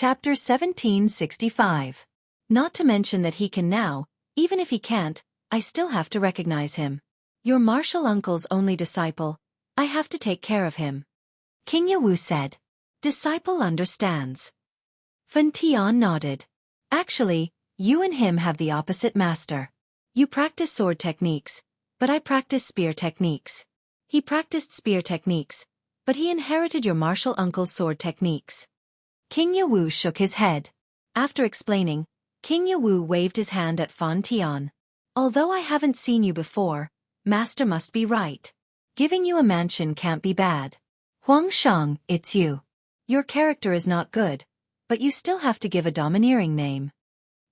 Chapter 1765. Not to mention that he can now, even if he can't, I still have to recognize him. Your martial uncle's only disciple, I have to take care of him. King Yawu said. Disciple understands. Fan Tian nodded. Actually, you and him have the opposite master. You practice sword techniques, but I practice spear techniques. He practiced spear techniques, but he inherited your martial uncle's sword techniques. King Yawu shook his head. After explaining, King Yawu waved his hand at Fan Tian. Although I haven't seen you before, Master must be right. Giving you a mansion can't be bad. Huang Shang, it's you. Your character is not good, but you still have to give a domineering name.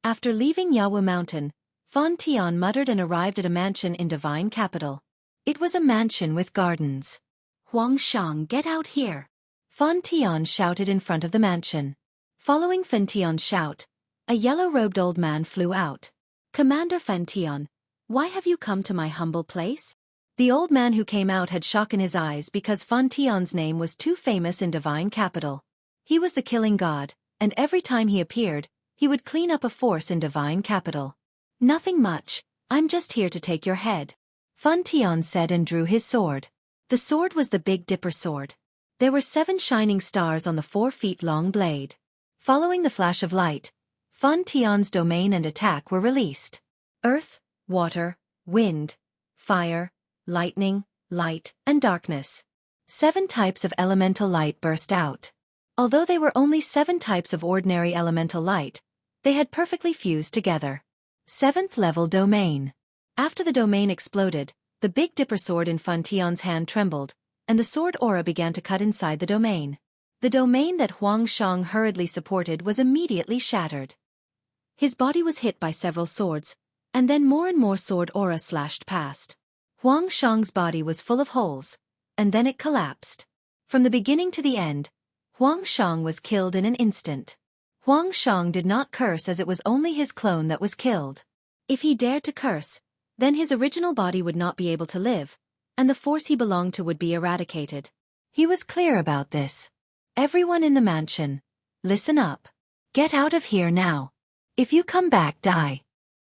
After leaving Yawu Mountain, Fan Tian muttered and arrived at a mansion in Divine Capital. It was a mansion with gardens. Huang Shang, get out here! Fan Tian shouted in front of the mansion. Following Fan Tian's shout, a yellow-robed old man flew out. Commander Fan Tian, why have you come to my humble place? The old man who came out had shock in his eyes because Fan Tian's name was too famous in Divine Capital. He was the killing god, and every time he appeared, he would clean up a force in Divine Capital. Nothing much, I'm just here to take your head. Fan Tian said and drew his sword. The sword was the Big Dipper sword. There were 7 shining stars on the 4-feet-long blade. Following the flash of light, Fan Tian's domain and attack were released. Earth, water, wind, fire, lightning, light, and darkness. 7 types of elemental light burst out. Although they were only 7 types of ordinary elemental light, they had perfectly fused together. 7th level domain. After the domain exploded, the Big Dipper sword in Fan Tian's hand trembled, and the sword aura began to cut inside the domain. The domain that Huang Shang hurriedly supported was immediately shattered. His body was hit by several swords, and then more and more sword aura slashed past. Huang Shang's body was full of holes, and then it collapsed. From the beginning to the end, Huang Shang was killed in an instant. Huang Shang did not curse as it was only his clone that was killed. If he dared to curse, then his original body would not be able to live, and the force he belonged to would be eradicated. He was clear about this. Everyone in the mansion, listen up. Get out of here now. If you come back, die.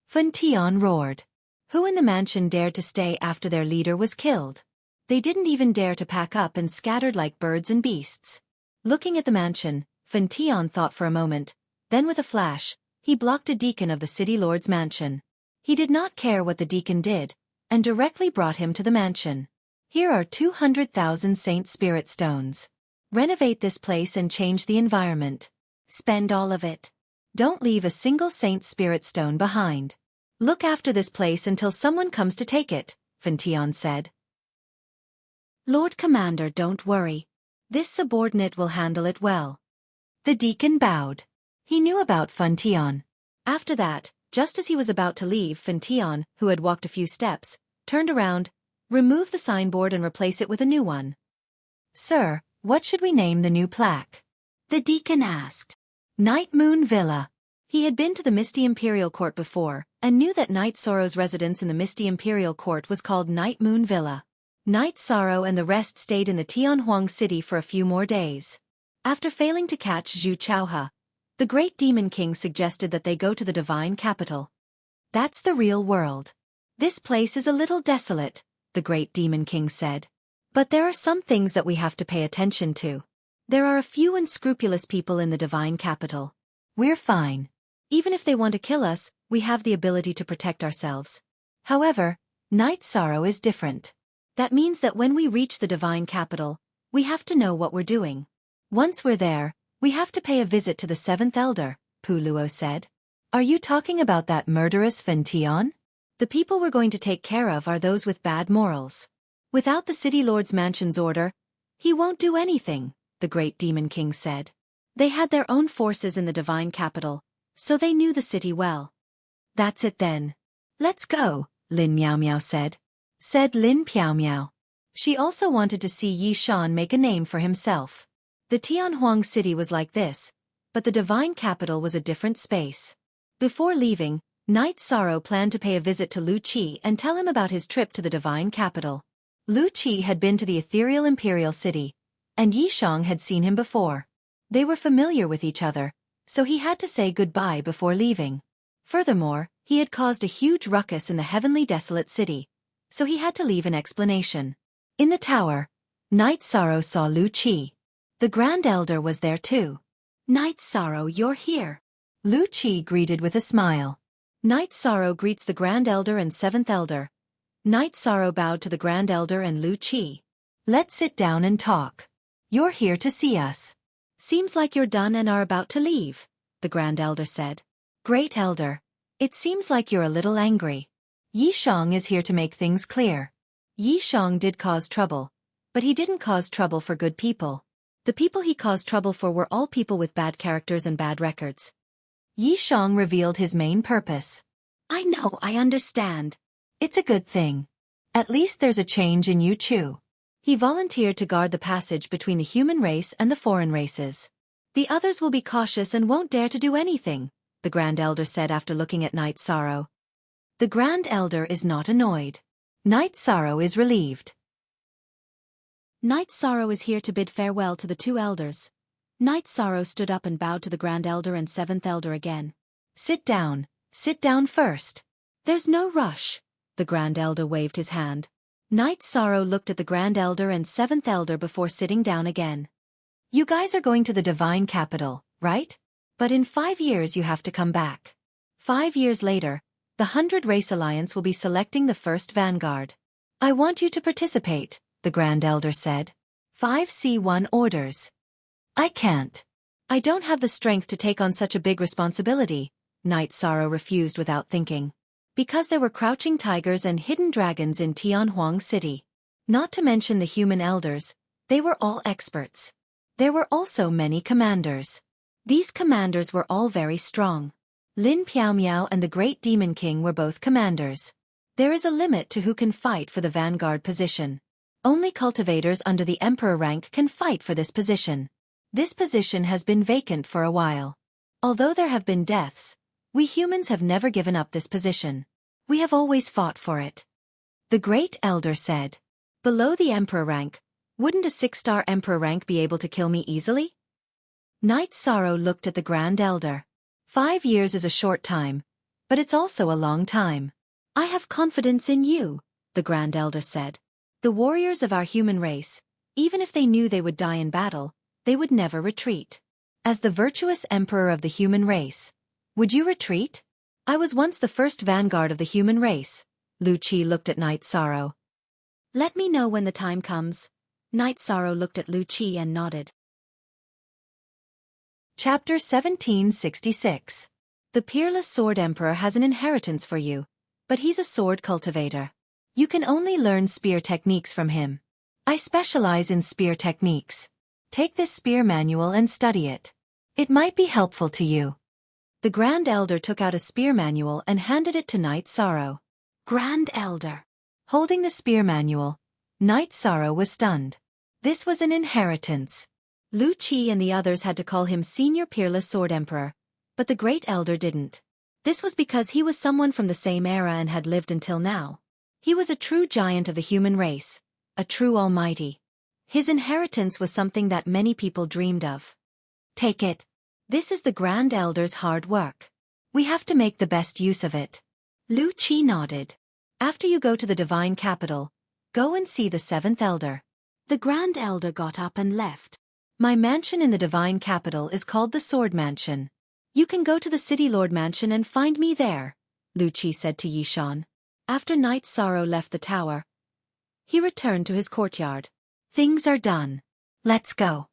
Fan Tian roared. Who in the mansion dared to stay after their leader was killed? They didn't even dare to pack up and scattered like birds and beasts. Looking at the mansion, Fan Tian thought for a moment, then with a flash, he blocked a deacon of the city lord's mansion. He did not care what the deacon did, and directly brought him to the mansion. Here are 200,000 Saint Spirit Stones. Renovate this place and change the environment. Spend all of it. Don't leave a single Saint Spirit Stone behind. Look after this place until someone comes to take it, Fan Tian said. Lord Commander, don't worry. This subordinate will handle it well. The deacon bowed. He knew about Fan Tian. After that, just as he was about to leave, Fan Tian, who had walked a few steps, turned around, removed the signboard and replaced it with a new one. Sir, what should we name the new plaque? The deacon asked. Night Moon Villa. He had been to the Misty Imperial Court before, and knew that Night Sorrow's residence in the Misty Imperial Court was called Night Moon Villa. Night Sorrow and the rest stayed in the Tianhuang city for a few more days. After failing to catch Zhu Chaohe, the Great Demon King suggested that they go to the Divine Capital. That's the real world. This place is a little desolate, the Great Demon King said. But there are some things that we have to pay attention to. There are a few unscrupulous people in the Divine Capital. We're fine. Even if they want to kill us, we have the ability to protect ourselves. However, Night Sorrow is different. That means that when we reach the Divine Capital, we have to know what we're doing. Once we're there, we have to pay a visit to the 7th Elder, Pu Luo said. Are you talking about that murderous Fan Tian? The people we're going to take care of are those with bad morals. Without the City Lord's mansion's order, he won't do anything, the Great Demon King said. They had their own forces in the Divine Capital, so they knew the city well. That's it then. Let's go, Lin Miao Miao said. Said Lin Piao Miao. She also wanted to see Yi Shan make a name for himself. The Tianhuang city was like this, but the Divine Capital was a different space. Before leaving, Night Sorrow planned to pay a visit to Lu Qi and tell him about his trip to the Divine Capital. Lu Qi had been to the ethereal imperial city, and Yi Shang had seen him before. They were familiar with each other, so he had to say goodbye before leaving. Furthermore, he had caused a huge ruckus in the heavenly desolate city, so he had to leave an explanation. In the tower, Night Sorrow saw Lu Qi. The Grand Elder was there too. "Night Sorrow, you're here." Lu Qi greeted with a smile. Night Sorrow greets the Grand Elder and Seventh Elder. Night Sorrow bowed to the Grand Elder and Lu Qi. "Let's sit down and talk. You're here to see us. Seems like you're done and are about to leave," the Grand Elder said. "Great Elder, it seems like you're a little angry. Yi Shang is here to make things clear. Yi Shang did cause trouble, but he didn't cause trouble for good people. The people he caused trouble for were all people with bad characters and bad records." Yi Shang revealed his main purpose. "I know, I understand. It's a good thing. At least there's a change in Yu Chu." He volunteered to guard the passage between the human race and the foreign races. "The others will be cautious and won't dare to do anything," the Grand Elder said after looking at Night Sorrow. The Grand Elder is not annoyed. Night Sorrow is relieved. Night Sorrow is here to bid farewell to the two elders. Night Sorrow stood up and bowed to the Grand Elder and Seventh Elder again. Sit down first. There's no rush." The Grand Elder waved his hand. Night Sorrow looked at the Grand Elder and Seventh Elder before sitting down again. "You guys are going to the Divine Capital, right? But in 5 years you have to come back. 5 years later, the 100 Race Alliance will be selecting the first vanguard. I want you to participate," the Grand Elder said. 5C1 orders. "I can't. I don't have the strength to take on such a big responsibility," Night Sorrow refused without thinking. Because there were crouching tigers and hidden dragons in Tianhuang City. Not to mention the human elders, they were all experts. There were also many commanders. These commanders were all very strong. Lin Piaomiao and the Great Demon King were both commanders. There is a limit to who can fight for the vanguard position. Only cultivators under the Emperor rank can fight for this position. This position has been vacant for a while. Although there have been deaths, we humans have never given up this position. We have always fought for it. The Great Elder said. "Below the Emperor rank, wouldn't a 6-star Emperor rank be able to kill me easily?" Night Sorrow looked at the Grand Elder. 5 years is a short time, but it's also a long time. "I have confidence in you," the Grand Elder said. "The warriors of our human race, even if they knew they would die in battle, they would never retreat. As the virtuous emperor of the human race, would you retreat?" "I was once the first vanguard of the human race," Lu Qi looked at Night Sorrow. "Let me know when the time comes." Night Sorrow looked at Lu Qi and nodded. Chapter 1766. The Peerless Sword Emperor has an inheritance for you, but he's a sword cultivator. You can only learn spear techniques from him. I specialize in spear techniques. Take this spear manual and study it. It might be helpful to you." The Grand Elder took out a spear manual and handed it to Night Sorrow. Grand Elder. Holding the spear manual, Night Sorrow was stunned. This was an inheritance. Lu Qi and the others had to call him Senior Peerless Sword Emperor, but the Great Elder didn't. This was because he was someone from the same era and had lived until now. He was a true giant of the human race, a true almighty. His inheritance was something that many people dreamed of. "Take it. This is the Grand Elder's hard work. We have to make the best use of it." Lu Qi nodded. "After you go to the Divine Capital, go and see the Seventh Elder." The Grand Elder got up and left. "My mansion in the Divine Capital is called the Sword Mansion. You can go to the City Lord Mansion and find me there," Lu Qi said to Yi Shan. After Night Sorrow left the tower, he returned to his courtyard. "Things are done. Let's go,"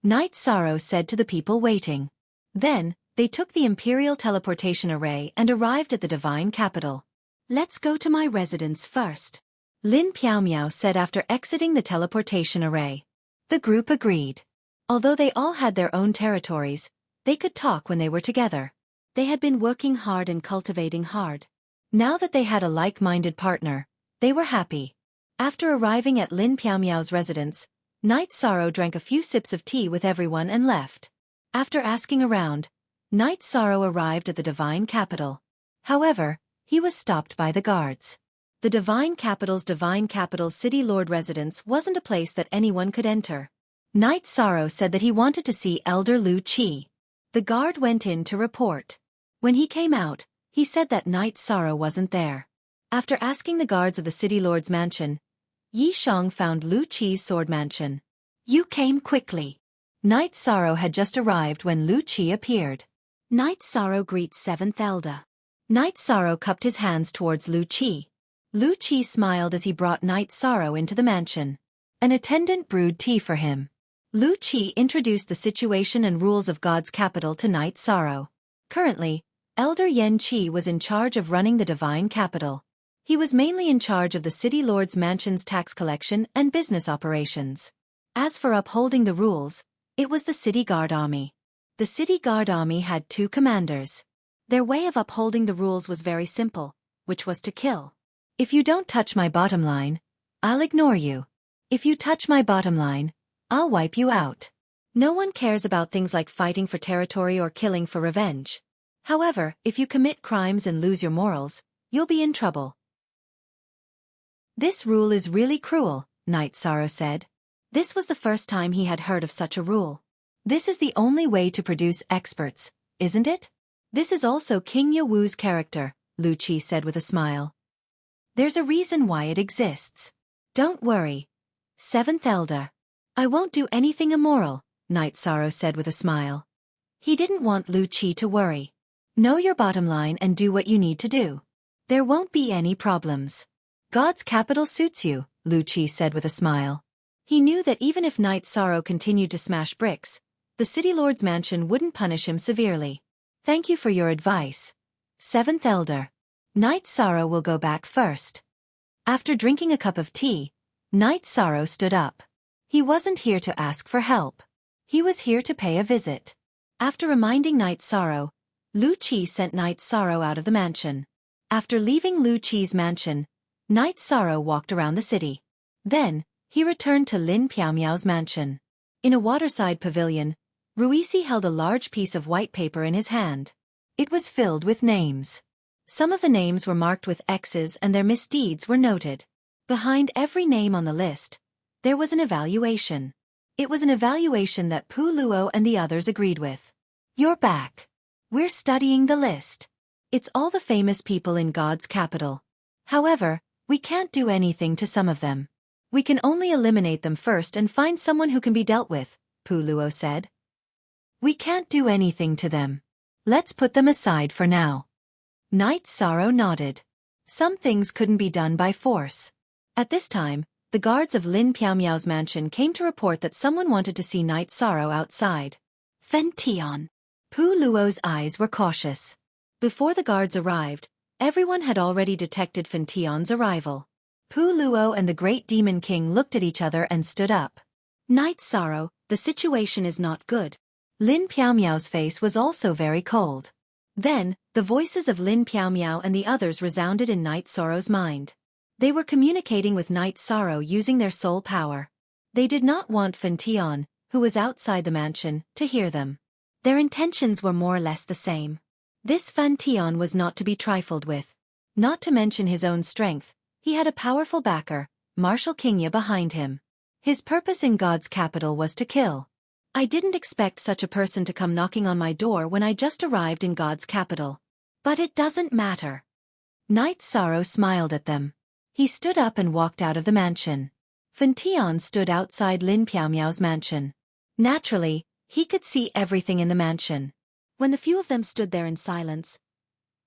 Night Sorrow said to the people waiting. Then, they took the Imperial Teleportation Array and arrived at the Divine Capital. "Let's go to my residence first," Lin Piaomiao said after exiting the teleportation array. The group agreed. Although they all had their own territories, they could talk when they were together. They had been working hard and cultivating hard. Now that they had a like-minded partner, they were happy. After arriving at Lin Piaomiao's residence, Night Sorrow drank a few sips of tea with everyone and left. After asking around, Night Sorrow arrived at the Divine Capital. However, he was stopped by the guards. The Divine Capital's City Lord residence wasn't a place that anyone could enter. Night Sorrow said that he wanted to see Elder Lu Qi. The guard went in to report. When he came out, he said that Knight Sorrow wasn't there. After asking the guards of the city lord's mansion, Yi Shang found Lu Qi's sword mansion. You came quickly. Knight Sorrow had just arrived when Lu Qi appeared. Knight Sorrow greets Seventh Elder. Knight Sorrow cupped his hands towards Lu Qi. Lu Qi smiled as he brought Knight Sorrow into the mansion. An attendant brewed tea for him. Lu Qi introduced the situation and rules of God's capital to Knight Sorrow. Currently, Elder Yan Qi was in charge of running the divine capital. He was mainly in charge of the city lord's mansion's tax collection and business operations. As for upholding the rules, it was the city guard army. The city guard army had 2 commanders. Their way of upholding the rules was very simple, which was to kill. If you don't touch my bottom line, I'll ignore you. If you touch my bottom line, I'll wipe you out. No one cares about things like fighting for territory or killing for revenge. However, if you commit crimes and lose your morals, you'll be in trouble. This rule is really cruel, Knight Sorrow said. This was the first time he had heard of such a rule. This is the only way to produce experts, isn't it? This is also King Yewu's character, Lu Qi said with a smile. There's a reason why it exists. Don't worry. Seventh Elder. I won't do anything immoral, Knight Sorrow said with a smile. He didn't want Lu Qi to worry. Know your bottom line and do what you need to do. There won't be any problems. God's capital suits you, Lu Qi said with a smile. He knew that even if Knight Sorrow continued to smash bricks, the city lord's mansion wouldn't punish him severely. Thank you for your advice. Seventh Elder. Knight Sorrow will go back first. After drinking a cup of tea, Knight Sorrow stood up. He wasn't here to ask for help. He was here to pay a visit. After reminding Knight Sorrow, Lu Qi sent Knight Sorrow out of the mansion. After leaving Lu Qi's mansion, Knight Sorrow walked around the city. Then, he returned to Lin Piaomiao's mansion. In a waterside pavilion, Ruisi held a large piece of white paper in his hand. It was filled with names. Some of the names were marked with X's and their misdeeds were noted. Behind every name on the list, there was an evaluation. It was an evaluation that Pu Luo and the others agreed with. You're back. We're studying the list. It's all the famous people in God's capital. However, we can't do anything to some of them. We can only eliminate them first and find someone who can be dealt with, Pu Luo said. We can't do anything to them. Let's put them aside for now. Knight Sorrow nodded. Some things couldn't be done by force. At this time, the guards of Lin Piaomiao's mansion came to report that someone wanted to see Knight Sorrow outside. Fen Tian. Pu Luo's eyes were cautious. Before the guards arrived, everyone had already detected Fen Tian's arrival. Pu Luo and the Great Demon King looked at each other and stood up. Knight Sorrow, the situation is not good. Lin Piaomiao's face was also very cold. Then, the voices of Lin Piaomiao and the others resounded in Knight Sorrow's mind. They were communicating with Knight Sorrow using their soul power. They did not want Fen Tian, who was outside the mansion, to hear them. Their intentions were more or less the same. This Fen Tian was not to be trifled with. Not to mention his own strength, he had a powerful backer, Marshal Qingya behind him. His purpose in God's capital was to kill. I didn't expect such a person to come knocking on my door when I just arrived in God's capital. But it doesn't matter. Knight Sorrow smiled at them. He stood up and walked out of the mansion. Fen Tian stood outside Lin Piaomiao's mansion. Naturally, he could see everything in the mansion. When the few of them stood there in silence,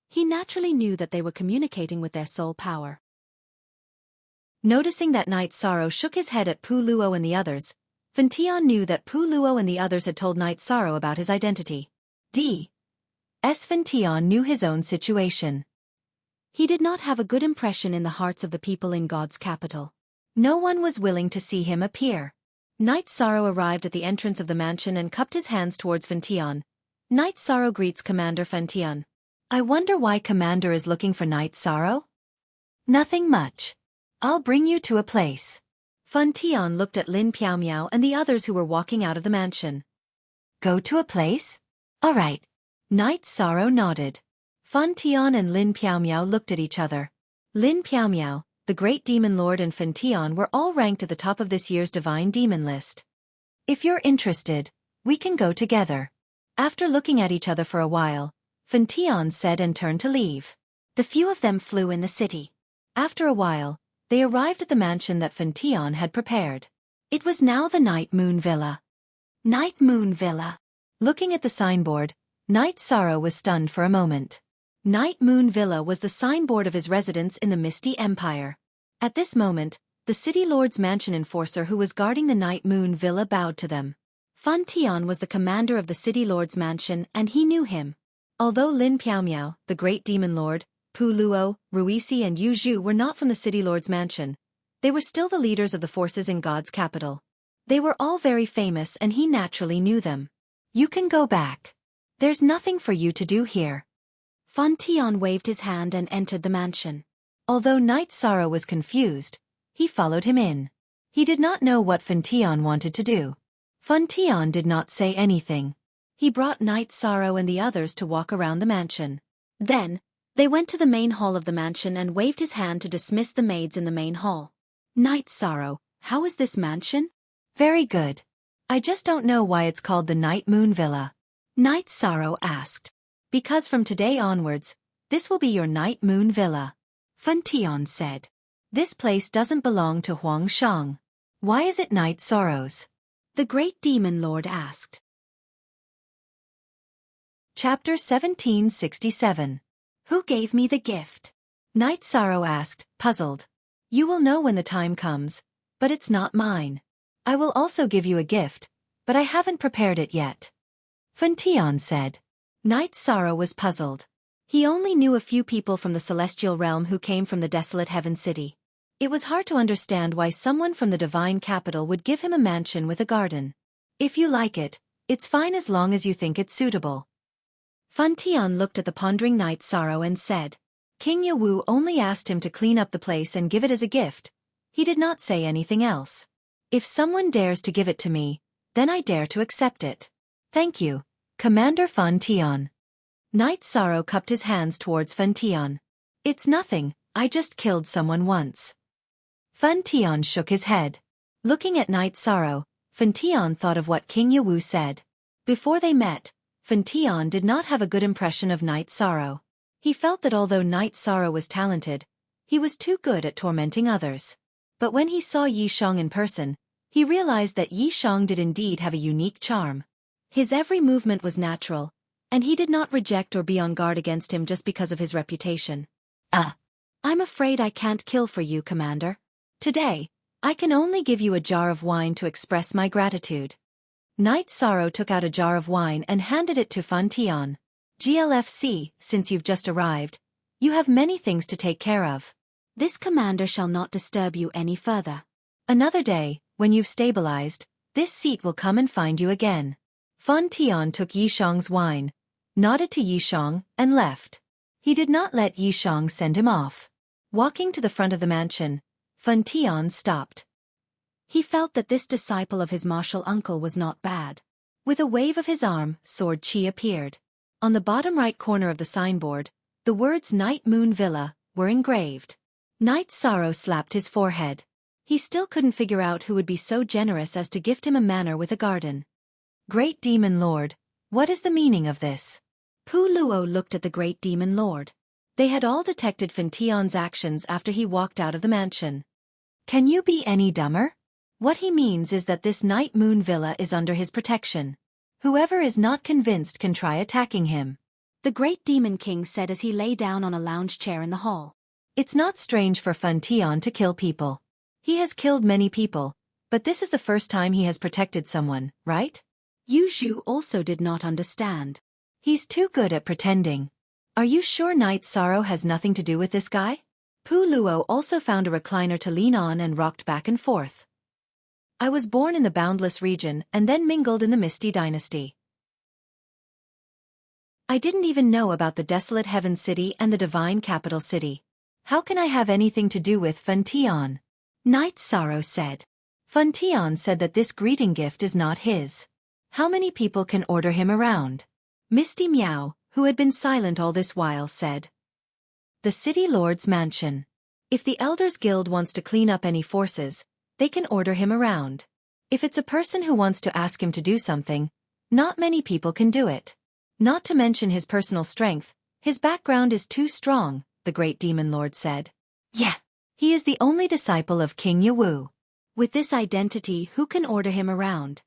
he naturally knew that they were communicating with their soul power. Noticing that Knight Sorrow shook his head at Pu Luo and the others, Fen Tian knew that Pu Luo and the others had told Knight Sorrow about his identity. Fen Tian knew his own situation. He did not have a good impression in the hearts of the people in God's capital. No one was willing to see him appear. Knight Sorrow arrived at the entrance of the mansion and cupped his hands towards Fen Tian. Knight Sorrow greets Commander Fen Tian. I wonder why Commander is looking for Knight Sorrow? Nothing much. I'll bring you to a place. Fen Tian looked at Lin Piaomiao and the others who were walking out of the mansion. Go to a place? All right. Knight Sorrow nodded. Fen Tian and Lin Piaomiao looked at each other. Lin Piaomiao, the Great Demon Lord and Fen Tian were all ranked at the top of this year's Divine Demon list. If you're interested, we can go together. After looking at each other for a while, Fan Tian said and turned to leave. The few of them flew in the city. After a while, they arrived at the mansion that Fan Tian had prepared. It was now the Night Moon Villa. Night Moon Villa. Looking at the signboard, Night Sorrow was stunned for a moment. Night Moon Villa was the signboard of his residence in the Misty Empire. At this moment, the City Lord's mansion enforcer who was guarding the Night Moon Villa bowed to them. Fan Tian was the commander of the City Lord's mansion and he knew him. Although Lin Piaomiao, the Great Demon Lord, Pu Luo, Ruisi and Yu Zhu were not from the City Lord's mansion, they were still the leaders of the forces in God's capital. They were all very famous and he naturally knew them. You can go back. There's nothing for you to do here. Fan Tian waved his hand and entered the mansion. Although Night Sorrow was confused, he followed him in. He did not know what Fan Tian wanted to do. Fan Tian did not say anything. He brought Night Sorrow and the others to walk around the mansion. Then, they went to the main hall of the mansion and waved his hand to dismiss the maids in the main hall. Night Sorrow, how is this mansion? Very good. I just don't know why it's called the Night Moon Villa. Night Sorrow asked. Because from today onwards, this will be your Night Moon Villa. Fan Tian said. This place doesn't belong to Huang Shang. Why is it Night Sorrow's? The Great Demon Lord asked. Chapter 1767. Who gave me the gift? Night Sorrow asked, puzzled. You will know when the time comes, but it's not mine. I will also give you a gift, but I haven't prepared it yet. Fan Tian said. Night Sorrow was puzzled. He only knew a few people from the celestial realm who came from the desolate heaven city. It was hard to understand why someone from the divine capital would give him a mansion with a garden. If you like it, it's fine as long as you think it's suitable. Fan Tian looked at the pondering Night Sorrow and said. King Yawu only asked him to clean up the place and give it as a gift. He did not say anything else. If someone dares to give it to me, then I dare to accept it. Thank you, Commander Fan Tian. Night Sorrow cupped his hands towards Fan Tian. It's nothing, I just killed someone once. Fan Tian shook his head. Looking at Night Sorrow, Fan Tian thought of what King Yawu said. Before they met, Fan Tian did not have a good impression of Night Sorrow. He felt that although Night Sorrow was talented, he was too good at tormenting others. But when he saw Yi Shang in person, he realized that Yi Shang did indeed have a unique charm. His every movement was natural, and he did not reject or be on guard against him just because of his reputation. I'm afraid I can't kill for you, Commander. Today, I can only give you a jar of wine to express my gratitude. Night Sorrow took out a jar of wine and handed it to Fan Tian. GLFC, since you've just arrived, you have many things to take care of. This commander shall not disturb you any further. Another day, when you've stabilized, this seat will come and find you again. Fan Tian took Yi Shang's wine, nodded to Yi Shang, and left. He did not let Yi Shang send him off. Walking to the front of the mansion, Fan Tian stopped. He felt that this disciple of his martial uncle was not bad. With a wave of his arm, Sword Chi appeared. On the bottom right corner of the signboard, the words Night Moon Villa were engraved. Night Sorrow slapped his forehead. He still couldn't figure out who would be so generous as to gift him a manor with a garden. Great Demon Lord, what is the meaning of this? Pu Luo looked at the Great Demon Lord. They had all detected Fan Tian's actions after he walked out of the mansion. Can you be any dumber? What he means is that this Night Moon Villa is under his protection. Whoever is not convinced can try attacking him. The Great Demon King said as he lay down on a lounge chair in the hall. It's not strange for Fan Tian to kill people. He has killed many people, but this is the first time he has protected someone, right? Yu Zhu also did not understand. He's too good at pretending. Are you sure Night Sorrow has nothing to do with this guy? Pu Luo also found a recliner to lean on and rocked back and forth. I was born in the Boundless region and then mingled in the Misty Dynasty. I didn't even know about the Desolate Heaven City and the Divine Capital City. How can I have anything to do with Fan Tian? Night Sorrow said. Fan Tian said that this greeting gift is not his. How many people can order him around? Misty Meow, who had been silent all this while, said. The City Lord's mansion. If the Elders Guild wants to clean up any forces, they can order him around. If it's a person who wants to ask him to do something, Not many people can do it. Not to mention his personal strength, his background is too strong, the great demon lord said. Yeah. He is the only disciple of King Yawu. With this identity, who can order him around?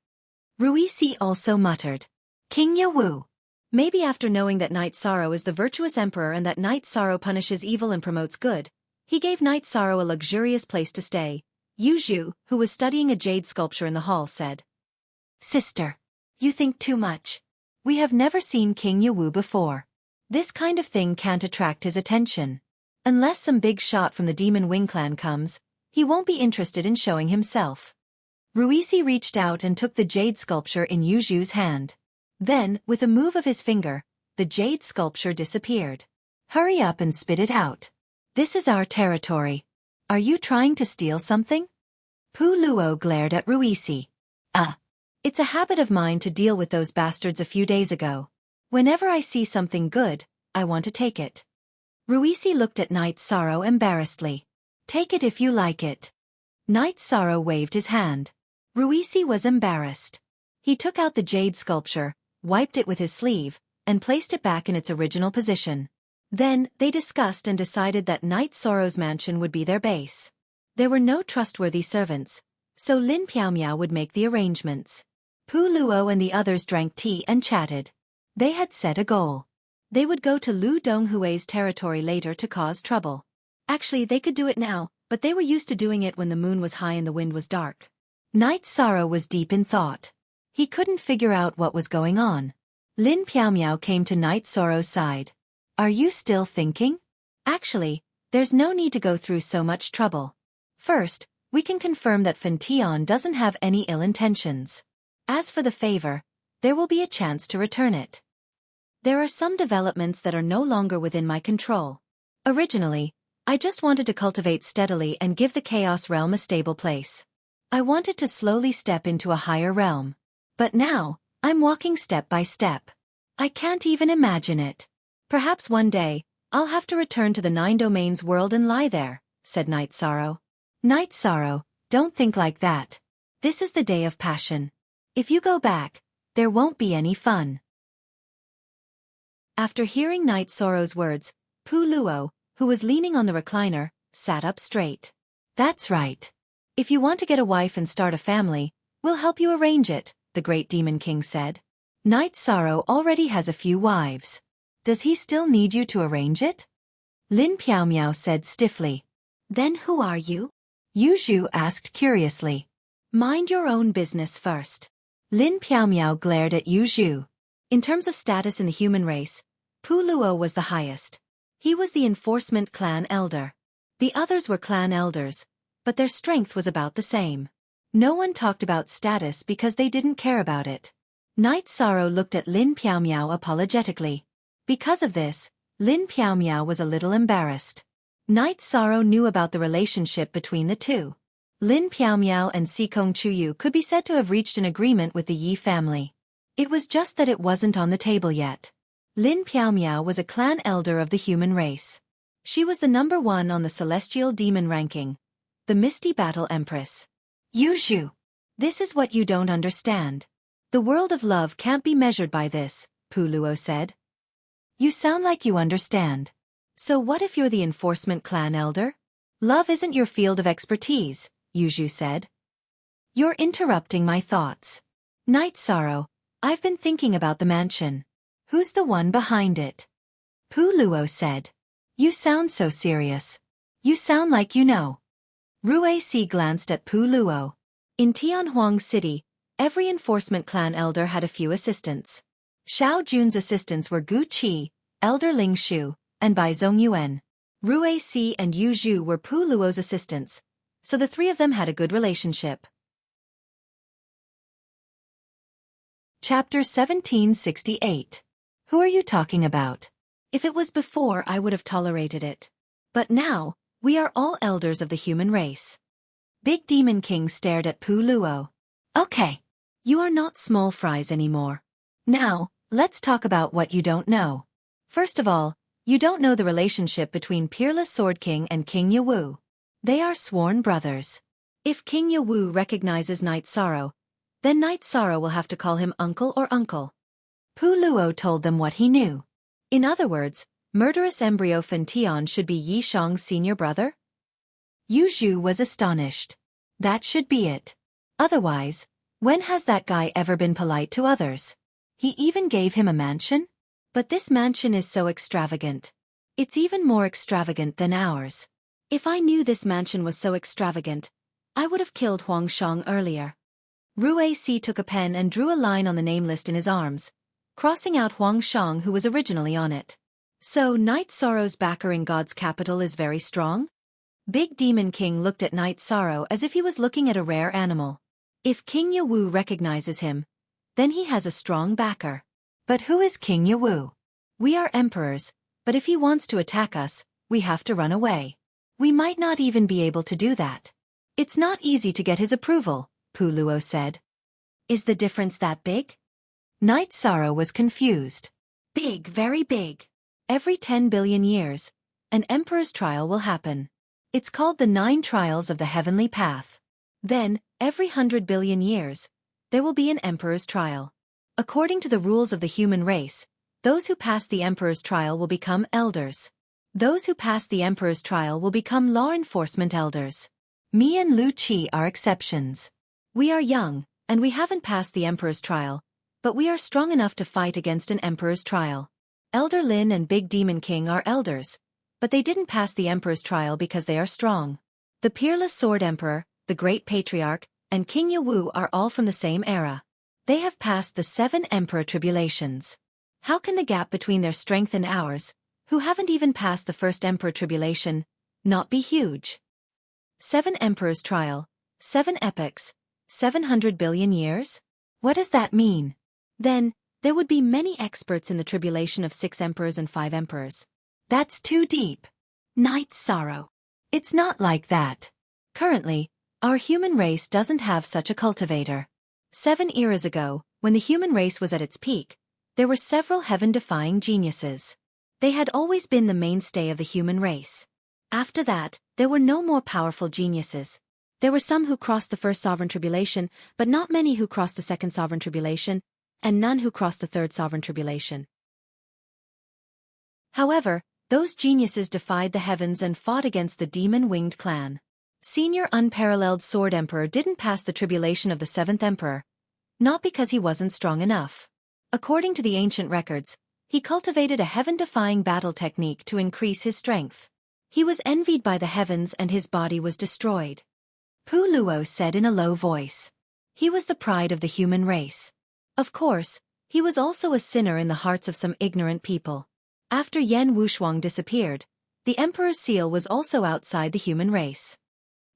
Ruisi also muttered. King Yawu. Maybe after knowing that Night Sorrow is the virtuous emperor and that Night Sorrow punishes evil and promotes good, he gave Night Sorrow a luxurious place to stay. Yuzhu, who was studying a jade sculpture in the hall, said. Sister. You think too much. We have never seen King Yawu before. This kind of thing can't attract his attention. Unless some big shot from the Demon Wing clan comes, he won't be interested in showing himself. Ruisi reached out and took the jade sculpture in Yuzhu's hand. Then, with a move of his finger, the jade sculpture disappeared. Hurry up and spit it out. This is our territory. Are you trying to steal something? Pu Luo glared at Ruisi. It's a habit of mine to deal with those bastards a few days ago. Whenever I see something good, I want to take it. Ruisi looked at Night Sorrow embarrassedly. Take it if you like it. Night Sorrow waved his hand. Ruisi was embarrassed. He took out the jade sculpture, wiped it with his sleeve, and placed it back in its original position. Then, they discussed and decided that Night Sorrow's mansion would be their base. There were no trustworthy servants, so Lin Piaomiao would make the arrangements. Pu Luo and the others drank tea and chatted. They had set a goal. They would go to Lu Donghui's territory later to cause trouble. Actually, they could do it now, but they were used to doing it when the moon was high and the wind was dark. Night Sorrow was deep in thought. He couldn't figure out what was going on. Lin Piaomiao came to Night Sorrow's side. Are you still thinking? Actually, there's no need to go through so much trouble. First, we can confirm that Fan Tian doesn't have any ill intentions. As for the favor, there will be a chance to return it. There are some developments that are no longer within my control. Originally, I just wanted to cultivate steadily and give the Chaos Realm a stable place. I wanted to slowly step into a higher realm. But now, I'm walking step by step. I can't even imagine it. Perhaps one day, I'll have to return to the 9 Domains world and lie there, said Night Sorrow. Night Sorrow, don't think like that. This is the day of passion. If you go back, there won't be any fun. After hearing Night Sorrow's words, Pu Luo, who was leaning on the recliner, sat up straight. That's right. If you want to get a wife and start a family, we'll help you arrange it, the great Demon King said. Night Sorrow already has a few wives. Does he still need you to arrange it? Lin Piaomiao said stiffly. Then who are you? Yuzhu asked curiously. Mind your own business first. Lin Piaomiao glared at Yuzhu. In terms of status in the human race, Pu Luo was the highest. He was the enforcement clan elder. The others were clan elders, but their strength was about the same. No one talked about status because they didn't care about it. Night Sorrow looked at Lin Piaomiao apologetically. Because of this, Lin Piaomiao was a little embarrassed. Night Sorrow knew about the relationship between the two. Lin Piaomiao and Sikong Chuyu could be said to have reached an agreement with the Yi family. It was just that it wasn't on the table yet. Lin Piaomiao was a clan elder of the human race. She was the number 1 on the Celestial Demon ranking, the Misty Battle Empress. Yuzhu. This is what you don't understand. The world of love can't be measured by this, Pu Luo said. You sound like you understand. So what if you're the enforcement clan elder? Love isn't your field of expertise, Yuzhu said. You're interrupting my thoughts. Night Sorrow, I've been thinking about the mansion. Who's the one behind it? Pu Luo said. You sound so serious. You sound like you know. Ruisi glanced at Pu Luo. In Tianhuang City, every enforcement clan elder had a few assistants. Xiao Jun's assistants were Gu Qi, Elder Ling Shu, and Bai Zongyuan. Ruisi and Yu Zhu were Pu Luo's assistants, so the three of them had a good relationship. Chapter 1768. Who are you talking about? If it was before, I would have tolerated it. But now, we are all elders of the human race. Big Demon King stared at Pu Luo. Okay. You are not small fries anymore. Now, let's talk about what you don't know. First of all, you don't know the relationship between Peerless Sword King and King Yawu. They are sworn brothers. If King Yawu recognizes Night Sorrow, Then Night Sorrow will have to call him uncle or uncle. Pu Luo told them what he knew. In other words, murderous embryo Fan Tian should be Yi Shang's senior brother? Yu Zhu was astonished. That should be it. Otherwise, when has that guy ever been polite to others? He even gave him a mansion? But this mansion is so extravagant. It's even more extravagant than ours. If I knew this mansion was so extravagant, I would have killed Huang Shang earlier. Rue Si took a pen and drew a line on the name list in his arms, crossing out Huang Shang who was originally on it. So Night Sorrow's backer in God's capital is very strong? Big Demon King looked at Night Sorrow as if he was looking at a rare animal. If King Yawu recognizes him, then he has a strong backer. But who is King Yawu? We are emperors, but if he wants to attack us, we have to run away. We might not even be able to do that. It's not easy to get his approval, Pu Luo said. Is the difference that big? Night Sorrow was confused. Big, very big. Every 10 billion years, an emperor's trial will happen. It's called the 9 trials of the heavenly path. Then, every 100 billion years, there will be an emperor's trial. According to the rules of the human race, those who pass the emperor's trial will become elders. Those who pass the emperor's trial will become law enforcement elders. Me and Lu Qi are exceptions. We are young, and we haven't passed the emperor's trial, but we are strong enough to fight against an emperor's trial. Elder Lin and Big Demon King are elders, but they didn't pass the emperor's trial because they are strong. The Peerless Sword Emperor, the Great Patriarch, and King Yawu are all from the same era. They have passed the 7 emperor tribulations. How can the gap between their strength and ours, who haven't even passed the first emperor tribulation, not be huge? 7 emperors trial, 7 epochs, 700 billion years? What does that mean? Then, there would be many experts in the tribulation of 6 emperors and 5 emperors. That's too deep. Night Sorrow. It's not like that. Currently, our human race doesn't have such a cultivator. 7 eras ago, when the human race was at its peak, there were several heaven-defying geniuses. They had always been the mainstay of the human race. After that, there were no more powerful geniuses. There were some who crossed the first sovereign tribulation, but not many who crossed the second sovereign tribulation, and none who crossed the third sovereign tribulation. However, those geniuses defied the heavens and fought against the demon-winged clan. Senior Unparalleled Sword Emperor didn't pass the tribulation of the 7th Emperor, not because he wasn't strong enough. According to the ancient records, he cultivated a heaven-defying battle technique to increase his strength. He was envied by the heavens and his body was destroyed. Pu Luo said in a low voice. He was the pride of the human race. Of course, he was also a sinner in the hearts of some ignorant people. After Yan Wushuang disappeared, the Emperor's seal was also outside the human race.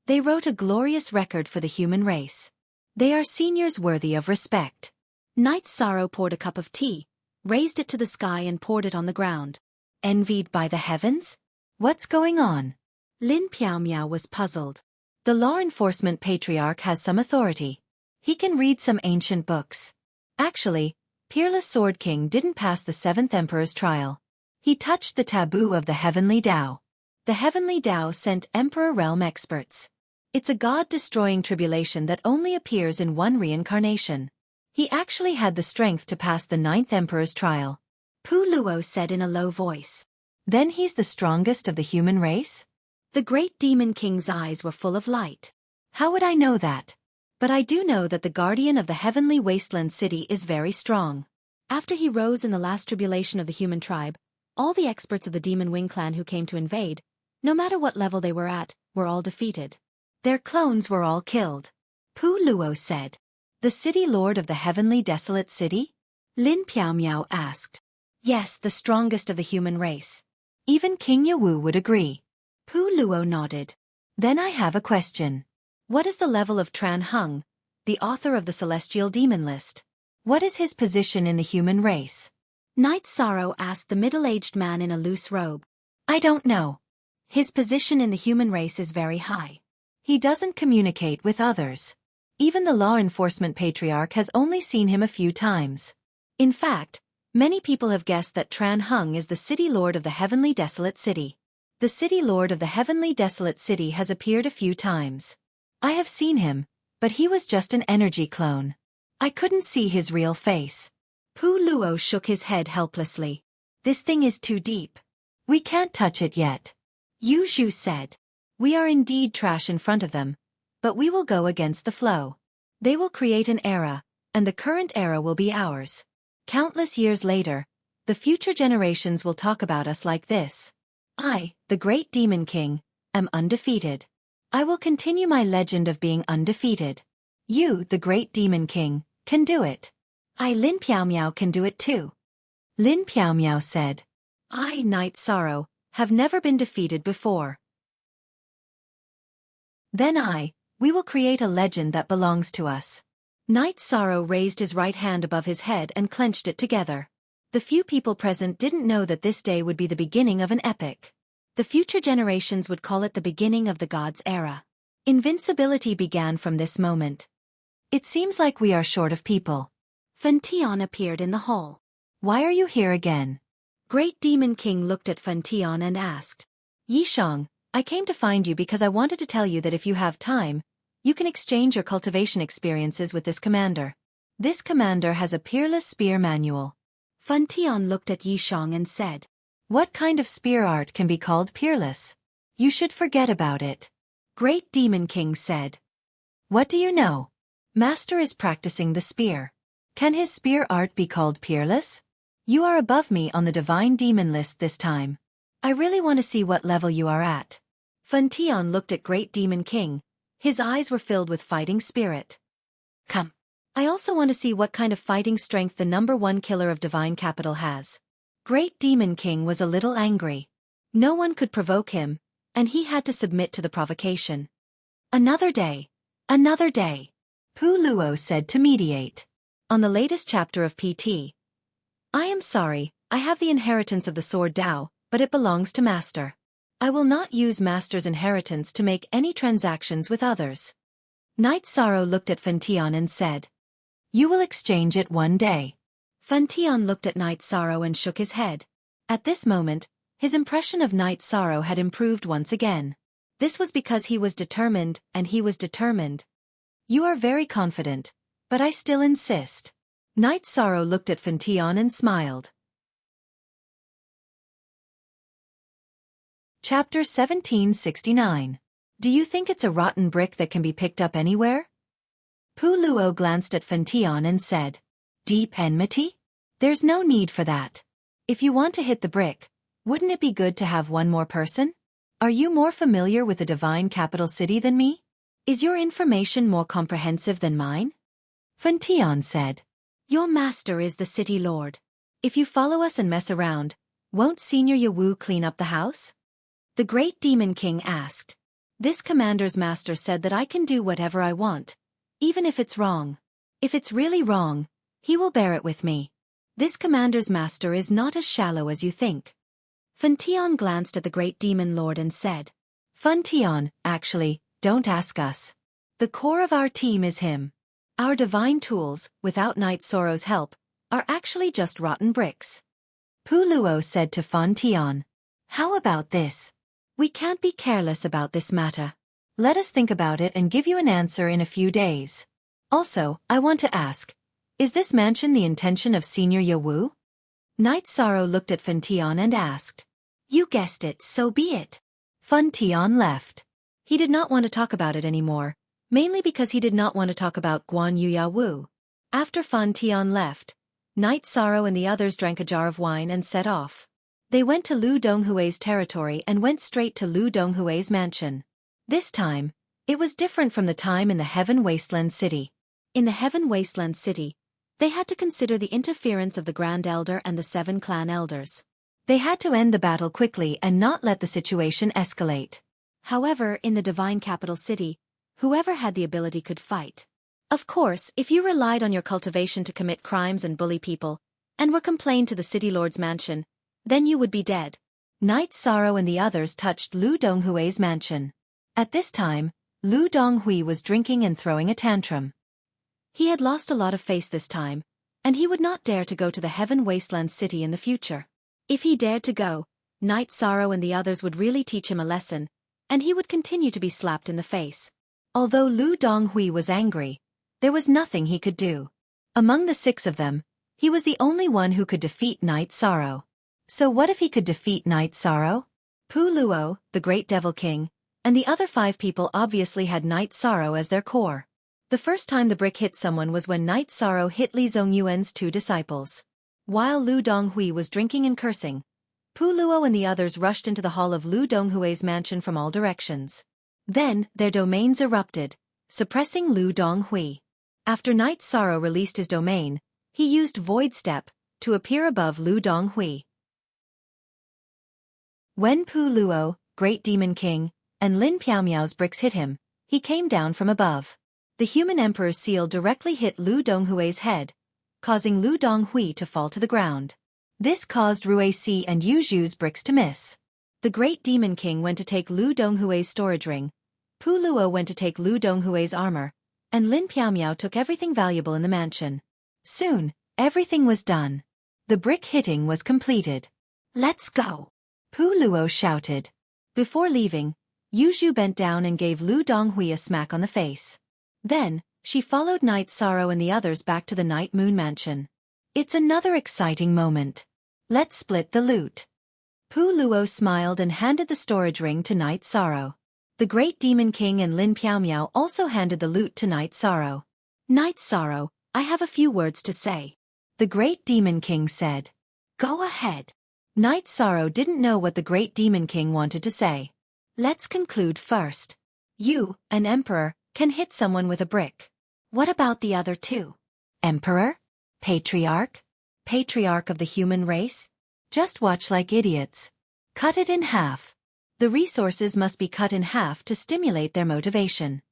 They wrote a glorious record for the human race. They are seniors worthy of respect. Night Sorrow poured a cup of tea, raised it to the sky and poured it on the ground. Envied by the heavens? What's going on? Lin Piaomiao was puzzled. The law enforcement patriarch has some authority. He can read some ancient books. Actually, Peerless Sword King didn't pass the 7th Emperor's trial. He touched the taboo of the Heavenly Tao. The Heavenly Tao sent Emperor Realm experts. It's a god-destroying tribulation that only appears in one reincarnation. He actually had the strength to pass the 9th Emperor's trial. Pu Luo said in a low voice. Then he's the strongest of the human race? The Great Demon King's eyes were full of light. How would I know that? But I do know that the guardian of the heavenly wasteland city is very strong. After he rose in the last tribulation of the human tribe, all the experts of the Demon Wing clan who came to invade, no matter what level they were at, were all defeated. Their clones were all killed. Pu Luo said. The city lord of the heavenly desolate city? Lin Piaomiao asked. Yes, the strongest of the human race. Even King Yawu would agree. Pu Luo nodded. Then I have a question. What is the level of Tran Hung, the author of the Celestial Demon List? What is his position in the human race? Night Sorrow asked the middle-aged man in a loose robe. I don't know. His position in the human race is very high. He doesn't communicate with others. Even the law enforcement patriarch has only seen him a few times. In fact, many people have guessed that Tran Hung is the city lord of the heavenly desolate city. The city lord of the heavenly desolate city has appeared a few times. I have seen him, but he was just an energy clone. I couldn't see his real face. Pu Luo shook his head helplessly. This thing is too deep. We can't touch it yet. Yu Zhu said. We are indeed trash in front of them, but we will go against the flow. They will create an era, and the current era will be ours. Countless years later, the future generations will talk about us like this. I, the great Demon King, am undefeated. I will continue my legend of being undefeated. You, the great Demon King, can do it. I, Lin Piaomiao, can do it too. Lin Piaomiao said. I, Night Sorrow, have never been defeated before. Then we will create a legend that belongs to us. Night Sorrow raised his right hand above his head and clenched it together. The few people present didn't know that this day would be the beginning of an epic. The future generations would call it the beginning of the gods' era. Invincibility began from this moment. It seems like we are short of people. Fen Tian appeared in the hall. Why are you here again? Great Demon King looked at Fen Tian and asked. Yishang, I came to find you because I wanted to tell you that if you have time, you can exchange your cultivation experiences with this commander. This commander has a peerless spear manual. Fen Tian looked at Yishang and said. What kind of spear art can be called peerless? You should forget about it. Great Demon King said. What do you know? Master is practicing the spear. Can his spear art be called peerless? You are above me on the divine demon list this time. I really want to see what level you are at. Fen Tian looked at Great Demon King. His eyes were filled with fighting spirit. Come. I also want to see what kind of fighting strength the #1 killer of Divine Capital has. Great Demon King was a little angry. No one could provoke him, and he had to submit to the provocation. Another day. Another day. Pu Luo said to mediate. On the latest chapter of PT. I am sorry, I have the inheritance of the Sword Dao, but it belongs to Master. I will not use Master's inheritance to make any transactions with others. Night Sorrow looked at Fen Tian and said. You will exchange it one day. Fen Tian looked at Night Sorrow and shook his head. At this moment, his impression of Night Sorrow had improved once again. This was because he was determined, and he was determined. You are very confident, but I still insist. Night Sorrow looked at Fen Tian and smiled. Chapter 1769. Do you think it's a rotten brick that can be picked up anywhere? Pu Luo glanced at Fen Tian and said. Deep enmity? There's no need for that. If you want to hit the brick, wouldn't it be good to have one more person? Are you more familiar with the divine capital city than me? Is your information more comprehensive than mine? Fen Tian said. Your master is the city lord. If you follow us and mess around, won't Senior Yawu clean up the house? The Great Demon King asked. This commander's master said that I can do whatever I want, even if it's wrong. If it's really wrong, he will bear it with me. This commander's master is not as shallow as you think. Fen Tian glanced at the Great Demon Lord and said. Fen Tian, actually, don't ask us. The core of our team is him. Our divine tools, without Night Sorrow's help, are actually just rotten bricks. Pu Luo said to Fen Tian. How about this? We can't be careless about this matter. Let us think about it and give you an answer in a few days. Also, I want to ask, is this mansion the intention of Senior Yawu? Night Sorrow looked at Fen Tian and asked. You guessed it, so be it. Fen Tian left. He did not want to talk about it anymore, mainly because he did not want to talk about Guan Yu Yawu. After Fen Tian left, Night Sorrow and the others drank a jar of wine and set off. They went to Lu Donghui's territory and went straight to Lu Donghui's mansion. This time, it was different from the time in the Heaven Wasteland City. In the Heaven Wasteland City, they had to consider the interference of the Grand Elder and the 7 clan elders. They had to end the battle quickly and not let the situation escalate. However, in the Divine Capital City, whoever had the ability could fight. Of course, if you relied on your cultivation to commit crimes and bully people, and were complained to the City Lord's mansion, then you would be dead. Night Sorrow and the others touched Lu Donghui's mansion. At this time, Lu Donghui was drinking and throwing a tantrum. He had lost a lot of face this time, and he would not dare to go to the Heaven Wasteland City in the future. If he dared to go, Night Sorrow and the others would really teach him a lesson, and he would continue to be slapped in the face. Although Lu Donghui was angry, there was nothing he could do. Among the 6 of them, he was the only one who could defeat Night Sorrow. So what if he could defeat Night Sorrow? Pu Luo, the Great Devil King, and the other 5 people obviously had Night Sorrow as their core. The first time the brick hit someone was when Night Sorrow hit Li Zongyuan's 2 disciples. While Lu Donghui was drinking and cursing, Pu Luo and the others rushed into the hall of Lu Donghui's mansion from all directions. Then, their domains erupted, suppressing Lu Donghui. After Night Sorrow released his domain, he used Void Step to appear above Lu Donghui. When Pu Luo, Great Demon King, and Lin Piaomiao's bricks hit him, he came down from above. The human emperor's seal directly hit Lu Donghui's head, causing Lu Donghui to fall to the ground. This caused Ruixi and Yu Zhu's bricks to miss. The Great Demon King went to take Lu Donghui's storage ring, Pu Luo went to take Lu Donghui's armor, and Lin Piaomiao took everything valuable in the mansion. Soon, everything was done. The brick hitting was completed. "Let's go!" Pu Luo shouted. Before leaving, Yu Zhu bent down and gave Lu Donghui a smack on the face. Then, she followed Night Sorrow and the others back to the Night Moon Mansion. It's another exciting moment. Let's split the loot. Pu Luo smiled and handed the storage ring to Night Sorrow. The Great Demon King and Lin Piaomiao also handed the loot to Night Sorrow. "Night Sorrow, I have a few words to say," the Great Demon King said. "Go ahead." Night Sorrow didn't know what the Great Demon King wanted to say. "Let's conclude first. You, an emperor, can hit someone with a brick. What about the other 2? Emperor? Patriarch? Patriarch of the human race? Just watch like idiots. Cut it in half. The resources must be cut in half to stimulate their motivation."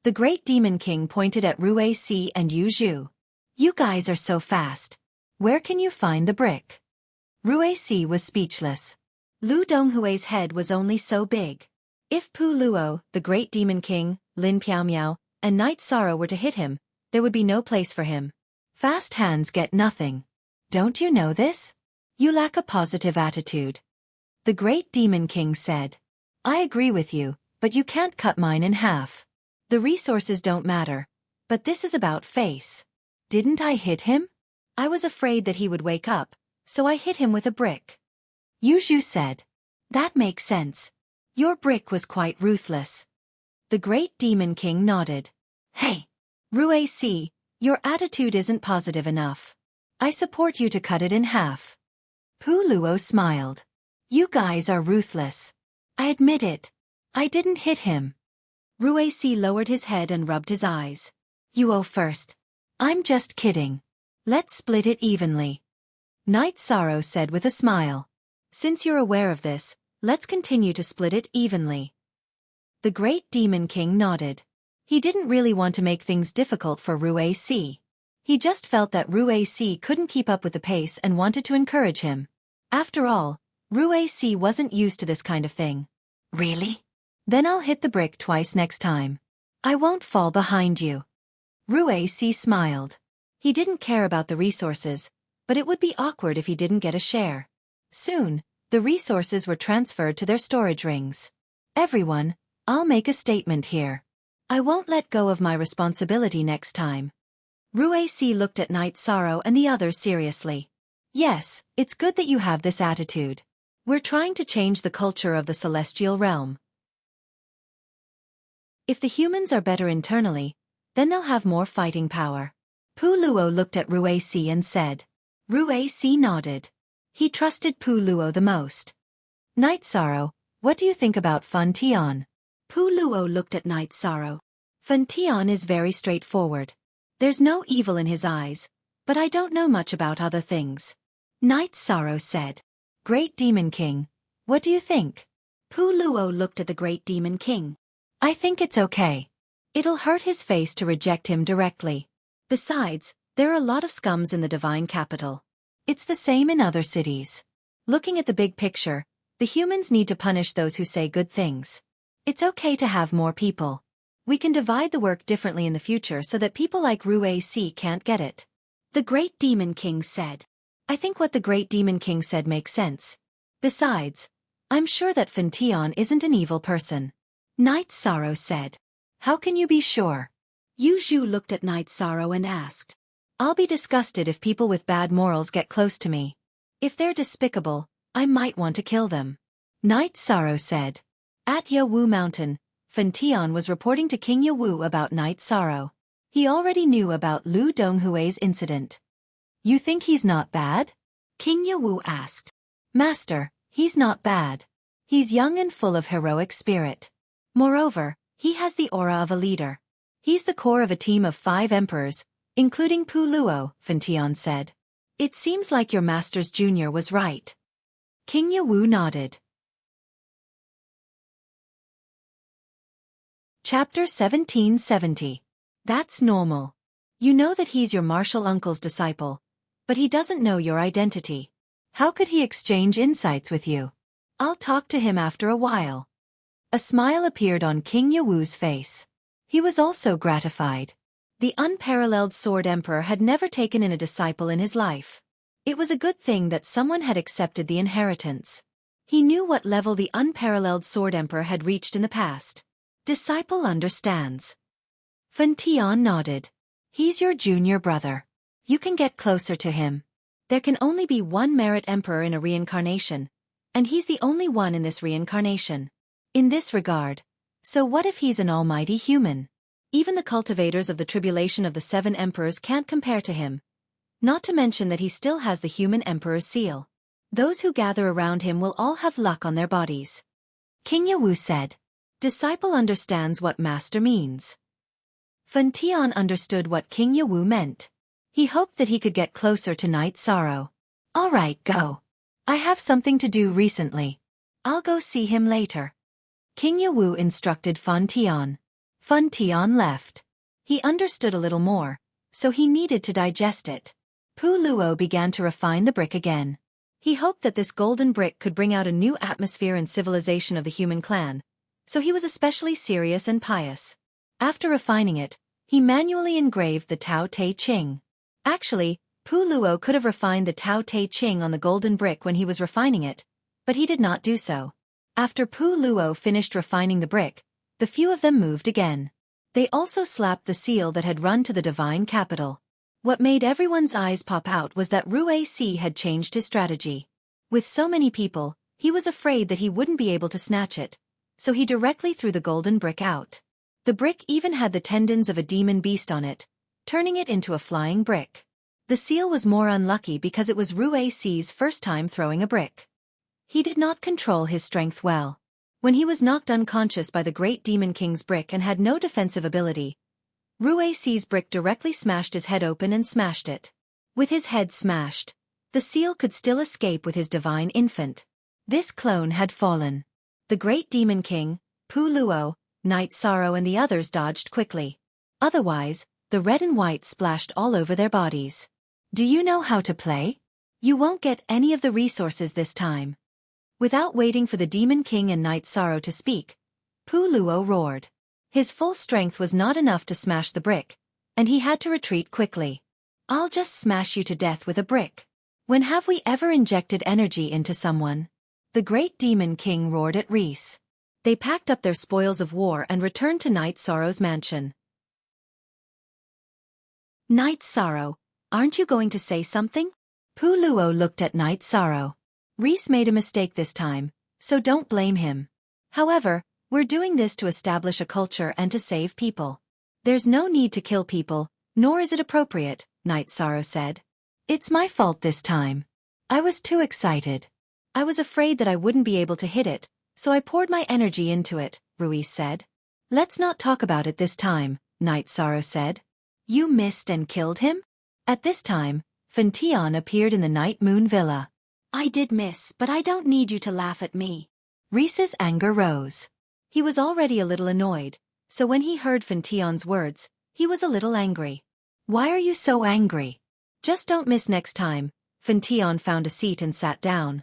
The Great Demon King pointed at Ruixi and Yu Zhu. "You guys are so fast. Where can you find the brick?" Ruixi was speechless. Lu Donghui's head was only so big. If Pu Luo, the Great Demon King, Lin Piaomiao, and Night Sorrow were to hit him, there would be no place for him. Fast hands get nothing. Don't you know this? You lack a positive attitude. The Great Demon King said. "I agree with you, but you can't cut mine in half. The resources don't matter, but this is about face. Didn't I hit him? I was afraid that he would wake up, so I hit him with a brick." Yu Zhu said. "That makes sense. Your brick was quite ruthless." The Great Demon King nodded. "Hey, Ruixi, your attitude isn't positive enough. I support you to cut it in half." Pu Luo smiled. "You guys are ruthless. I admit it. I didn't hit him." Ruixi lowered his head and rubbed his eyes. "You owe first. I'm just kidding. Let's split it evenly." Night Sorrow said with a smile. "Since you're aware of this, let's continue to split it evenly." The Great Demon King nodded. He didn't really want to make things difficult for Ruixi. He just felt that Ruixi couldn't keep up with the pace and wanted to encourage him. After all, Ruixi wasn't used to this kind of thing. "Really? Then I'll hit the brick twice next time. I won't fall behind you." Ruixi smiled. He didn't care about the resources, but it would be awkward if he didn't get a share. Soon, the resources were transferred to their storage rings. "Everyone, I'll make a statement here. I won't let go of my responsibility next time." Ruixi looked at Night Sorrow and the others seriously. "Yes, it's good that you have this attitude. We're trying to change the culture of the celestial realm. If the humans are better internally, then they'll have more fighting power." Pu Luo looked at Ruixi and said. Ruixi nodded. He trusted Pu Luo the most. "Night Sorrow, what do you think about Fan Tian?" Pu Luo looked at Night Sorrow. "Fan Tian is very straightforward. There's no evil in his eyes, but I don't know much about other things." Night Sorrow said. "Great Demon King, what do you think?" Pu Luo looked at the Great Demon King. "I think it's okay. It'll hurt his face to reject him directly. Besides, there are a lot of scums in the divine capital. It's the same in other cities. Looking at the big picture, the humans need to punish those who say good things. It's okay to have more people. We can divide the work differently in the future so that people like Ruixi can't get it." The Great Demon King said. "I think what the Great Demon King said makes sense. Besides, I'm sure that Fan Tian isn't an evil person." Night Sorrow said. "How can you be sure?" Yu Zhu looked at Night Sorrow and asked. I'll be disgusted if people with bad morals get close to me. If they're despicable, I might want to kill them. Knight Sorrow said. At Yawu Mountain, Fan Tian was reporting to King Yawu about Knight Sorrow. He already knew about Lu Donghui's incident. You think he's not bad? King Yawu asked. Master, he's not bad. He's young and full of heroic spirit. Moreover, he has the aura of a leader. He's the core of a team of 5 emperors, including Pu Luo, Fan Tian said. It seems like your master's junior was right. King Yawu nodded. Chapter 1770. That's normal. You know that he's your martial uncle's disciple, but he doesn't know your identity. How could he exchange insights with you? I'll talk to him after a while. A smile appeared on King Yawu's face. He was also gratified. The unparalleled Sword Emperor had never taken in a disciple in his life. It was a good thing that someone had accepted the inheritance. He knew what level the unparalleled Sword Emperor had reached in the past. Disciple understands. Fan Tian nodded. He's your junior brother. You can get closer to him. There can only be one Merit Emperor in a reincarnation, and he's the only one in this reincarnation. In this regard, so what if he's an almighty human? Even the cultivators of the tribulation of the 7 emperors can't compare to him. Not to mention that he still has the human emperor's seal. Those who gather around him will all have luck on their bodies. King Yawu said. Disciple understands what master means. Fan Tian understood what King Yawu meant. He hoped that he could get closer to Knight Sorrow. All right, go. I have something to do recently. I'll go see him later. King Yawu instructed Fan Tian. Fan Tian left. He understood a little more, so he needed to digest it. Pu Luo began to refine the brick again. He hoped that this golden brick could bring out a new atmosphere and civilization of the human clan, so he was especially serious and pious. After refining it, he manually engraved the Tao Te Ching. Actually, Pu Luo could have refined the Tao Te Ching on the golden brick when he was refining it, but he did not do so. After Pu Luo finished refining the brick, the few of them moved again. They also slapped the seal that had run to the divine capital. What made everyone's eyes pop out was that Rui Si had changed his strategy. With so many people, he was afraid that he wouldn't be able to snatch it, so he directly threw the golden brick out. The brick even had the tendons of a demon beast on it, turning it into a flying brick. The seal was more unlucky because it was Rui Si's first time throwing a brick. He did not control his strength well. When he was knocked unconscious by the great demon king's brick and had no defensive ability, Rui Si's brick directly smashed his head open and smashed it. With his head smashed, the seal could still escape with his divine infant. This clone had fallen. The great demon king, Pu Luo, Knight Sorrow and the others dodged quickly. Otherwise, the red and white splashed all over their bodies. Do you know how to play? You won't get any of the resources this time. Without waiting for the demon king and Knight Sorrow to speak, Pu Luo roared. His full strength was not enough to smash the brick, and he had to retreat quickly. I'll just smash you to death with a brick. When have we ever injected energy into someone? The great demon king roared at Reese. They packed up their spoils of war and returned to Knight Sorrow's mansion. Knight Sorrow, aren't you going to say something? Pu Luo looked at Knight Sorrow. Reese made a mistake this time, so don't blame him. However, we're doing this to establish a culture and to save people. There's no need to kill people, nor is it appropriate, Knight Sorrow said. It's my fault this time. I was too excited. I was afraid that I wouldn't be able to hit it, so I poured my energy into it, Ruiz said. Let's not talk about it this time, Knight Sorrow said. You missed and killed him? At this time, Fan Tian appeared in the Night Moon Villa. I did miss, but I don't need you to laugh at me. Reese's anger rose. He was already a little annoyed, so when he heard Fan Tian's words, he was a little angry. Why are you so angry? Just don't miss next time. Fan Tian found a seat and sat down.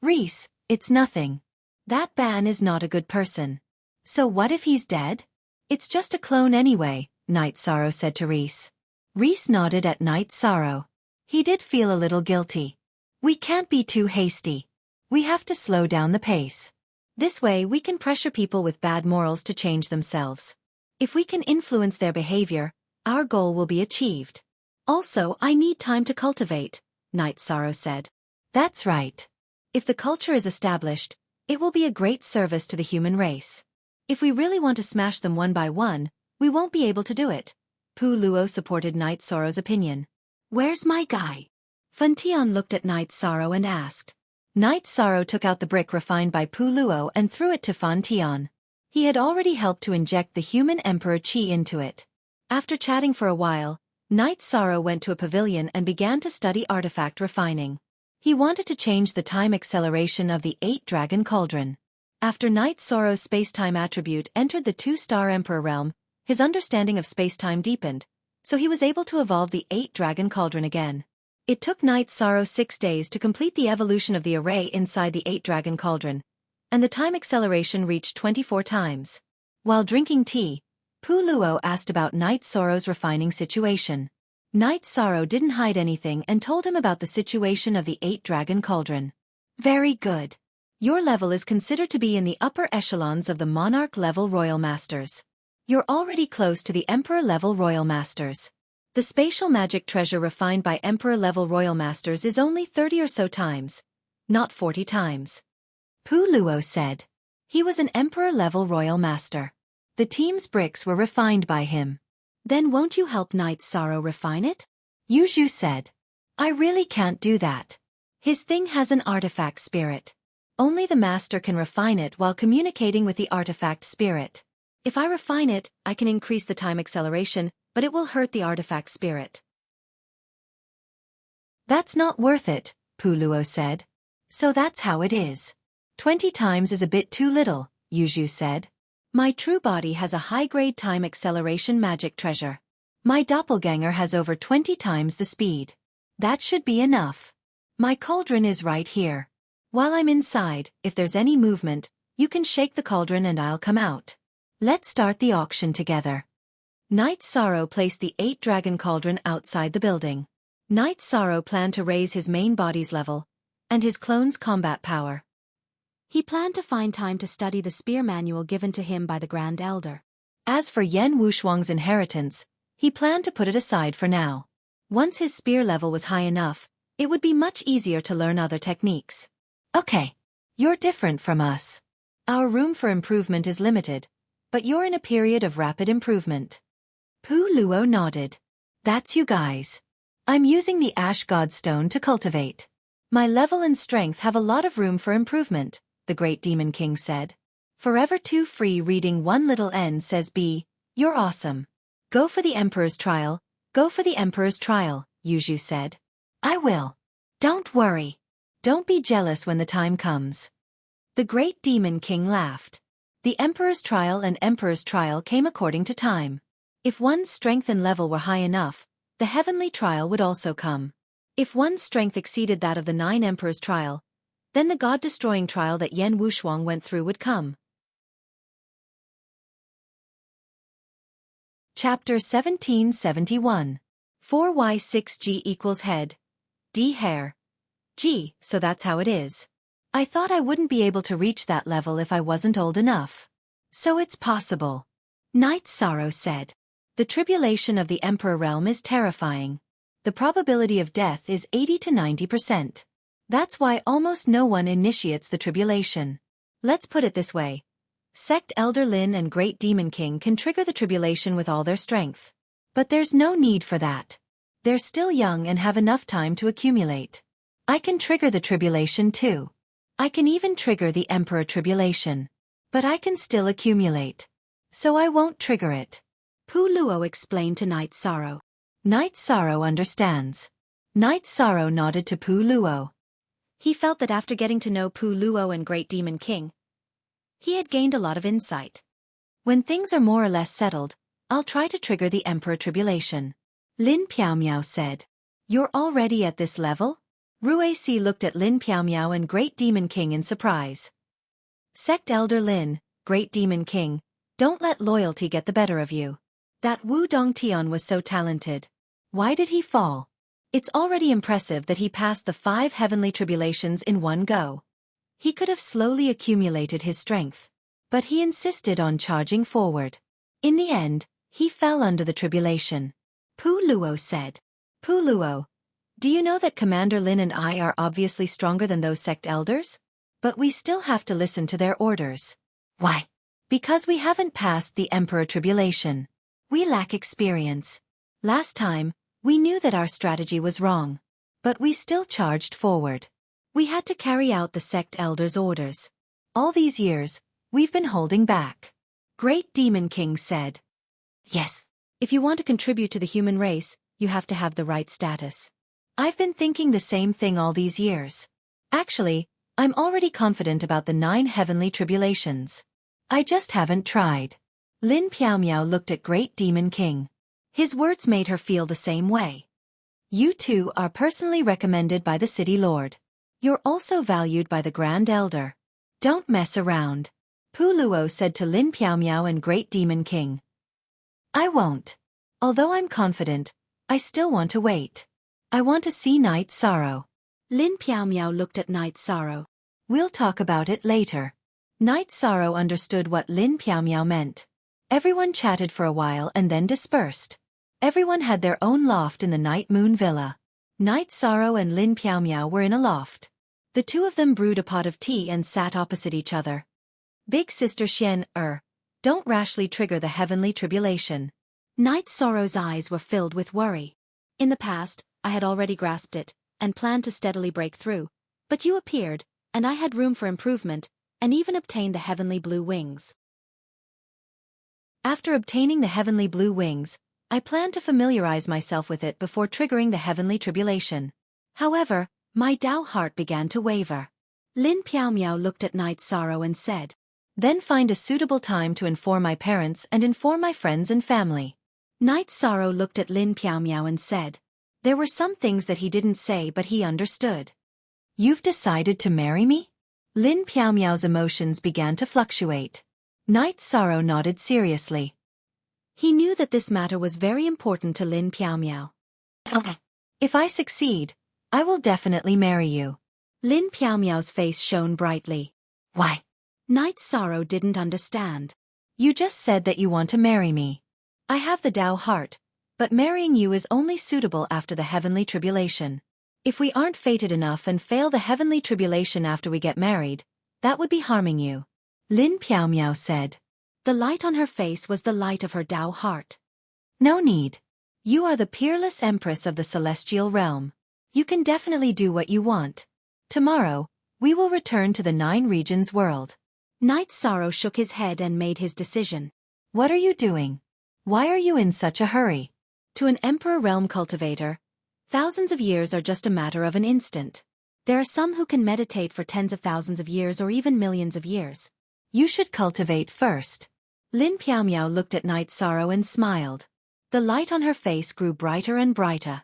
Reese, it's nothing. That Ban is not a good person. So what if he's dead? It's just a clone anyway, Knight Sorrow said to Reese. Reese nodded at Knight Sorrow. He did feel a little guilty. We can't be too hasty. We have to slow down the pace. This way we can pressure people with bad morals to change themselves. If we can influence their behavior, our goal will be achieved. Also, I need time to cultivate, Night Sorrow said. That's right. If the culture is established, it will be a great service to the human race. If we really want to smash them one by one, we won't be able to do it. Pu Luo supported Night Sorrow's opinion. Where's my guy? Fan Tian looked at Night Sorrow and asked. Night Sorrow took out the brick refined by Pu Luo and threw it to Fan Tian. He had already helped to inject the human emperor qi into it. After chatting for a while, Night Sorrow went to a pavilion and began to study artifact refining. He wanted to change the time acceleration of the 8-dragon cauldron. After Night Sorrow's space-time attribute entered the 2-star emperor realm, his understanding of space-time deepened, so he was able to evolve the 8-dragon cauldron again. It took Night Sorrow 6 days to complete the evolution of the array inside the 8-dragon cauldron, and the time acceleration reached 24 times. While drinking tea, Pu Luo asked about Night Sorrow's refining situation. Night Sorrow didn't hide anything and told him about the situation of the 8-dragon cauldron. Very good. Your level is considered to be in the upper echelons of the monarch-level royal masters. You're already close to the emperor-level royal masters. The spatial magic treasure refined by emperor-level royal masters is only 30 or so times, not 40 times. Pu Luo said. He was an emperor-level royal master. The team's bricks were refined by him. Then won't you help Night Sorrow refine it? Yu Zhu said. I really can't do that. His thing has an artifact spirit. Only the master can refine it while communicating with the artifact spirit. If I refine it, I can increase the time acceleration, but it will hurt the artifact spirit. That's not worth it, Pu Luo said. So that's how it is. 20 times is a bit too little, Yu Zhu said. My true body has a high-grade time acceleration magic treasure. My doppelganger has over 20 times the speed. That should be enough. My cauldron is right here. While I'm inside, if there's any movement, you can shake the cauldron and I'll come out. Let's start the auction together. Night Sorrow placed the 8-dragon cauldron outside the building. Night Sorrow planned to raise his main body's level, and his clone's combat power. He planned to find time to study the spear manual given to him by the Grand Elder. As for Yen Wushuang's inheritance, he planned to put it aside for now. Once his spear level was high enough, it would be much easier to learn other techniques. Okay. You're different from us. Our room for improvement is limited, but you're in a period of rapid improvement. Pu Luo nodded. That's you guys. I'm using the Ash God Stone to cultivate. My level and strength have a lot of room for improvement, the Great Demon King said. Forever Too Free reading one little N says B, you're awesome. Go for the Emperor's trial, go for the Emperor's trial, Yu Zhu said. I will. Don't worry. Don't be jealous when the time comes. The Great Demon King laughed. The Emperor's trial and Emperor's trial came according to time. If one's strength and level were high enough, the heavenly trial would also come. If one's strength exceeded that of the 9 Emperors' trial, then the god-destroying trial that Yen Wushuang went through would come. Chapter 1771. 4y6g equals head. D hair. G, so that's how it is. I thought I wouldn't be able to reach that level if I wasn't old enough. So it's possible. Night Sorrow said. The tribulation of the Emperor realm is terrifying. The probability of death is 80 to 90%. That's why almost no one initiates the tribulation. Let's put it this way. Sect Elder Lin and Great Demon King can trigger the tribulation with all their strength. But there's no need for that. They're still young and have enough time to accumulate. I can trigger the tribulation too. I can even trigger the Emperor tribulation. But I can still accumulate. So I won't trigger it. Pu Luo explained to Night Sorrow. Night Sorrow understands. Night Sorrow nodded to Pu Luo. He felt that after getting to know Pu Luo and Great Demon King, he had gained a lot of insight. When things are more or less settled, I'll try to trigger the Emperor tribulation. Lin Piaomiao said. You're already at this level? Ruesi looked at Lin Piaomiao and Great Demon King in surprise. Sect Elder Lin, Great Demon King, don't let loyalty get the better of you. That Wu Dongtian was so talented. Why did he fall? It's already impressive that he passed the 5 heavenly tribulations in one go. He could have slowly accumulated his strength. But he insisted on charging forward. In the end, he fell under the tribulation. Pu Luo said. Puluo, do you know that Commander Lin and I are obviously stronger than those sect elders? But we still have to listen to their orders. Why? Because we haven't passed the Emperor Tribulation. We lack experience. Last time, we knew that our strategy was wrong. But we still charged forward. We had to carry out the sect elders' orders. All these years, we've been holding back. Great Demon King said. Yes. If you want to contribute to the human race, you have to have the right status. I've been thinking the same thing all these years. Actually, I'm already confident about the 9 heavenly tribulations. I just haven't tried. Lin Piaomiao looked at Great Demon King. His words made her feel the same way. You two are personally recommended by the City Lord. You're also valued by the Grand Elder. Don't mess around. Puluo said to Lin Piaomiao and Great Demon King. I won't. Although I'm confident, I still want to wait. I want to see Night Sorrow. Lin Piaomiao looked at Night Sorrow. We'll talk about it later. Night Sorrow understood what Lin Piaomiao meant. Everyone chatted for a while and then dispersed. Everyone had their own loft in the Night Moon Villa. Night Sorrow and Lin Piaomiao were in a loft. The two of them brewed a pot of tea and sat opposite each other. Big Sister Xian, don't rashly trigger the heavenly tribulation. Night Sorrow's eyes were filled with worry. In the past, I had already grasped it, and planned to steadily break through. But you appeared, and I had room for improvement, and even obtained the heavenly blue wings. After obtaining the heavenly blue wings, I planned to familiarize myself with it before triggering the heavenly tribulation. However, my Tao heart began to waver. Lin Piaomiao looked at Night Sorrow and said, Then find a suitable time to inform my parents and inform my friends and family. Night Sorrow looked at Lin Piaomiao and said, There were some things that he didn't say but he understood. You've decided to marry me? Lin Piaomiao's emotions began to fluctuate. Night Sorrow nodded seriously. He knew that this matter was very important to Lin Piaomiao. If I succeed, I will definitely marry you. Lin Piaomiao's face shone brightly. Why? Night Sorrow didn't understand. You just said that you want to marry me. I have the Tao heart, but marrying you is only suitable after the heavenly tribulation. If we aren't fated enough and fail the heavenly tribulation after we get married, that would be harming you. Lin Piaomiao said. The light on her face was the light of her Tao heart. No need. You are the peerless empress of the celestial realm. You can definitely do what you want. Tomorrow, we will return to the 9 regions world. Night Sorrow shook his head and made his decision. What are you doing? Why are you in such a hurry? To an Emperor Realm cultivator, thousands of years are just a matter of an instant. There are some who can meditate for tens of thousands of years or even millions of years. You should cultivate first. Lin Piaomiao looked at Night Sorrow and smiled. The light on her face grew brighter and brighter.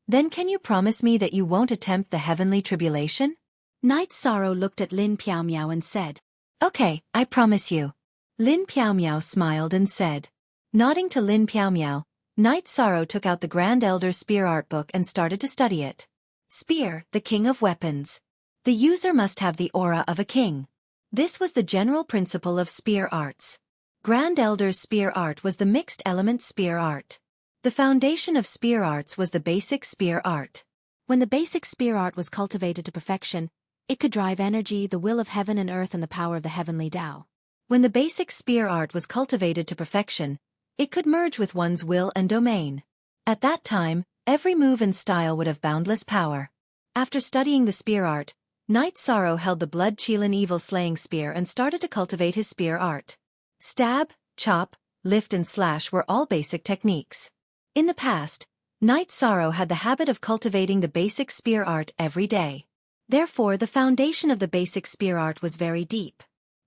Then can you promise me that you won't attempt the heavenly tribulation? Night Sorrow looked at Lin Piaomiao and said, Okay, I promise you. Lin Piaomiao smiled and said. Nodding to Lin Piaomiao, Night Sorrow took out the Grand Elder's Spear Art book and started to study it. Spear, the king of weapons. The user must have the aura of a king. This was the general principle of spear arts. Grand Elder's Spear Art was the mixed element spear art. The foundation of spear arts was the basic spear art. When the basic spear art was cultivated to perfection, it could drive energy, the will of heaven and earth and the power of the heavenly Tao. When the basic spear art was cultivated to perfection, it could merge with one's will and domain. At that time, every move and style would have boundless power. After studying the spear art, Night Sorrow held the blood Qilin evil slaying spear and started to cultivate his spear art. Stab, chop, lift and slash were all basic techniques. In the past, Night Sorrow had the habit of cultivating the basic spear art every day. Therefore, the foundation of the basic spear art was very deep.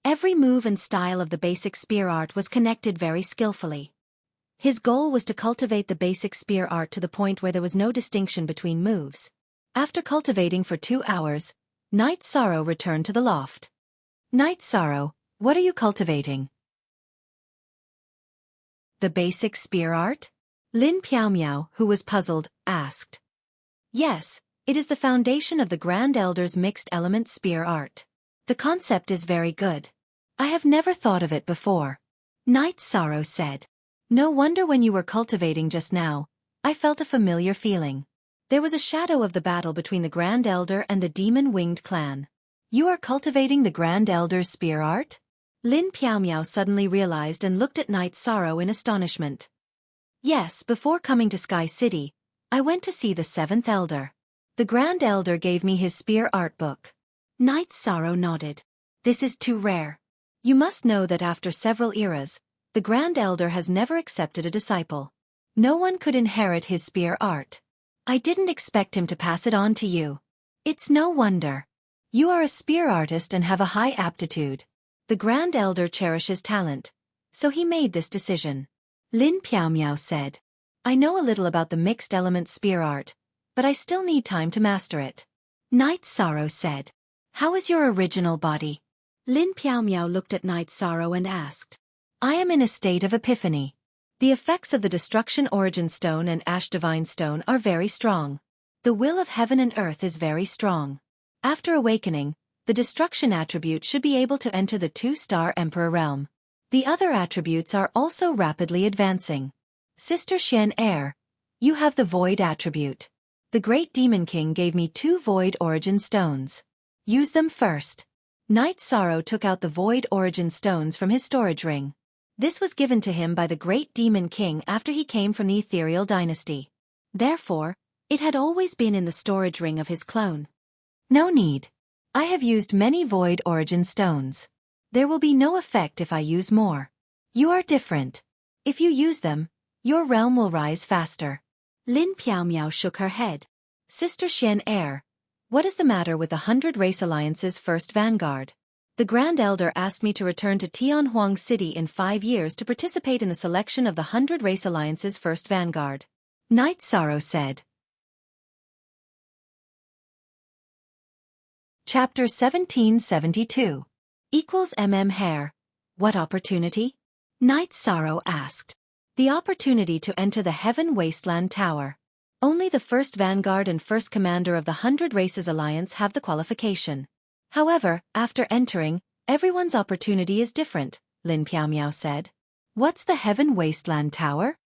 Every move and style of the basic spear art was connected very skillfully. His goal was to cultivate the basic spear art to the point where there was no distinction between moves. After cultivating for 2 hours, Night Sorrow returned to the loft. Night Sorrow, what are you cultivating? The basic spear art? Lin Piaomiao, who was puzzled, asked. Yes, it is the foundation of the Grand Elder's mixed element spear art. The concept is very good. I have never thought of it before. Night Sorrow said. No wonder when you were cultivating just now, I felt a familiar feeling. There was a shadow of the battle between the Grand Elder and the demon-winged clan. You are cultivating the Grand Elder's spear art? Lin Piaomiao suddenly realized and looked at Night Sorrow in astonishment. Yes, before coming to Sky City, I went to see the 7th Elder. The Grand Elder gave me his spear art book. Night Sorrow nodded. This is too rare. You must know that after several eras, the Grand Elder has never accepted a disciple. No one could inherit his spear art. I didn't expect him to pass it on to you. It's no wonder. You are a spear artist and have a high aptitude. The Grand Elder cherishes talent, so he made this decision. Lin Piaomiao said. I know a little about the mixed element spear art, but I still need time to master it. Night Sorrow said. How is your original body? Lin Piaomiao looked at Night Sorrow and asked. I am in a state of epiphany. The effects of the Destruction Origin Stone and Ash Divine Stone are very strong. The will of heaven and earth is very strong. After awakening, the destruction attribute should be able to enter the 2-star Emperor realm. The other attributes are also rapidly advancing. Sister Xian Heir, you have the Void attribute. The Great Demon King gave me 2 Void Origin Stones. Use them first. Night Sorrow took out the Void Origin Stones from his storage ring. This was given to him by the Great Demon King after he came from the Ethereal Dynasty. Therefore, it had always been in the storage ring of his clone. No need. I have used many Void Origin Stones. There will be no effect if I use more. You are different. If you use them, your realm will rise faster. Lin Piaomiao shook her head. Sister Xian Heir, what is the matter with the 100 Race Alliance's first vanguard? The Grand Elder asked me to return to Tianhuang City in 5 years to participate in the selection of the 100 Race Alliance's first vanguard. Night Sorrow said. Chapter 1772. Hair. What opportunity? Night Sorrow asked. The opportunity to enter the Heaven Wasteland Tower. Only the first vanguard and first commander of the 100 Races Alliance have the qualification. However, after entering, everyone's opportunity is different, Lin Piaomiao said. What's the Heaven Wasteland Tower?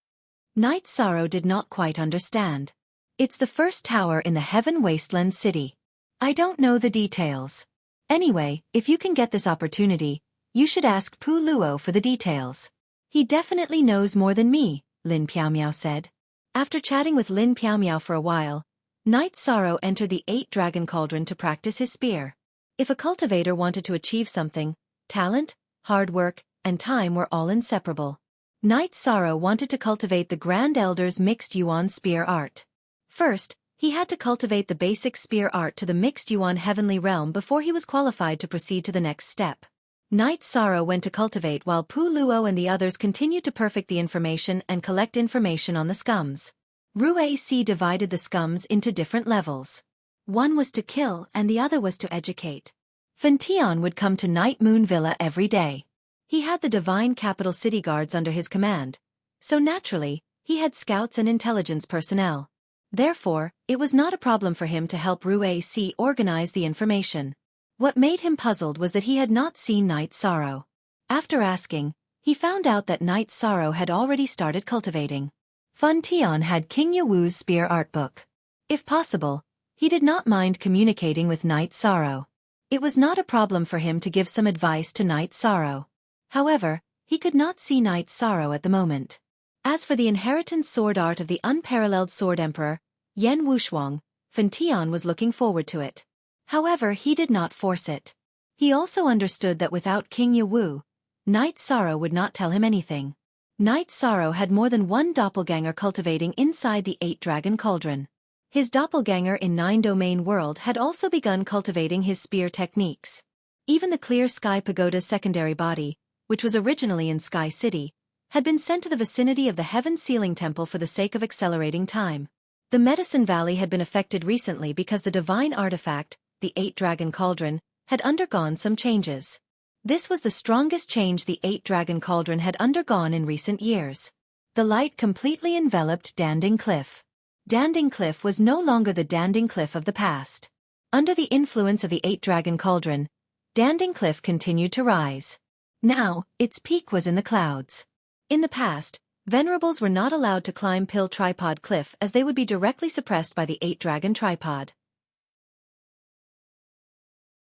Night Sorrow did not quite understand. It's the first tower in the Heaven Wasteland City. I don't know the details. Anyway, if you can get this opportunity, you should ask Pu Luo for the details. He definitely knows more than me, Lin Piaomiao said. After chatting with Lin Piaomiao for a while, Night Sorrow entered the 8-Dragon Cauldron to practice his spear. If a cultivator wanted to achieve something, talent, hard work, and time were all inseparable. Night Sorrow wanted to cultivate the Grand Elder's mixed Yuan spear art. First, he had to cultivate the basic spear art to the mixed Yuan heavenly realm before he was qualified to proceed to the next step. Night Sorrow went to cultivate while Pu Luo and the others continued to perfect the information and collect information on the scums. Rue C divided the scums into different levels. One was to kill and the other was to educate. Fentian would come to Night Moon Villa every day. He had the Divine Capital City Guards under his command, so naturally, he had scouts and intelligence personnel. Therefore, it was not a problem for him to help Rue C organize the information. What made him puzzled was that he had not seen Night Sorrow. After asking, he found out that Night Sorrow had already started cultivating. Fun Tian had King Yawu's spear art book. If possible, he did not mind communicating with Night Sorrow. It was not a problem for him to give some advice to Night Sorrow. However, he could not see Night Sorrow at the moment. As for the inheritance sword art of the unparalleled Sword Emperor, Yan Wushuang, Fun Tian was looking forward to it. However, he did not force it. He also understood that without King Yawu, Night Sorrow would not tell him anything. Night Sorrow had more than one doppelganger cultivating inside the 8-Dragon Cauldron. His doppelganger in 9-Domain World had also begun cultivating his spear techniques. Even the Clear Sky Pagoda's secondary body, which was originally in Sky City, had been sent to the vicinity of the Heaven Sealing Temple for the sake of accelerating time. The Medicine Valley had been affected recently because the divine artifact, the 8-Dragon Cauldron, had undergone some changes. This was the strongest change the 8-Dragon Cauldron had undergone in recent years. The light completely enveloped Danding Cliff. Danding Cliff was no longer the Danding Cliff of the past. Under the influence of the 8-Dragon Cauldron, Danding Cliff continued to rise. Now, its peak was in the clouds. In the past, Venerables were not allowed to climb Pill Tripod Cliff as they would be directly suppressed by the 8-dragon tripod.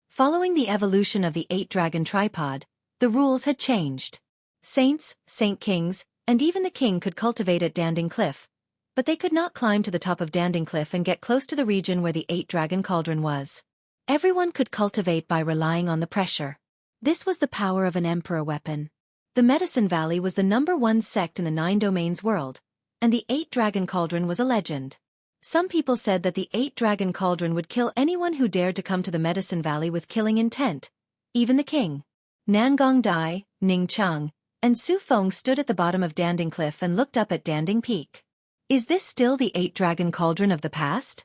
Following the evolution of the 8-dragon tripod, the rules had changed. Saints, Saint Kings, and even the king could cultivate at Danding Cliff, but they could not climb to the top of Danding Cliff and get close to the region where the 8-dragon cauldron was. Everyone could cultivate by relying on the pressure. This was the power of an emperor weapon. The Medicine Valley was the #1 sect in the 9 domains world, and the 8-dragon cauldron was a legend. Some people said that the 8-dragon cauldron would kill anyone who dared to come to the Medicine Valley with killing intent, even the king. Nangong Dai, Ning Cheng, and Su Feng stood at the bottom of Danding Cliff and looked up at Danding Peak. Is this still the 8-dragon cauldron of the past?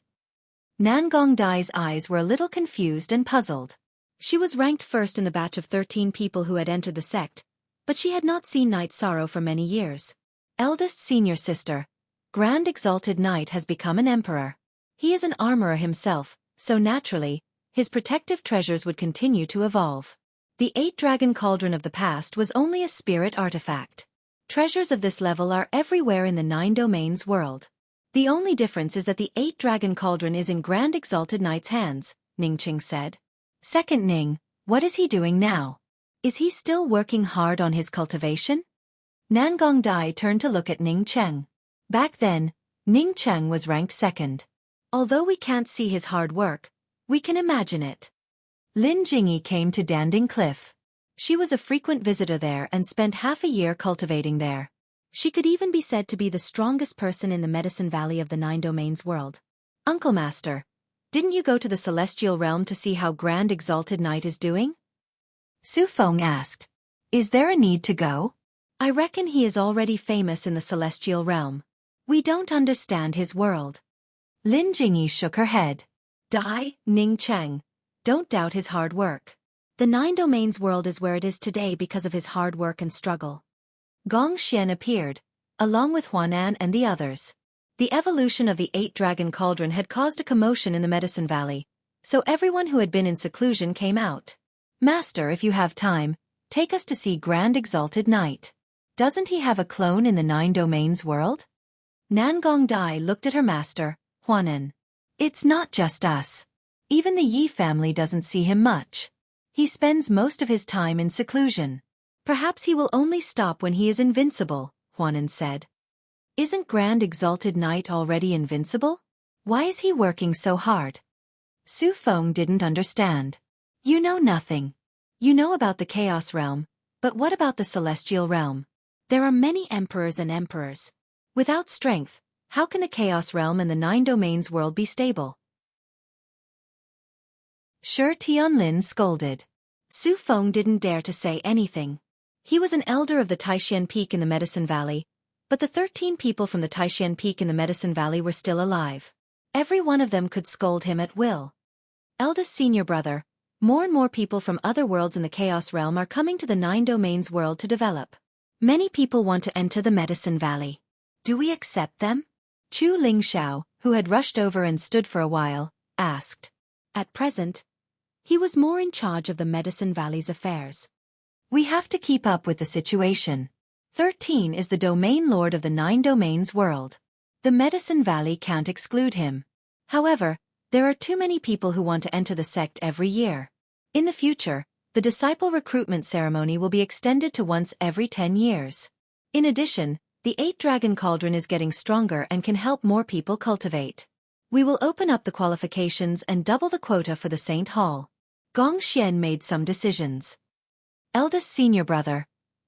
Nangong Dai's eyes were a little confused and puzzled. She was ranked first in the batch of 13 people who had entered the sect, but she had not seen Knight Sorrow for many years. Eldest senior sister, Grand Exalted Knight has become an emperor. He is an armorer himself, so naturally, his protective treasures would continue to evolve. The 8-dragon cauldron of the past was only a spirit artifact. Treasures of this level are everywhere in the 9 domains world. The only difference is that the 8-dragon cauldron is in Grand Exalted Knight's hands, Ning Qing said. Second Ning, what is he doing now? Is he still working hard on his cultivation? Nangong Dai turned to look at Ning Cheng. Back then, Ning Cheng was ranked second. Although we can't see his hard work, we can imagine it. Lin Jingyi came to Danding Cliff. She was a frequent visitor there and spent half a year cultivating there. She could even be said to be the strongest person in the Medicine Valley of the 9 domains world. Uncle Master, didn't you go to the Celestial Realm to see how Grand Exalted Knight is doing? Su Feng asked. Is there a need to go? I reckon he is already famous in the Celestial Realm. We don't understand his world. Lin Jingyi shook her head. Dai, Ning Cheng, don't doubt his hard work. The 9 domains world is where it is today because of his hard work and struggle. Gong Xian appeared, along with Huanan and the others. The evolution of the 8-dragon cauldron had caused a commotion in the Medicine Valley, so everyone who had been in seclusion came out. Master, if you have time, take us to see Grand Exalted Knight. Doesn't he have a clone in the 9 domains world? Nangong Dai looked at her master, Huanan. It's not just us. Even the Yi family doesn't see him much. He spends most of his time in seclusion. Perhaps he will only stop when he is invincible, Huanan said. Isn't Grand Exalted Knight already invincible? Why is he working so hard? Su Feng didn't understand. You know nothing. You know about the Chaos Realm, but what about the Celestial Realm? There are many emperors and emperors. Without strength, how can the Chaos Realm and the 9 domains world be stable? Shi Tianlin scolded. Su Feng didn't dare to say anything. He was an elder of the Taishan Peak in the Medicine Valley, but the 13 people from the Taishan Peak in the Medicine Valley were still alive. Every one of them could scold him at will. Eldest senior brother, more and more people from other worlds in the Chaos Realm are coming to the 9 domains world to develop. Many people want to enter the Medicine Valley. Do we accept them? Chu Lingxiao, who had rushed over and stood for a while, asked. At present, he was more in charge of the Medicine Valley's affairs. We have to keep up with the situation. 13 is the domain lord of the 9 domains world. The Medicine Valley can't exclude him. However, there are too many people who want to enter the sect every year. In the future, the disciple recruitment ceremony will be extended to once every 10 years. In addition, the 8-dragon cauldron is getting stronger and can help more people cultivate. We will open up the qualifications and double the quota for the Saint Hall. Gong Xian made some decisions. Eldest senior brother,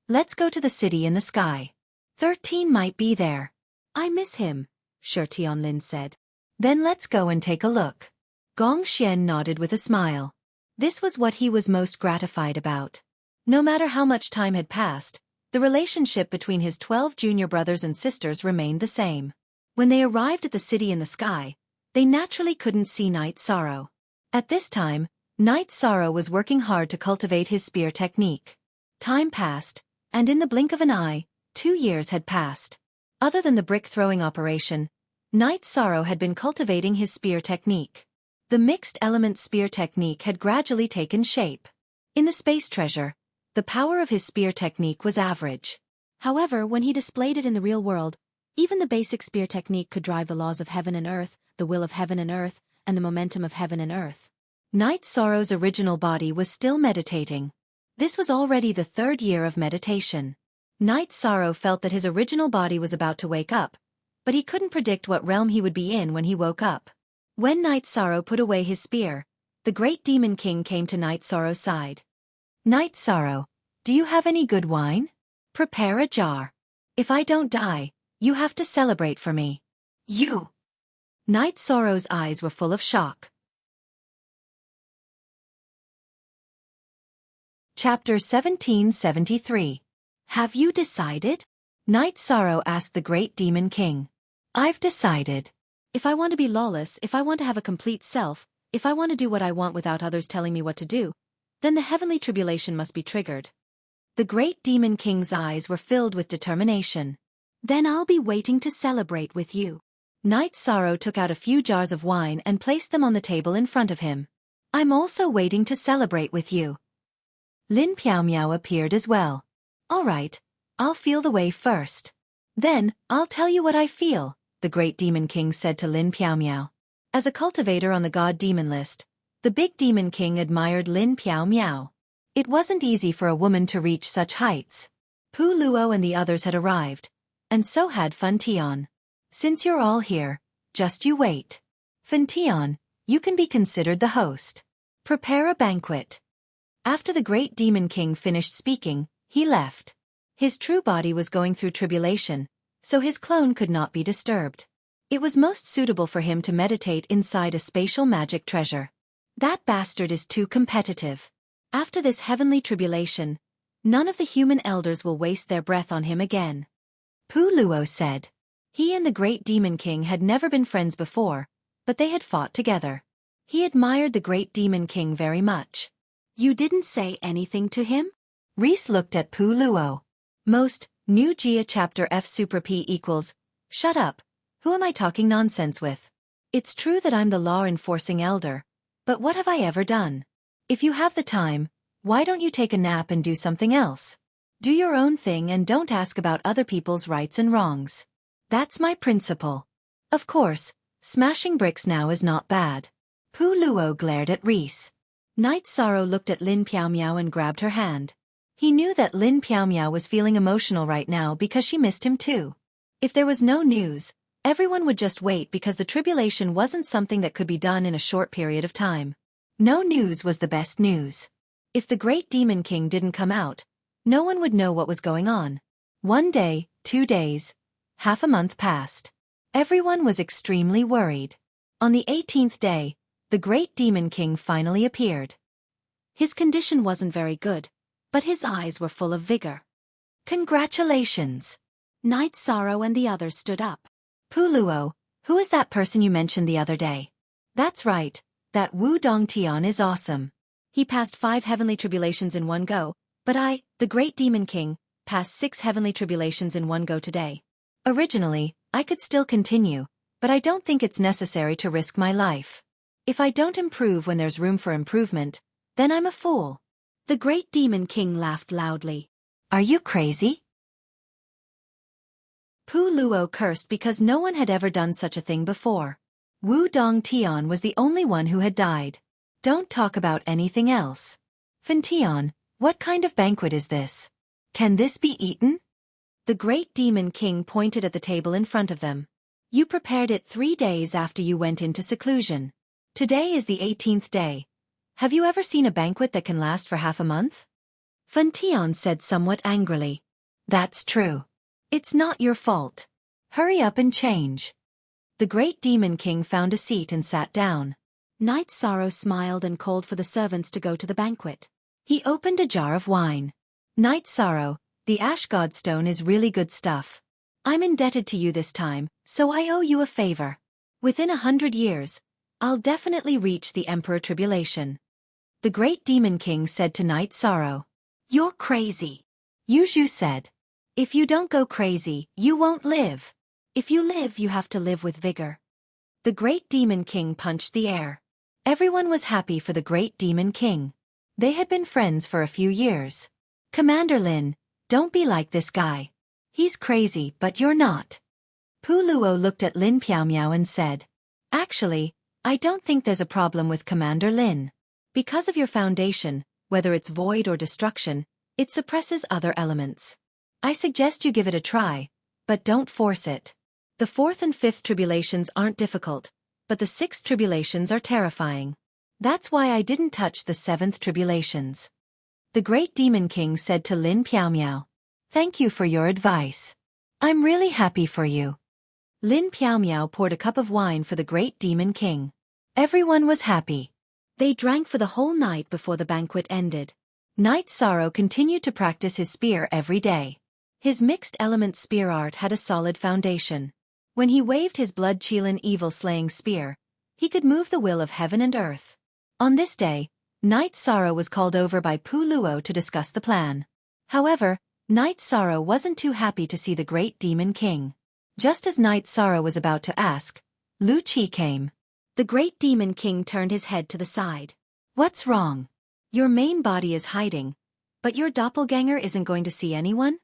let's go to the city in the sky. 13 might be there. I miss him, Shi Tianlin said. Then let's go and take a look. Gong Xian nodded with a smile. This was what he was most gratified about. No matter how much time had passed, the relationship between his 12 junior brothers and sisters remained the same. When they arrived at the city in the sky, they naturally couldn't see Knight Sorrow. At this time, Knight Sorrow was working hard to cultivate his spear technique. Time passed, and in the blink of an eye, 2 years had passed. Other than the brick-throwing operation, Knight Sorrow had been cultivating his spear technique. The mixed-element spear technique had gradually taken shape. In the space treasure, the power of his spear technique was average. However, when he displayed it in the real world, even the basic spear technique could drive the laws of heaven and earth, the will of heaven and earth, and the momentum of heaven and earth. Night Sorrow's original body was still meditating. This was already the 3rd year of meditation. Night Sorrow felt that his original body was about to wake up, but he couldn't predict what realm he would be in when he woke up. When Night Sorrow put away his spear, the great demon king came to Night Sorrow's side. Night Sorrow, do you have any good wine? Prepare a jar. If I don't die, you have to celebrate for me. You! Night Sorrow's eyes were full of shock. Chapter 1773. Have you decided? Night Sorrow asked the great demon king. I've decided. If I want to be lawless, if I want to have a complete self, if I want to do what I want without others telling me what to do, then the heavenly tribulation must be triggered. The great demon king's eyes were filled with determination. Then I'll be waiting to celebrate with you. Night Sorrow took out a few jars of wine and placed them on the table in front of him. I'm also waiting to celebrate with you. Lin Piao Miao appeared as well. All right, I'll feel the way first. Then, I'll tell you what I feel, the great demon king said to Lin Piao Miao. As a cultivator on the god-demon list, the big demon king admired Lin Piao Miao. It wasn't easy for a woman to reach such heights. Pu Luo and the others had arrived, and so had Fan Tian. Since you're all here, just you wait. Fan Tian, you can be considered the host. Prepare a banquet. After the great demon king finished speaking, he left. His true body was going through tribulation, so his clone could not be disturbed. It was most suitable for him to meditate inside a spatial magic treasure. That bastard is too competitive. After this heavenly tribulation, none of the human elders will waste their breath on him again. Pu Luo said. He and the great demon king had never been friends before, but they had fought together. He admired the great demon king very much. You didn't say anything to him? Reese looked at Pu Luo. Most, New Jia chapter F super P equals, shut up, who am I talking nonsense with? It's true that I'm the law-enforcing elder, but what have I ever done? If you have the time, why don't you take a nap and do something else? Do your own thing and don't ask about other people's rights and wrongs. That's my principle. Of course, smashing bricks now is not bad. Pu Luo glared at Reese. Night Sorrow looked at Lin Piao Miao and grabbed her hand. He knew that Lin Piao Miao was feeling emotional right now because she missed him too. If there was no news, everyone would just wait because the tribulation wasn't something that could be done in a short period of time. No news was the best news. If the great demon king didn't come out, no one would know what was going on. 1 day, 2 days, half a month passed. Everyone was extremely worried. On the 18th day, the great demon king finally appeared. His condition wasn't very good, but his eyes were full of vigor. Congratulations! Night Sorrow and the others stood up. Pu Luo, who is that person you mentioned the other day? That's right, that Wu Dongtian is awesome. He passed 5 heavenly tribulations in one go, but I, the great demon king, passed 6 heavenly tribulations in one go today. Originally, I could still continue, but I don't think it's necessary to risk my life. If I don't improve when there's room for improvement, then I'm a fool. The great demon king laughed loudly. Are you crazy? Pu Luo cursed because no one had ever done such a thing before. Wu Dongtian was the only one who had died. Don't talk about anything else. Fan Tian, what kind of banquet is this? Can this be eaten? The great demon king pointed at the table in front of them. You prepared it 3 days after you went into seclusion. Today is the 18th day. Have you ever seen a banquet that can last for half a month? Fan Tian said somewhat angrily. That's true. It's not your fault. Hurry up and change. The great demon king found a seat and sat down. Night Sorrow smiled and called for the servants to go to the banquet. He opened a jar of wine. Night Sorrow, the ash god stone is really good stuff. I'm indebted to you this time, so I owe you a favor. Within 100 years, I'll definitely reach the Emperor Tribulation. The great demon king said to Night Sorrow. You're crazy. Yuzhu said. If you don't go crazy, you won't live. If you live, you have to live with vigor. The great demon king punched the air. Everyone was happy for the great demon king. They had been friends for a few years. Commander Lin, don't be like this guy. He's crazy, but you're not. Pu Luo looked at Lin Piaomiao and said, actually, I don't think there's a problem with Commander Lin. Because of your foundation, whether it's void or destruction, it suppresses other elements. I suggest you give it a try, but don't force it. The fourth and fifth tribulations aren't difficult, but the sixth tribulations are terrifying. That's why I didn't touch the seventh tribulations. The Great Demon King said to Lin Piaomiao, thank you for your advice. I'm really happy for you. Lin Piaomiao poured a cup of wine for the Great Demon King. Everyone was happy. They drank for the whole night before the banquet ended. Knight Sorrow continued to practice his spear every day. His mixed-element spear art had a solid foundation. When he waved his blood-Qilin evil-slaying spear, he could move the will of heaven and earth. On this day, Knight Sorrow was called over by Pu Luo to discuss the plan. However, Knight Sorrow wasn't too happy to see the Great Demon King. Just as Knight Sorrow was about to ask, Lu Qi came. The Great Demon King turned his head to the side. What's wrong? Your main body is hiding, but your doppelganger isn't going to see anyone?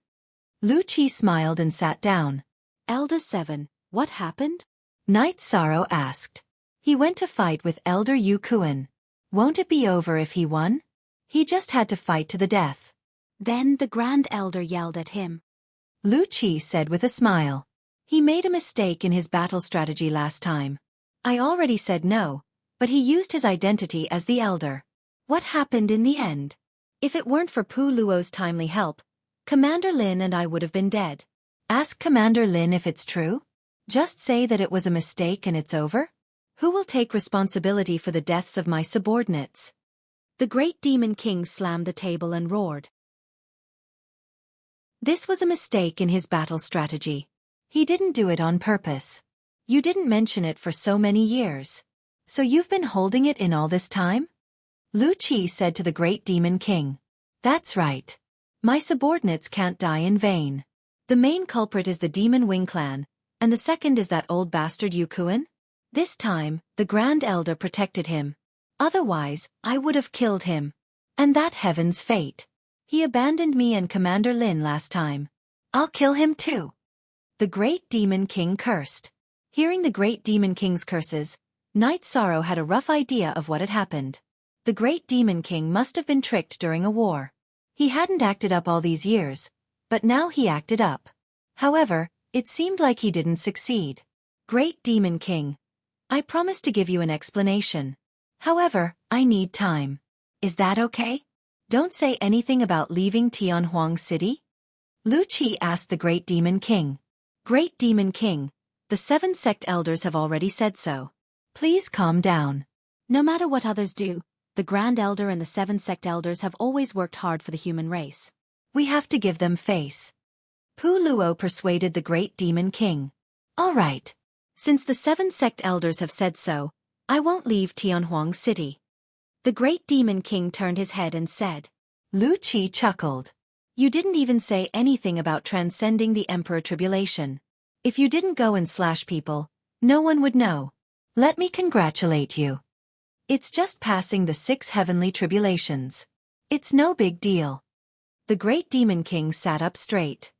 Lu Qi smiled and sat down. Elder 7, what happened? Knight Sorrow asked. He went to fight with Elder Yu Kuan. Won't it be over if he won? He just had to fight to the death. Then the Grand Elder yelled at him. Lu Qi said with a smile. He made a mistake in his battle strategy last time. I already said no, but he used his identity as the Elder. What happened in the end? If it weren't for Pu Luo's timely help, Commander Lin and I would have been dead. Ask Commander Lin if it's true. Just say that it was a mistake and it's over. Who will take responsibility for the deaths of my subordinates? The Great Demon King slammed the table and roared. This was a mistake in his battle strategy. He didn't do it on purpose. You didn't mention it for so many years. So you've been holding it in all this time? Lu Qi said to the Great Demon King. That's right. My subordinates can't die in vain. The main culprit is the Demon Wing clan, and the second is that old bastard Yu Kuan. This time, the Grand Elder protected him. Otherwise, I would have killed him. And that heaven's fate. He abandoned me and Commander Lin last time. I'll kill him too. The Great Demon King cursed. Hearing the Great Demon King's curses, Knight Sorrow had a rough idea of what had happened. The Great Demon King must have been tricked during a war. He hadn't acted up all these years, but now he acted up. However, it seemed like he didn't succeed. Great Demon King, I promise to give you an explanation. However, I need time. Is that okay? Don't say anything about leaving Tianhuang City? Lu Qi asked the Great Demon King. Great Demon King, the 7 sect elders have already said so. Please calm down. No matter what others do, the Grand Elder and the 7 sect elders have always worked hard for the human race. We have to give them face. Pu Luo persuaded the Great Demon King. All right. Since the 7 sect elders have said so, I won't leave Tianhuang City. The Great Demon King turned his head and said. Lu Qi chuckled. You didn't even say anything about transcending the Emperor Tribulation. If you didn't go and slash people, no one would know. Let me congratulate you. It's just passing the 6 heavenly tribulations. It's no big deal. The Great Demon King sat up straight.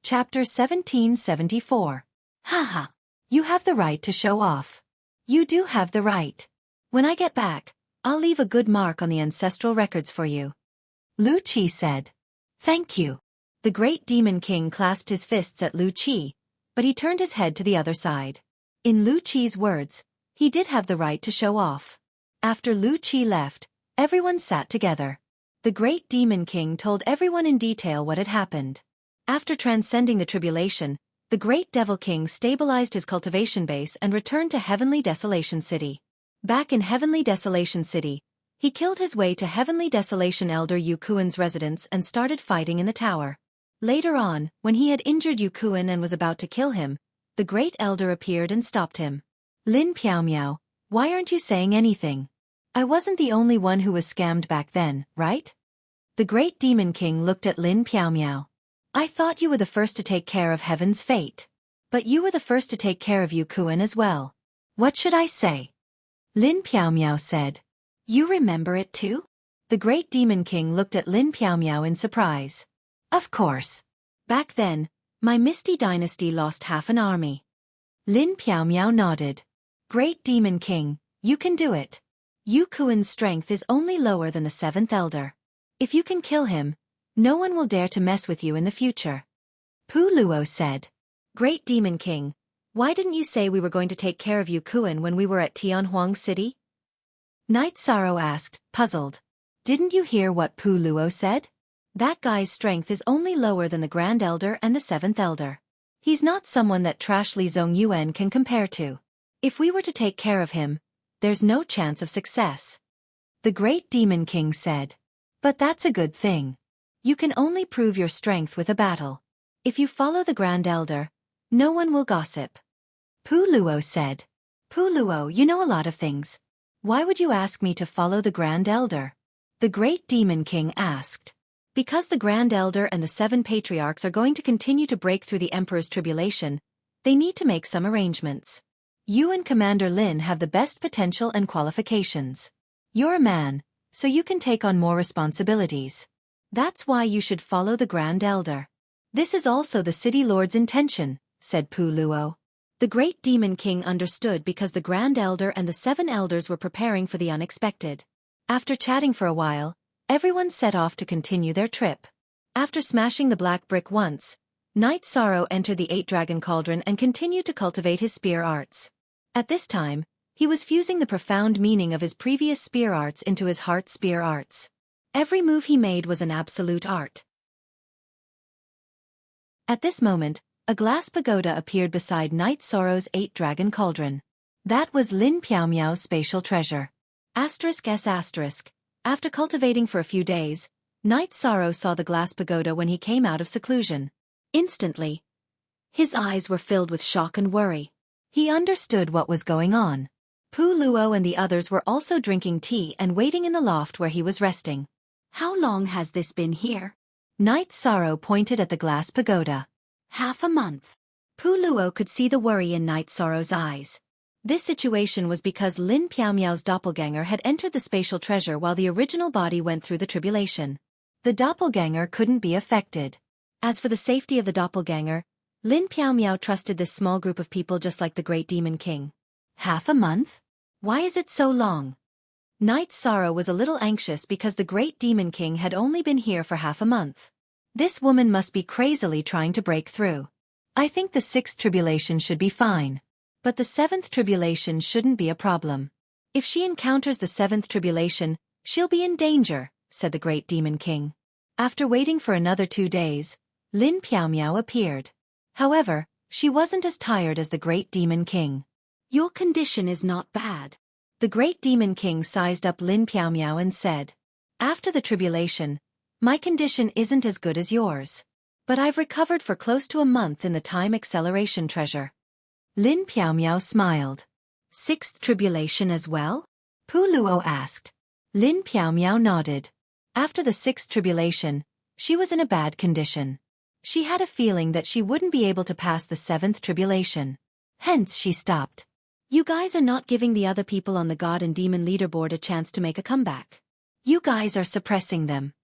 Chapter 1774. Haha. You have the right to show off. You do have the right. When I get back, I'll leave a good mark on the ancestral records for you. Lu Qi said. Thank you. The Great Demon King clasped his fists at Lu Qi, but he turned his head to the other side. In Lu Qi's words, he did have the right to show off. After Lu Qi left, everyone sat together. The Great Demon King told everyone in detail what had happened. After transcending the tribulation, the Great Devil King stabilized his cultivation base and returned to Heavenly Desolation City. Back in Heavenly Desolation City, he killed his way to Heavenly Desolation Elder Yu Kuan's residence and started fighting in the tower. Later on, when he had injured Yu Kuan and was about to kill him, the Great Elder appeared and stopped him. Lin Piaomiao, why aren't you saying anything? I wasn't the only one who was scammed back then, right? The Great Demon King looked at Lin Piaomiao. I thought you were the first to take care of Heaven's fate. But you were the first to take care of Yu Kuan as well. What should I say? Lin Piaomiao said. You remember it too? The The Great Demon King looked at Lin Piao in surprise. Of course. Back then, my Misty Dynasty lost half an army. Lin Piao nodded. Great Demon King, you can do it. Yu Kuan's strength is only lower than the 7th Elder. If you can kill him, no one will dare to mess with you in the future. Pu Luo said. Great Demon King, why didn't you say we were going to take care of Yu Kuan when we were at Tianhuang City? Knight Sorrow asked, puzzled. Didn't you hear what Pu Luo said? That guy's strength is only lower than the Grand Elder and the 7th Elder. He's not someone that Trash Li Zongyuan can compare to. If we were to take care of him, there's no chance of success. The Great Demon King said. But that's a good thing. You can only prove your strength with a battle. If you follow the Grand Elder, no one will gossip. Pu Luo said. Pu Luo, you know a lot of things. Why would you ask me to follow the Grand Elder? The Great Demon King asked. Because the Grand Elder and the 7 Patriarchs are going to continue to break through the Emperor's tribulation, they need to make some arrangements. You and Commander Lin have the best potential and qualifications. You're a man, so you can take on more responsibilities. That's why you should follow the Grand Elder. This is also the City Lord's intention, said Pu Luo. The Great Demon King understood because the Grand Elder and the 7 Elders were preparing for the unexpected. After chatting for a while, everyone set off to continue their trip. After smashing the black brick once, Knight Sorrow entered the 8-Dragon Cauldron and continued to cultivate his spear arts. At this time, he was fusing the profound meaning of his previous spear arts into his heart spear arts. Every move he made was an absolute art. At this moment, a glass pagoda appeared beside Knight Sorrow's 8-Dragon Cauldron. That was Lin Piao's spatial treasure. ****. After cultivating for a few days, Knight Sorrow saw the glass pagoda when he came out of seclusion. Instantly, his eyes were filled with shock and worry. He understood what was going on. Pu Luo and the others were also drinking tea and waiting in the loft where he was resting. How long has this been here? Knight Sorrow pointed at the glass pagoda. Half a month. Pu Luo could see the worry in Knight Sorrow's eyes. This situation was because Lin Piao's doppelganger had entered the spatial treasure while the original body went through the tribulation. The doppelganger couldn't be affected. As for the safety of the doppelganger, Lin Piao trusted this small group of people just like the Great Demon King. Half a month? Why is it so long? Knight Sorrow was a little anxious because the Great Demon King had only been here for half a month. This woman must be crazily trying to break through. I think the 6th tribulation should be fine. But the 7th tribulation shouldn't be a problem. If she encounters the 7th tribulation, she'll be in danger, said the Great Demon King. After waiting for another 2 days, Lin Piao appeared. However, she wasn't as tired as the Great Demon King. Your condition is not bad. The Great Demon King sized up Lin Piao and said, After the tribulation, my condition isn't as good as yours. But I've recovered for close to a month in the time acceleration treasure. Lin Piao smiled. 6th tribulation as well? Pu Luo asked. Lin Piao nodded. After the 6th tribulation, she was in a bad condition. She had a feeling that she wouldn't be able to pass the 7th tribulation. Hence she stopped. You guys are not giving the other people on the God and Demon leaderboard a chance to make a comeback. You guys are suppressing them.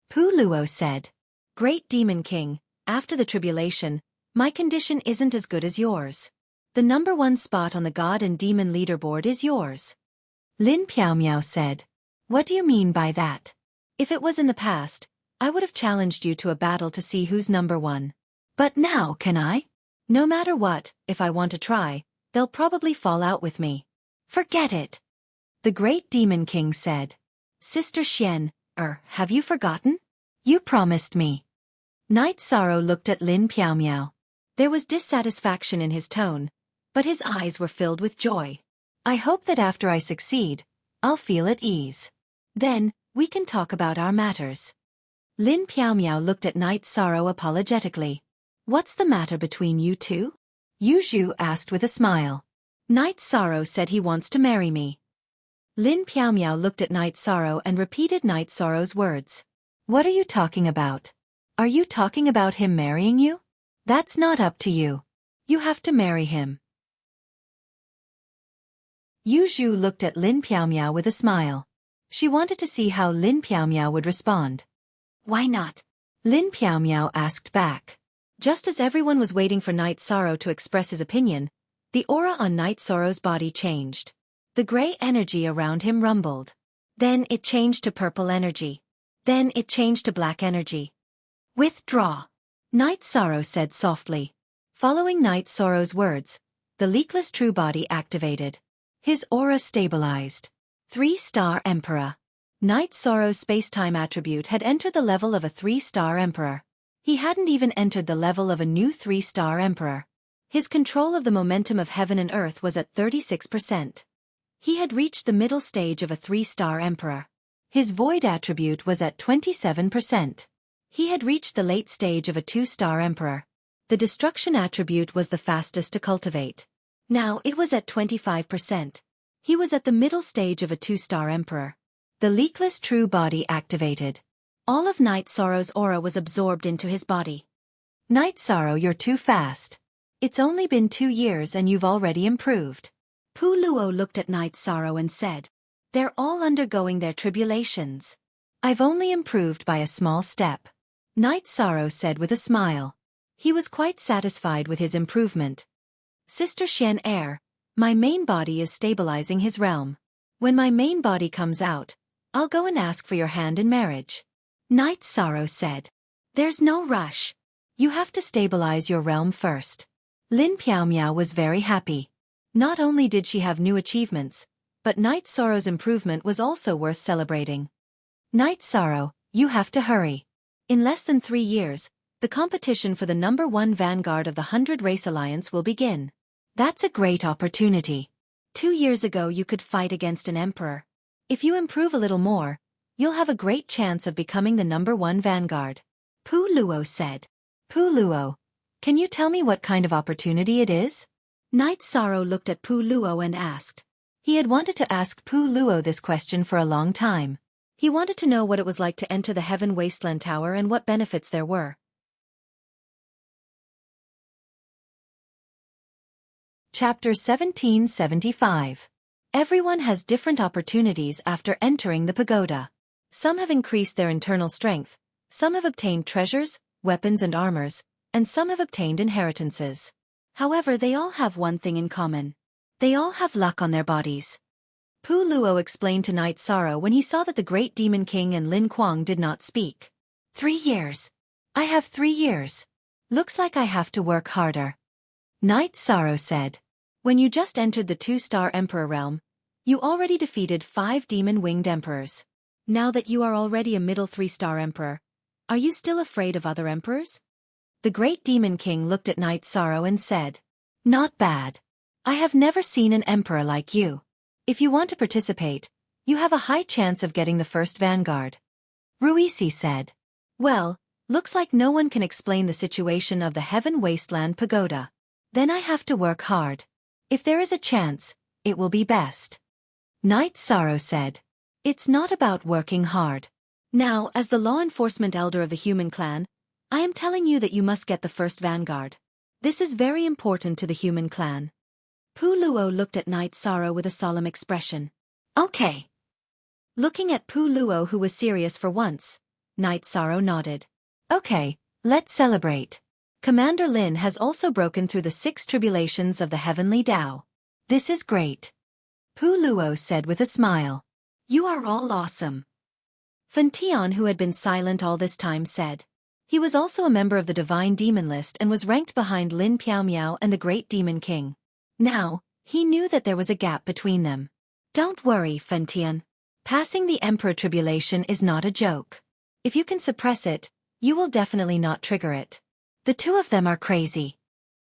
Pu Luo said. Great Demon King, after the tribulation, my condition isn't as good as yours. The number 1 spot on the God and Demon leaderboard is yours. Lin Piao said. What do you mean by that? If it was in the past, I would have challenged you to a battle to see who's number 1. But now can I? No matter what, if I want to try, they'll probably fall out with me. Forget it. The Great Demon King said. Sister Xian, have you forgotten? You promised me. Knight Sorrow looked at Lin Piao. There was dissatisfaction in his tone, but his eyes were filled with joy. I hope that after I succeed, I'll feel at ease. Then, we can talk about our matters. Lin Piao looked at Knight Sorrow apologetically. What's the matter between you two? Yu Zhu asked with a smile. Knight Sorrow said he wants to marry me. Lin Piao looked at Knight Sorrow and repeated Knight Sorrow's words. What are you talking about? Are you talking about him marrying you? That's not up to you. You have to marry him. Yu Zhu looked at Lin Piao with a smile. She wanted to see how Lin Piaomiao would respond. Why not? Lin Piaomiao asked back. Just as everyone was waiting for Night Sorrow to express his opinion, the aura on Night Sorrow's body changed. The gray energy around him rumbled. Then it changed to purple energy. Then it changed to black energy. Withdraw. Night Sorrow said softly. Following Night Sorrow's words, the leakless true body activated. His aura stabilized. 3-star Emperor. Night Sorrow's space-time attribute had entered the level of a 3-star Emperor. He hadn't even entered the level of a new 3-star Emperor. His control of the momentum of heaven and earth was at 36%. He had reached the middle stage of a 3-star Emperor. His void attribute was at 27%. He had reached the late stage of a 2-star Emperor. The destruction attribute was the fastest to cultivate. Now it was at 25%. He was at the middle stage of a 2-star Emperor. The leakless true body activated. All of Night Sorrow's aura was absorbed into his body. Night Sorrow, you're too fast. It's only been 2 years and you've already improved. Pu Luo looked at Night Sorrow and said, they're all undergoing their tribulations. I've only improved by a small step. Night Sorrow said with a smile. He was quite satisfied with his improvement. Sister Xian Air, my main body is stabilizing his realm. When my main body comes out, I'll go and ask for your hand in marriage. Night Sorrow said. There's no rush. You have to stabilize your realm first. Lin Piaomiao was very happy. Not only did she have new achievements, but Night Sorrow's improvement was also worth celebrating. Night Sorrow, you have to hurry. In less than 3 years, the competition for the #1 vanguard of the 100 Race Alliance will begin. That's a great opportunity. 2 years ago you could fight against an emperor. If you improve a little more, you'll have a great chance of becoming the #1 vanguard. Pu Luo said. Pu Luo, can you tell me what kind of opportunity it is? Night Sorrow looked at Pu Luo and asked. He had wanted to ask Pu Luo this question for a long time. He wanted to know what it was like to enter the Heaven Wasteland Tower and what benefits there were. Chapter 1775. Everyone has different opportunities after entering the pagoda. Some have increased their internal strength, some have obtained treasures, weapons and armors, and some have obtained inheritances. However, they all have one thing in common. They all have luck on their bodies. Pu Luo explained to Night Sorrow when he saw that the Great Demon King and Lin Kuang did not speak. 3 years. I have 3 years. Looks like I have to work harder. Night Sorrow said. When you just entered the 2-star Emperor realm, you already defeated 5 demon-winged emperors. Now that you are already a middle 3-star Emperor, are you still afraid of other emperors? The Great Demon King looked at Night Sorrow and said, not bad. I have never seen an emperor like you. If you want to participate, you have a high chance of getting the first vanguard. Ruisi said. Well, looks like no one can explain the situation of the Heaven Wasteland Pagoda. Then I have to work hard. If there is a chance, it will be best. Night Sorrow said. It's not about working hard. Now, as the law enforcement elder of the human clan, I am telling you that you must get the first vanguard. This is very important to the human clan. Pu Luo looked at Night Sorrow with a solemn expression. Okay. Looking at Pu Luo, who was serious for once, Night Sorrow nodded. Okay, let's celebrate. Commander Lin has also broken through the 6 tribulations of the Heavenly Tao. This is great. Pu Luo said with a smile. You are all awesome. Fan Tian, who had been silent all this time, said. He was also a member of the Divine Demon List and was ranked behind Lin Piaomiao and the Great Demon King. Now, he knew that there was a gap between them. Don't worry, Fan Tian. Passing the Emperor Tribulation is not a joke. If you can suppress it, you will definitely not trigger it. The two of them are crazy.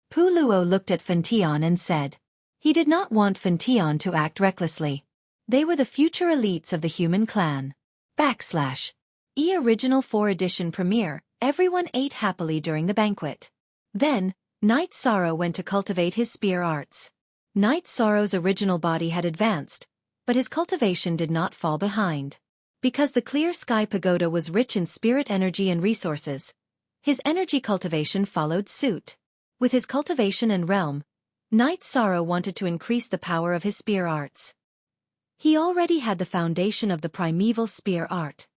Pu Luo looked at Fan Tian and said. He did not want Fan Tian to act recklessly. They were the future elites of the human clan. Original 4 edition premiere, everyone ate happily during the banquet. Then, Night Sorrow went to cultivate his spear arts. Night Sorrow's original body had advanced, but his cultivation did not fall behind. Because the Clear Sky Pagoda was rich in spirit energy and resources, his energy cultivation followed suit. With his cultivation and realm, Night Sorrow wanted to increase the power of his spear arts. He already had the foundation of the primeval spear art.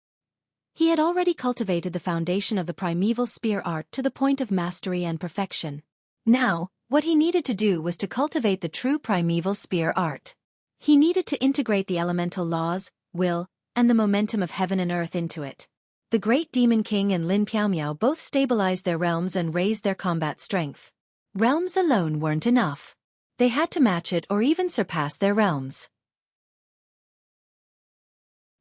He had already cultivated the foundation of the primeval spear art to the point of mastery and perfection. Now, what he needed to do was to cultivate the true primeval spear art. He needed to integrate the elemental laws, will, and the momentum of heaven and earth into it. The Great Demon King and Lin Piaomiao both stabilized their realms and raised their combat strength. Realms alone weren't enough. They had to match it or even surpass their realms.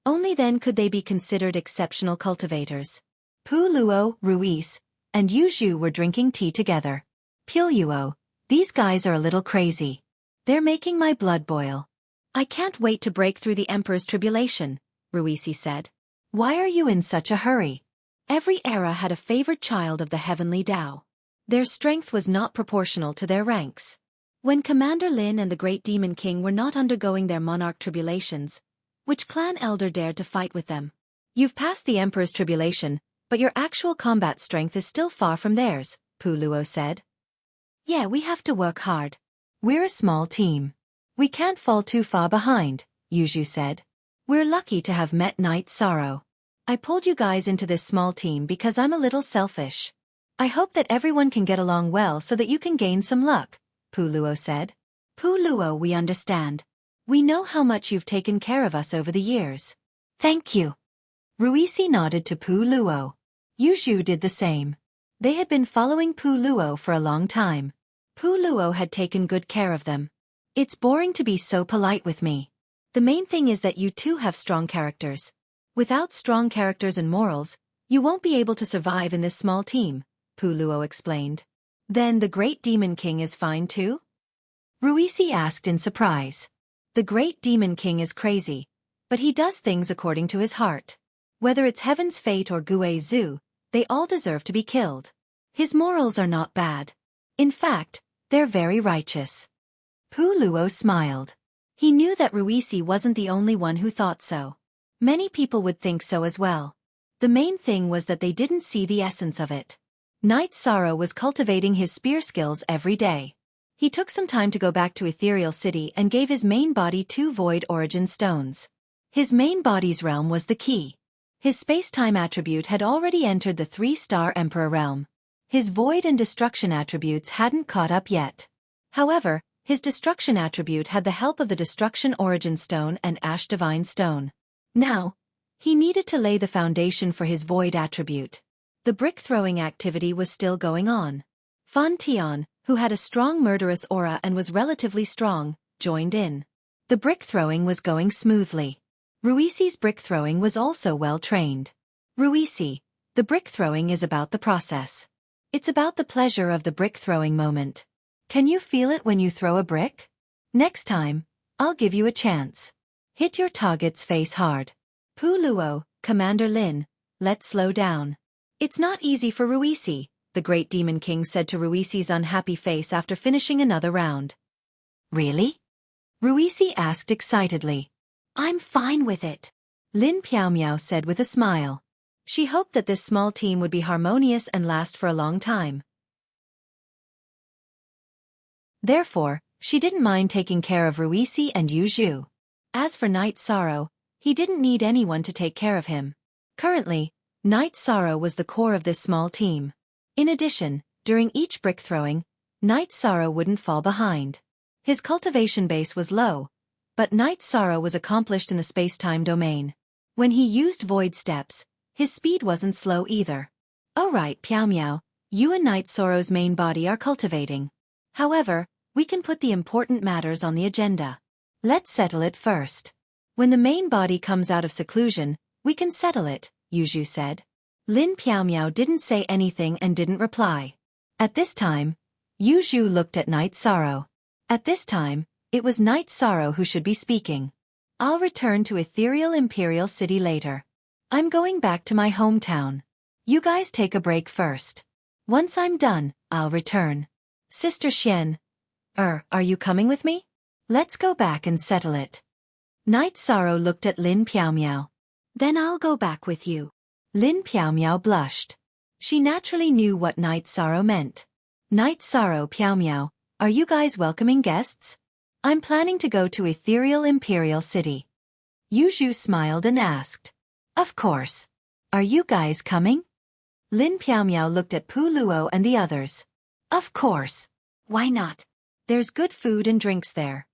Only then could they be considered exceptional cultivators. Pu Luo, Ruiz, and Yu Zhu were drinking tea together. Piluo, these guys are a little crazy. They're making my blood boil. I can't wait to break through the Emperor's tribulation, Ruisi said. Why are you in such a hurry? Every era had a favored child of the heavenly Tao. Their strength was not proportional to their ranks. When Commander Lin and the Great Demon King were not undergoing their monarch tribulations, which clan elder dared to fight with them? You've passed the Emperor's tribulation, but your actual combat strength is still far from theirs, Pu Luo said. Yeah, we have to work hard. We're a small team. We can't fall too far behind, Yu Zhu said. We're lucky to have met Night Sorrow. I pulled you guys into this small team because I'm a little selfish. I hope that everyone can get along well so that you can gain some luck, Pu Luo said. Pu Luo, we understand. We know how much you've taken care of us over the years. Thank you. Ruisi nodded to Pu Luo. Yu Zhu did the same. They had been following Pu Luo for a long time. Pu Luo had taken good care of them. It's boring to be so polite with me. The main thing is that you two have strong characters. Without strong characters and morals, you won't be able to survive in this small team, Pu Luo explained. Then the Great Demon King is fine too? Ruisi asked in surprise. The Great Demon King is crazy, but he does things according to his heart. Whether it's Heaven's Fate or Gui Zhu, they all deserve to be killed. His morals are not bad. In fact, they're very righteous. Pu Luo smiled. He knew that Ruisi wasn't the only one who thought so. Many people would think so as well. The main thing was that they didn't see the essence of it. Night Sorrow was cultivating his spear skills every day. He took some time to go back to Ethereal City and gave his main body 2 Void Origin Stones. His main body's realm was the key. His space-time attribute had already entered the 3-star Emperor realm. His Void and Destruction attributes hadn't caught up yet. However, his Destruction attribute had the help of the Destruction Origin Stone and Ash Divine Stone. Now, he needed to lay the foundation for his Void attribute. The brick-throwing activity was still going on. Fan Tian, who had a strong murderous aura and was relatively strong, joined in. The brick-throwing was going smoothly. Ruisi's brick-throwing was also well-trained. Ruisi, the brick-throwing is about the process. It's about the pleasure of the brick-throwing moment. Can you feel it when you throw a brick? Next time, I'll give you a chance. Hit your target's face hard. Pu Luo, Commander Lin, let's slow down. It's not easy for Ruisi, the Great Demon King said to Ruisi's unhappy face after finishing another round. Really? Ruisi asked excitedly. I'm fine with it, Lin Piaomiao said with a smile. She hoped that this small team would be harmonious and last for a long time. Therefore, she didn't mind taking care of Ruisi and Yu Zhu. As for Night Sorrow, he didn't need anyone to take care of him. Currently, Night Sorrow was the core of this small team. In addition, during each brick throwing, Night Sorrow wouldn't fall behind. His cultivation base was low, but Night Sorrow was accomplished in the space-time domain. When he used void steps, his speed wasn't slow either. Alright, Piaomiao, you and Night Sorrow's main body are cultivating. However, we can put the important matters on the agenda. Let's settle it first. When the main body comes out of seclusion, we can settle it, Yu Zhu said. Lin Piaomiao didn't say anything and didn't reply. At this time, Yu Zhu looked at Night Sorrow. At this time, it was Night Sorrow who should be speaking. I'll return to Ethereal Imperial City later. I'm going back to my hometown. You guys take a break first. Once I'm done, I'll return. Sister Xian. Are you coming with me? Let's go back and settle it. Night Sorrow looked at Lin Piaomiao. Then I'll go back with you. Lin Piaomiao blushed. She naturally knew what Night Sorrow meant. Night Sorrow, Piaomiao, are you guys welcoming guests? I'm planning to go to Ethereal Imperial City. Yuzhu smiled and asked. Of course. Are you guys coming? Lin Piaomiao looked at Pu Luo and the others. Of course. Why not? There's good food and drinks there.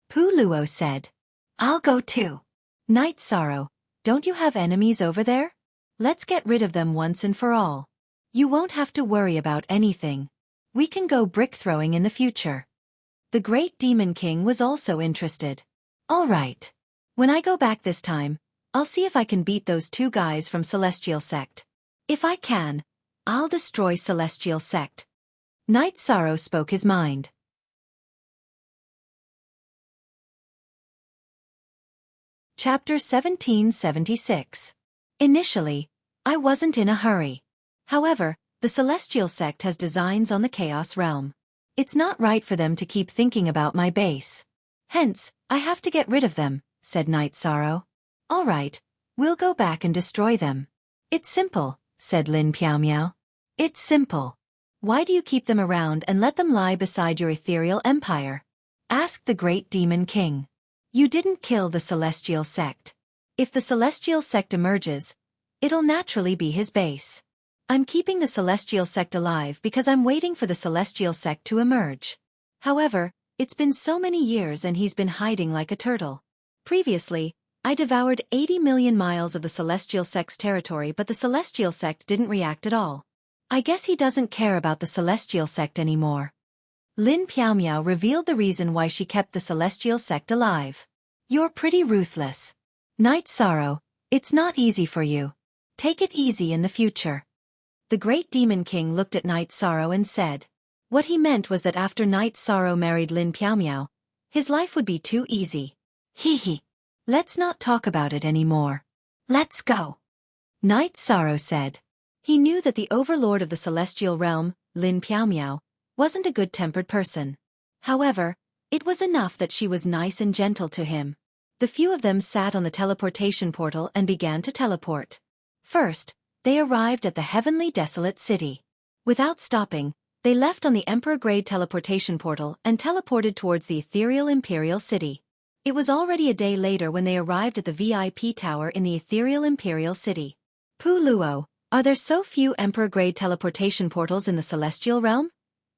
Pu Luo said. I'll go too. Night Sorrow, don't you have enemies over there? Let's get rid of them once and for all. You won't have to worry about anything. We can go brick throwing in the future. The Great Demon King was also interested. All right. When I go back this time, I'll see if I can beat those two guys from Celestial Sect. If I can, I'll destroy Celestial Sect. Night Sorrow spoke his mind. Chapter 1776. Initially, I wasn't in a hurry. However, the Celestial Sect has designs on the Chaos Realm. It's not right for them to keep thinking about my base. Hence, I have to get rid of them, said Night Sorrow. All right, we'll go back and destroy them. It's simple, said Lin Piaomiao. It's simple. Why do you keep them around and let them lie beside your ethereal empire? Asked the Great Demon King. You didn't kill the Celestial Sect. If the Celestial Sect emerges, it'll naturally be his base. I'm keeping the Celestial Sect alive because I'm waiting for the Celestial Sect to emerge. However, it's been so many years and he's been hiding like a turtle. Previously, I devoured 80 million miles of the Celestial Sect's territory, but the Celestial Sect didn't react at all. I guess he doesn't care about the Celestial Sect anymore. Lin Piaomiao revealed the reason why she kept the Celestial Sect alive. You're pretty ruthless. Night Sorrow, it's not easy for you. Take it easy in the future. The Great Demon King looked at Night Sorrow and said. What he meant was that after Night Sorrow married Lin Piaomiao, his life would be too easy. Hee. Let's not talk about it anymore. Let's go. Night Sorrow said. He knew that the overlord of the Celestial Realm, Lin Piaomiao, wasn't a good-tempered person. However, it was enough that she was nice and gentle to him. The few of them sat on the teleportation portal and began to teleport. First, they arrived at the heavenly desolate city. Without stopping, they left on the Emperor-grade teleportation portal and teleported towards the ethereal Imperial City. It was already a day later when they arrived at the VIP tower in the ethereal Imperial City. Pu Luo, are there so few Emperor-grade teleportation portals in the Celestial Realm?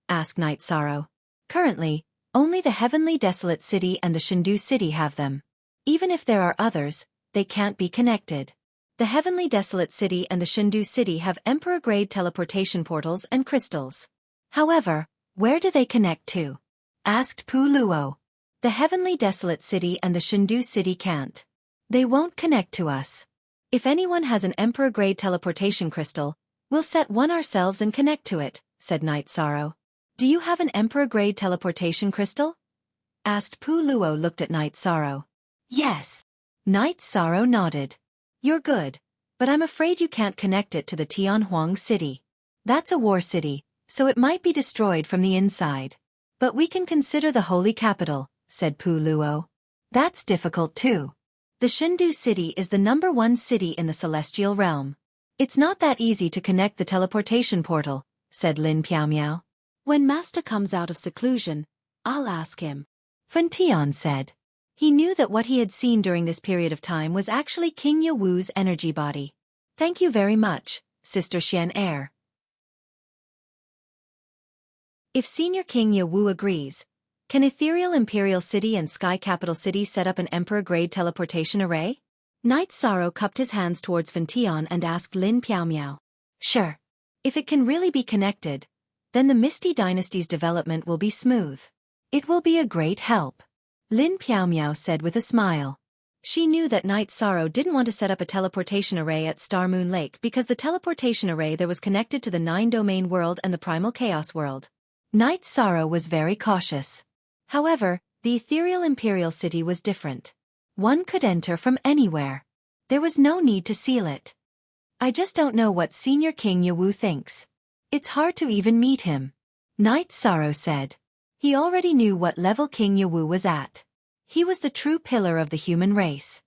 Asked Night Sorrow. Currently, only the heavenly desolate city and the Shindu city have them. Even if there are others, they can't be connected. The heavenly desolate city and the Shindu city have Emperor-grade teleportation portals and crystals. However, where do they connect to? Asked Pu Luo. The heavenly desolate city and the Shindu city can't. They won't connect to us. If anyone has an Emperor-grade teleportation crystal, we'll set one ourselves and connect to it, said Night Sorrow. Do you have an Emperor-grade teleportation crystal? Asked Pu Luo looked at Night Sorrow. Yes. Night Sorrow nodded. You're good, but I'm afraid you can't connect it to the Tianhuang city. That's a war city, so it might be destroyed from the inside. But we can consider the holy capital, said Pu Luo. That's difficult too. The Shindu city is the #1 city in the Celestial Realm. It's not that easy to connect the teleportation portal, said Lin Piaomiao. When Master comes out of seclusion, I'll ask him. Fan Tian said. He knew that what he had seen during this period of time was actually King Yewu's energy body. Thank you very much, Sister Xian Air. If Senior King Yewu agrees, can Ethereal Imperial City and Sky Capital City set up an Emperor-grade teleportation array? Night Sorrow cupped his hands towards Fan Tian and asked Lin Piaomiao. Sure. If it can really be connected, then the Misty Dynasty's development will be smooth. It will be a great help. Lin Piaomiao said with a smile. She knew that Night Sorrow didn't want to set up a teleportation array at Star Moon Lake because the teleportation array there was connected to the 9-domain world and the Primal Chaos world. Night Sorrow was very cautious. However, the Ethereal Imperial City was different. One could enter from anywhere. There was no need to seal it. I just don't know what Senior King Yewu thinks. It's hard to even meet him. Night Sorrow said. He already knew what level King Yewu was at. He was the true pillar of the human race.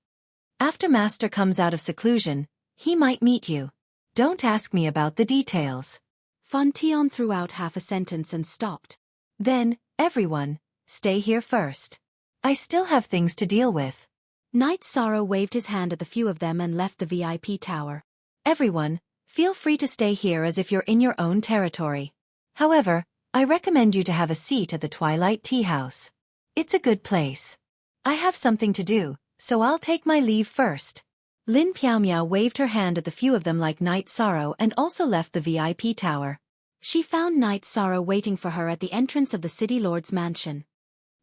After Master comes out of seclusion, he might meet you. Don't ask me about the details. Fan Tian threw out half a sentence and stopped. Then, everyone, stay here first. I still have things to deal with. Night Sorrow waved his hand at the few of them and left the VIP tower. Everyone, feel free to stay here as if you're in your own territory. However, I recommend you to have a seat at the Twilight Tea House. It's a good place. I have something to do, so I'll take my leave first. Lin Piaomiao waved her hand at the few of them like Night Sorrow and also left the VIP tower. She found Night Sorrow waiting for her at the entrance of the City Lord's mansion.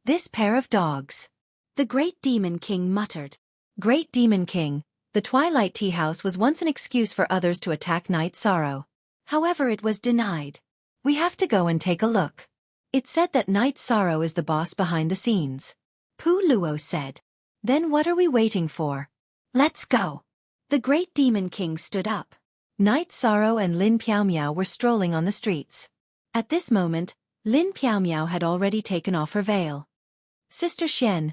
This pair of dogs. The Great Demon King muttered. Great Demon King, the Twilight Tea House was once an excuse for others to attack Night Sorrow. However, it was denied. We have to go and take a look. It's said that Night Sorrow is the boss behind the scenes. Pu Luo said. Then what are we waiting for? Let's go. The Great Demon King stood up. Night Sorrow and Lin Piaomiao were strolling on the streets. At this moment, Lin Piaomiao had already taken off her veil. Sister Xian,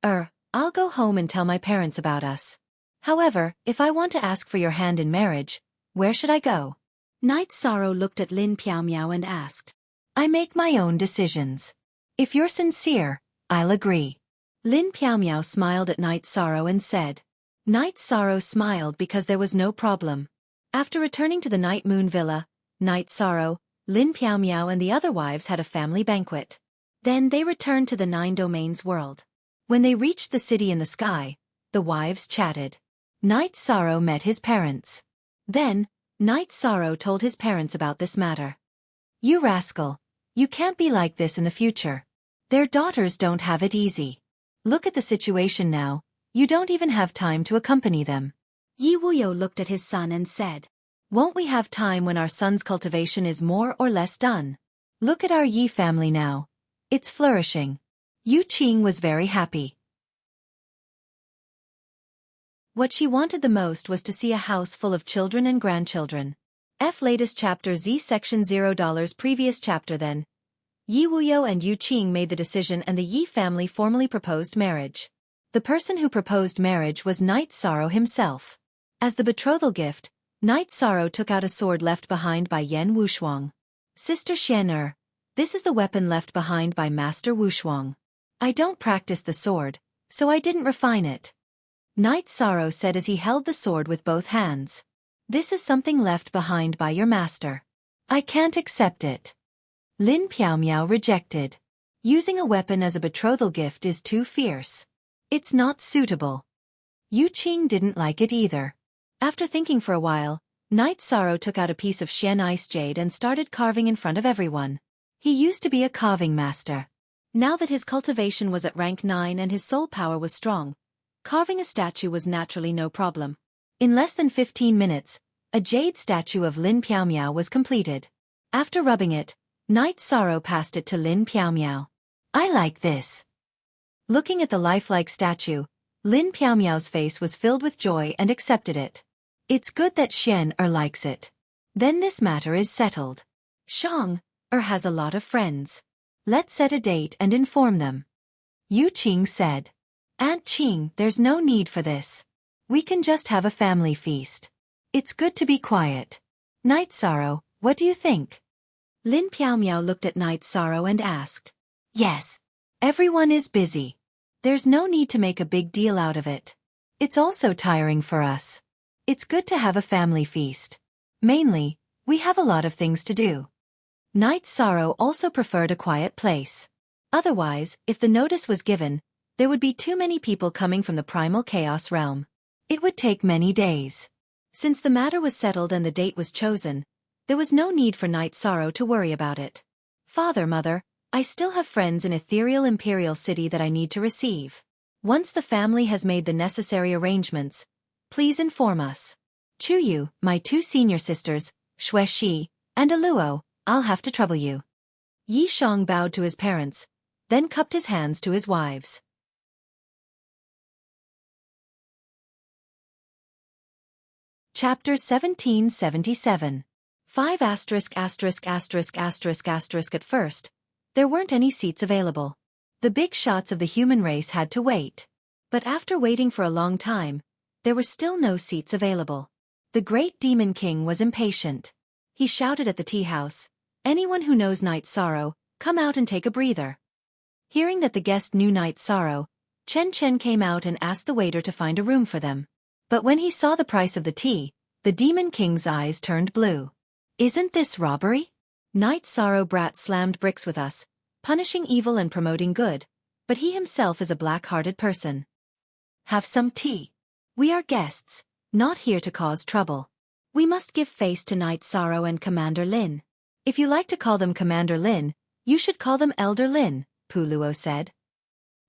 I'll go home and tell my parents about us. However, if I want to ask for your hand in marriage, where should I go? Night Sorrow looked at Lin Piaomiao and asked. I make my own decisions. If you're sincere, I'll agree. Lin Piaomiao smiled at Night Sorrow and said. Night Sorrow smiled because there was no problem. After returning to the Night Moon Villa, Night Sorrow, Lin Piaomiao and the other wives had a family banquet. Then they returned to the Nine Domains world. When they reached the city in the sky, the wives chatted. Night Sorrow met his parents. Then, Night Sorrow told his parents about this matter. You rascal, you can't be like this in the future. Their daughters don't have it easy. Look at the situation now, you don't even have time to accompany them. Yi Wuyo looked at his son and said, won't we have time when our son's cultivation is more or less done? Look at our Yi family now. It's flourishing. Yu Qing was very happy. What she wanted the most was to see a house full of children and grandchildren. Latest chapter Z section $0 previous chapter then. Yi Wuyo and Yu Qing made the decision and the Yi family formally proposed marriage. The person who proposed marriage was Night Sorrow himself. As the betrothal gift, Night Sorrow took out a sword left behind by Yan Wushuang. Sister Xian, this is the weapon left behind by Master Wushuang. I don't practice the sword, so I didn't refine it. Night Sorrow said as he held the sword with both hands. This is something left behind by your master. I can't accept it. Lin Piaomiao rejected. Using a weapon as a betrothal gift is too fierce. It's not suitable. Yu Qing didn't like it either. After thinking for a while, Night Sorrow took out a piece of Xian ice jade and started carving in front of everyone. He used to be a carving master. Now that his cultivation was at rank 9 and his soul power was strong, carving a statue was naturally no problem. In less than 15 minutes, a jade statue of Lin Piaomiao was completed. After rubbing it, Night Sorrow passed it to Lin Piaomiao. I like this. Looking at the lifelike statue, Lin Piaomiao's face was filled with joy and accepted it. It's good that Xian likes it. Then this matter is settled. Shang has a lot of friends. Let's set a date and inform them. Yu Qing said. Aunt Qing, there's no need for this. We can just have a family feast. It's good to be quiet. Night Sorrow, what do you think? Lin Piaomiao looked at Night Sorrow and asked. Yes. Everyone is busy. There's no need to make a big deal out of it. It's also tiring for us. It's good to have a family feast. Mainly, we have a lot of things to do. Night Sorrow also preferred a quiet place. Otherwise, if the notice was given, there would be too many people coming from the primal chaos realm. It would take many days. Since the matter was settled and the date was chosen, there was no need for Night Sorrow to worry about it. Father, Mother, I still have friends in Ethereal Imperial City that I need to receive. Once the family has made the necessary arrangements, please inform us. Chuyu, my 2 senior sisters, Xueshi, and Aluo, I'll have to trouble you. Yi Shang bowed to his parents, then cupped his hands to his wives. Chapter 1777. 5 ********. At first, there weren't any seats available. The big shots of the human race had to wait. But after waiting for a long time, there were still no seats available. The Great Demon King was impatient. He shouted at the tea house, anyone who knows Night Sorrow, come out and take a breather. Hearing that the guest knew Night Sorrow, Chen Chen came out and asked the waiter to find a room for them. But when he saw the price of the tea, the Demon King's eyes turned blue. Isn't this robbery? Night Sorrow brat slammed bricks with us, punishing evil and promoting good, but he himself is a black-hearted person. Have some tea. We are guests, not here to cause trouble. We must give face to Night Sorrow and Commander Lin. If you like to call them Commander Lin, you should call them Elder Lin, Puluo said.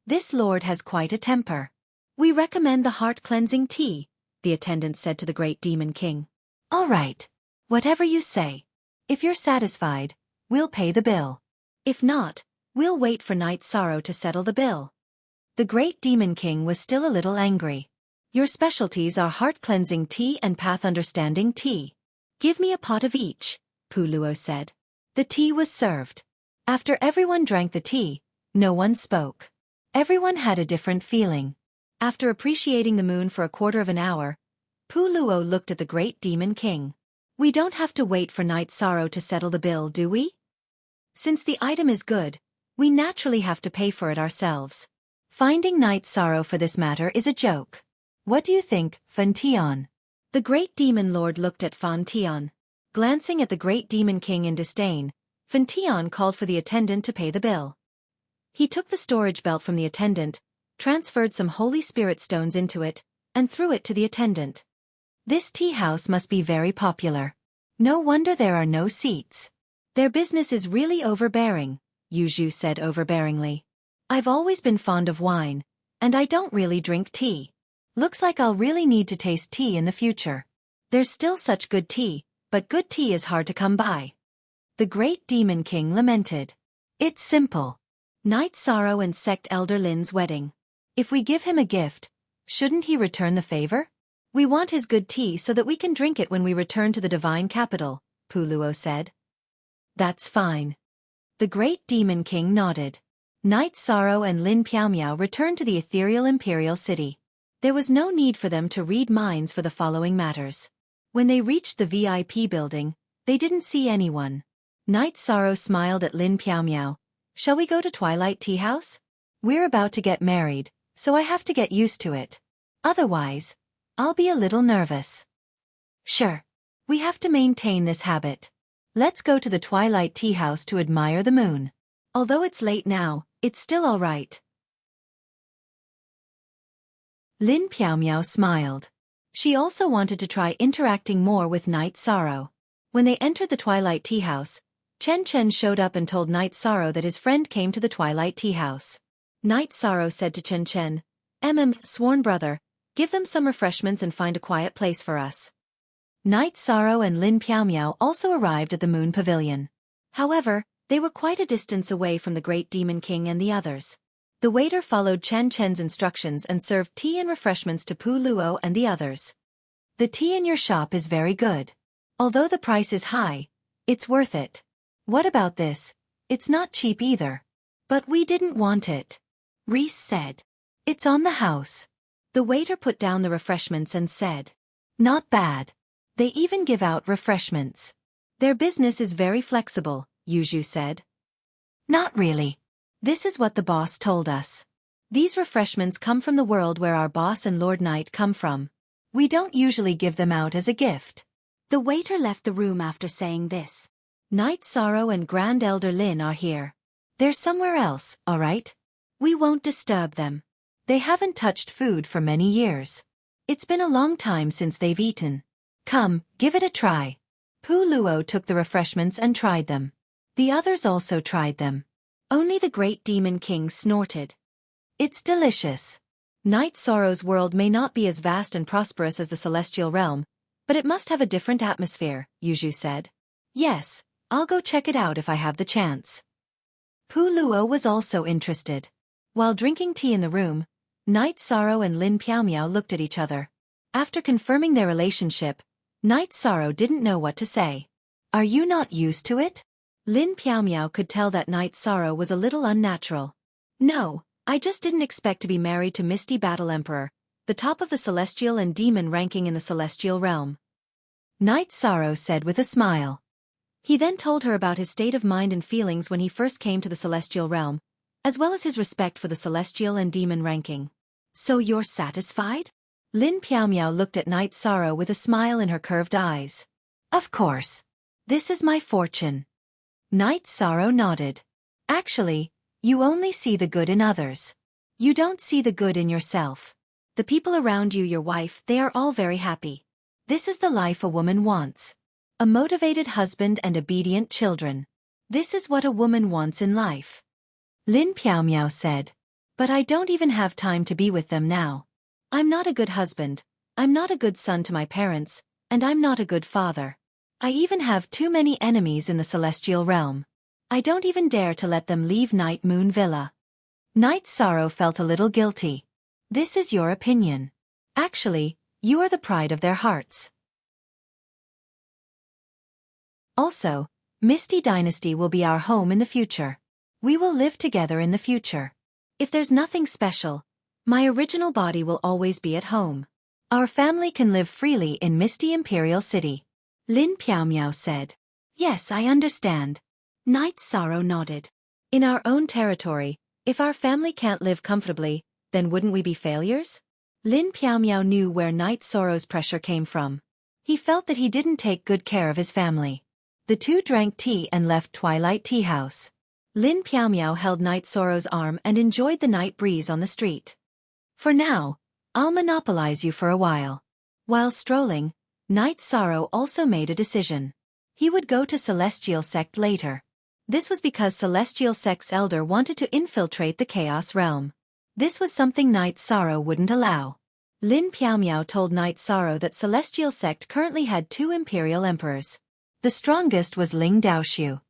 This lord has quite a temper. We recommend the heart-cleansing tea, the attendant said to the great Demon King. All right. Whatever you say. If you're satisfied, we'll pay the bill. If not, we'll wait for Night Sorrow to settle the bill. The great Demon King was still a little angry. Your specialties are heart-cleansing tea and path-understanding tea. Give me a pot of each, Puluo said. The tea was served. After everyone drank the tea, no one spoke. Everyone had a different feeling. After appreciating the moon for a quarter of an hour, Puluo looked at the great Demon King. We don't have to wait for Night Sorrow to settle the bill, do we? Since the item is good, we naturally have to pay for it ourselves. Finding Night Sorrow for this matter is a joke. What do you think, Fan Tian? The great demon lord looked at Fan Tian. Glancing at the great Demon King in disdain, Fan Tian called for the attendant to pay the bill. He took the storage belt from the attendant, transferred some Holy Spirit stones into it, and threw it to the attendant. This tea house must be very popular. No wonder there are no seats. Their business is really overbearing, Yu Zhu said overbearingly. I've always been fond of wine, and I don't really drink tea. Looks like I'll really need to taste tea in the future. There's still such good tea, but good tea is hard to come by. The great Demon King lamented. It's simple. Night Sorrow and Sect Elder Lin's wedding. If we give him a gift, shouldn't he return the favor? We want his good tea so that we can drink it when we return to the divine capital, Puluo said. That's fine. The great Demon King nodded. Night Sorrow and Lin Piaomiao returned to the ethereal imperial city. There was no need for them to read minds for the following matters. When they reached the VIP building, they didn't see anyone. Night Sorrow smiled at Lin Piaomiao. Shall we go to Twilight Tea House? We're about to get married, so I have to get used to it. Otherwise, I'll be a little nervous. Sure. We have to maintain this habit. Let's go to the Twilight Tea House to admire the moon. Although it's late now, it's still all right. Lin Piaomiao smiled. She also wanted to try interacting more with Night Sorrow. When they entered the Twilight Tea House, Chen Chen showed up and told Night Sorrow that his friend came to the Twilight Tea House. Night Sorrow said to Chen Chen, Sworn brother, give them some refreshments and find a quiet place for us. Night Sorrow and Lin Piaomiao also arrived at the Moon Pavilion. However, they were quite a distance away from the great Demon King and the others. The waiter followed Chen Chen's instructions and served tea and refreshments to Pu Luo and the others. The tea in your shop is very good. Although the price is high, it's worth it. What about this? It's not cheap either. But we didn't want it. Reese said. It's on the house. The waiter put down the refreshments and said. Not bad. They even give out refreshments. Their business is very flexible, Yu Zhu said. Not really. This is what the boss told us. These refreshments come from the world where our boss and Lord Knight come from. We don't usually give them out as a gift. The waiter left the room after saying this. Night Sorrow and Grand Elder Lin are here. They're somewhere else, all right? We won't disturb them. They haven't touched food for many years. It's been a long time since they've eaten. Come, give it a try. Pu Luo took the refreshments and tried them. The others also tried them. Only the great Demon King snorted. It's delicious. Night Sorrow's world may not be as vast and prosperous as the Celestial Realm, but it must have a different atmosphere, Yu Zhu said. Yes, I'll go check it out if I have the chance. Pu Luo was also interested. While drinking tea in the room, Night Sorrow and Lin Piaomiao looked at each other. After confirming their relationship, Night Sorrow didn't know what to say. Are you not used to it? Lin Piaomiao could tell that Night Sorrow was a little unnatural. No, I just didn't expect to be married to Misty Battle Emperor, the top of the Celestial and Demon ranking in the Celestial Realm. Night Sorrow said with a smile. He then told her about his state of mind and feelings when he first came to the Celestial Realm, as well as his respect for the celestial and demon ranking. So you're satisfied? Lin Piaomiao looked at Night Sorrow with a smile in her curved eyes. Of course. This is my fortune. Night Sorrow nodded. Actually, you only see the good in others. You don't see the good in yourself. The people around you, your wife, they are all very happy. This is the life a woman wants. A motivated husband and obedient children. This is what a woman wants in life. Lin Piaomiao said. But I don't even have time to be with them now. I'm not a good husband, I'm not a good son to my parents, and I'm not a good father. I even have too many enemies in the celestial realm. I don't even dare to let them leave Night Moon Villa. Night Sorrow felt a little guilty. This is your opinion. Actually, you are the pride of their hearts. Also, Misty Dynasty will be our home in the future. We will live together in the future. If there's nothing special, my original body will always be at home. Our family can live freely in Misty Imperial City. Lin Piaomiao said. Yes, I understand. Night Sorrow nodded. In our own territory, if our family can't live comfortably, then wouldn't we be failures? Lin Piaomiao knew where Night Sorrow's pressure came from. He felt that he didn't take good care of his family. The two drank tea and left Twilight Tea House. Lin Piaomiao held Night Sorrow's arm and enjoyed the night breeze on the street. For now, I'll monopolize you for a while. While strolling, Night Sorrow also made a decision. He would go to Celestial Sect later. This was because Celestial Sect's elder wanted to infiltrate the Chaos Realm. This was something Night Sorrow wouldn't allow. Lin Piaomiao told Night Sorrow that Celestial Sect currently had 2 Imperial Emperors. The strongest was Ling Daoxiu.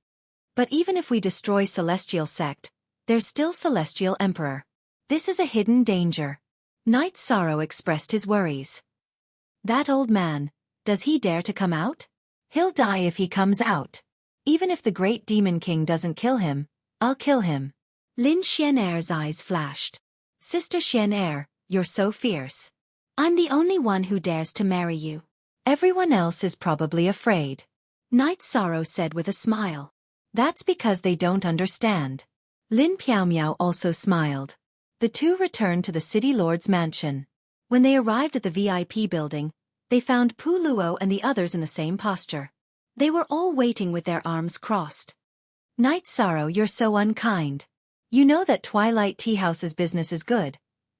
But even if we destroy Celestial Sect, there's still Celestial Emperor. This is a hidden danger. Night Sorrow expressed his worries. That old man, does he dare to come out? He'll die if he comes out. Even if the Great Demon King doesn't kill him, I'll kill him. Lin Xian'er's eyes flashed. Sister Xian'er, you're so fierce. I'm the only one who dares to marry you. Everyone else is probably afraid. Night Sorrow said with a smile. That's because they don't understand. Lin Piaomiao also smiled. The two returned to the City Lord's mansion. When they arrived at the VIP building, they found Pu Luo and the others in the same posture. They were all waiting with their arms crossed. Night Sorrow, you're so unkind. You know that Twilight Tea House's business is good,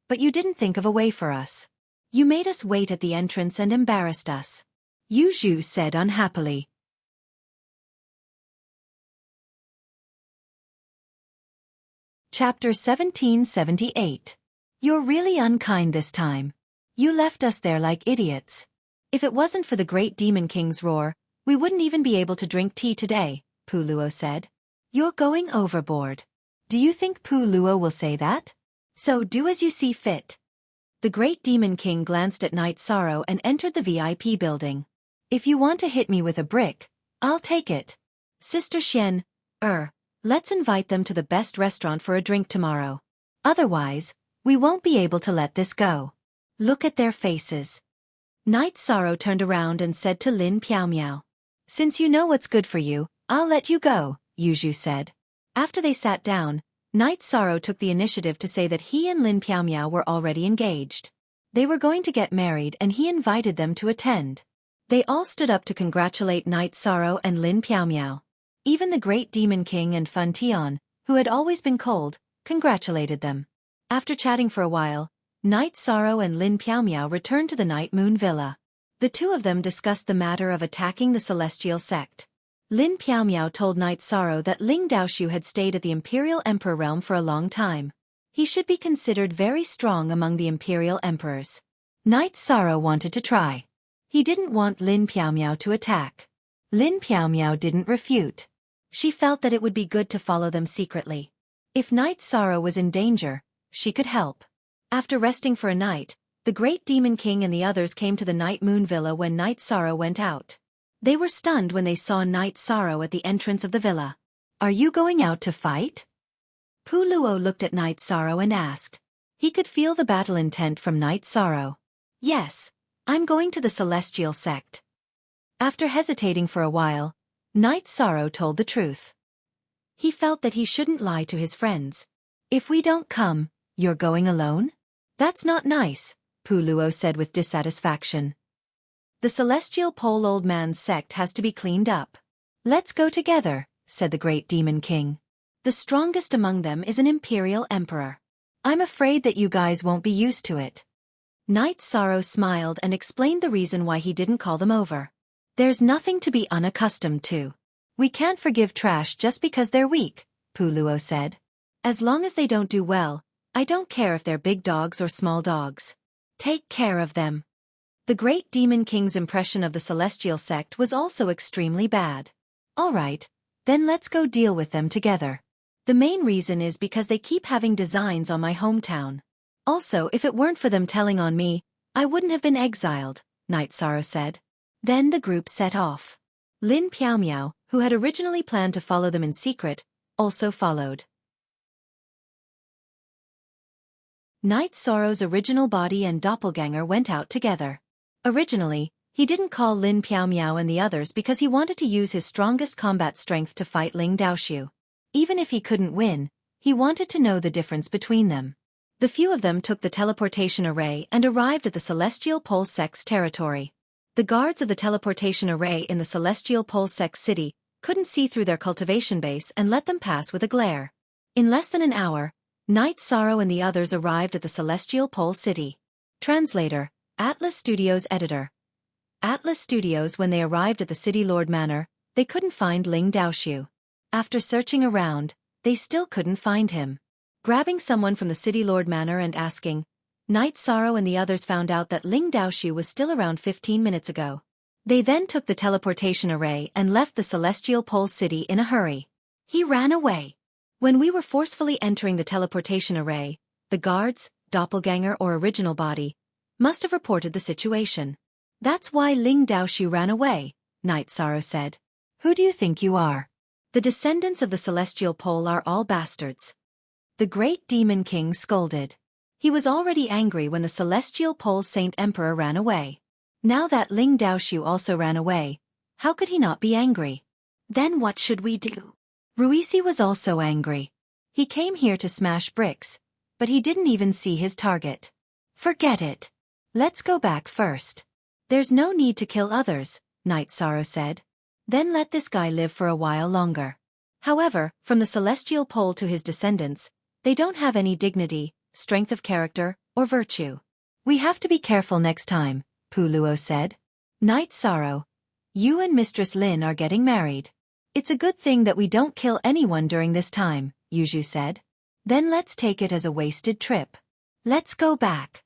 but you didn't think of a way for us. You made us wait at the entrance and embarrassed us. Yu Zhu said unhappily. Chapter 1778. You're really unkind this time. You left us there like idiots. If it wasn't for the Great Demon King's roar, we wouldn't even be able to drink tea today, Pu Luo said. You're going overboard. Do you think Pu Luo will say that? So do as you see fit. The Great Demon King glanced at Night Sorrow and entered the VIP building. If you want to hit me with a brick, I'll take it. Sister Xian, let's invite them to the best restaurant for a drink tomorrow. Otherwise, we won't be able to let this go. Look at their faces. Night Sorrow turned around and said to Lin Piaomiao. Since you know what's good for you, I'll let you go, Yu Zhu said. After they sat down, Night Sorrow took the initiative to say that he and Lin Piaomiao were already engaged. They were going to get married and he invited them to attend. They all stood up to congratulate Night Sorrow and Lin Piaomiao. Even the Great Demon King and Fan Tian, who had always been cold, congratulated them. After chatting for a while, Night Sorrow and Lin Piaomiao returned to the Night Moon Villa. The two of them discussed the matter of attacking the Celestial Sect. Lin Piaomiao told Night Sorrow that Ling Daoxiu had stayed at the Imperial Emperor realm for a long time. He should be considered very strong among the Imperial Emperors. Night Sorrow wanted to try. He didn't want Lin Piaomiao to attack. Lin Piaomiao didn't refute. She felt that it would be good to follow them secretly. If Night Sorrow was in danger, she could help. After resting for a night, the Great Demon King and the others came to the Night Moon Villa when Night Sorrow went out. They were stunned when they saw Night Sorrow at the entrance of the villa. Are you going out to fight? Pu Luo looked at Night Sorrow and asked. He could feel the battle intent from Night Sorrow. Yes, I'm going to the Celestial Sect. After hesitating for a while, Night Sorrow told the truth. He felt that he shouldn't lie to his friends. If we don't come, you're going alone? That's not nice, Pu Luo said with dissatisfaction. The Celestial Pole Old Man's sect has to be cleaned up. Let's go together, said the Great Demon King. The strongest among them is an Imperial Emperor. I'm afraid that you guys won't be used to it. Knight Sorrow smiled and explained the reason why he didn't call them over. There's nothing to be unaccustomed to. We can't forgive trash just because they're weak, Pu Luo said. As long as they don't do well, I don't care if they're big dogs or small dogs. Take care of them. The Great Demon King's impression of the Celestial Sect was also extremely bad. All right, then let's go deal with them together. The main reason is because they keep having designs on my hometown. Also, if it weren't for them telling on me, I wouldn't have been exiled, Knight Sorrow said. Then the group set off. Lin Piaomiao, who had originally planned to follow them in secret, also followed. Knight Sorrow's original body and doppelganger went out together. Originally, he didn't call Lin Piaomiao and the others because he wanted to use his strongest combat strength to fight Ling Daoxiu. Even if he couldn't win, he wanted to know the difference between them. The few of them took the teleportation array and arrived at the Celestial Pole Sect's territory. The guards of the teleportation array in the Celestial Pole Sect city couldn't see through their cultivation base and let them pass with a glare. In less than an hour, Knight Sorrow and the others arrived at the Celestial Pole City. Translator, Atlas Studios Editor. Atlas Studios. When they arrived at the City Lord Manor, they couldn't find Ling Daoxiu. After searching around, they still couldn't find him. Grabbing someone from the City Lord Manor and asking, Knight Sorrow and the others found out that Ling Daoxiu was still around 15 minutes ago. They then took the teleportation array and left the Celestial Pole City in a hurry. He ran away. When we were forcefully entering the teleportation array, the guards, doppelganger or original body, must have reported the situation. That's why Ling Daoxiu ran away, Knight Sorrow said. Who do you think you are? The descendants of the Celestial Pole are all bastards. The Great Demon King scolded. He was already angry when the Celestial Pole Saint Emperor ran away. Now that Ling Daoxiu also ran away, how could he not be angry? Then what should we do? Ruisi was also angry. He came here to smash bricks, but he didn't even see his target. Forget it. Let's go back first. There's no need to kill others, Knight Sorrow said. Then let this guy live for a while longer. However, from the Celestial Pole to his descendants, they don't have any dignity, strength of character, or virtue. We have to be careful next time, Pu Luo said. Knight Sorrow, you and Mistress Lin are getting married. It's a good thing that we don't kill anyone during this time, Yuzhu said. Then let's take it as a wasted trip. Let's go back.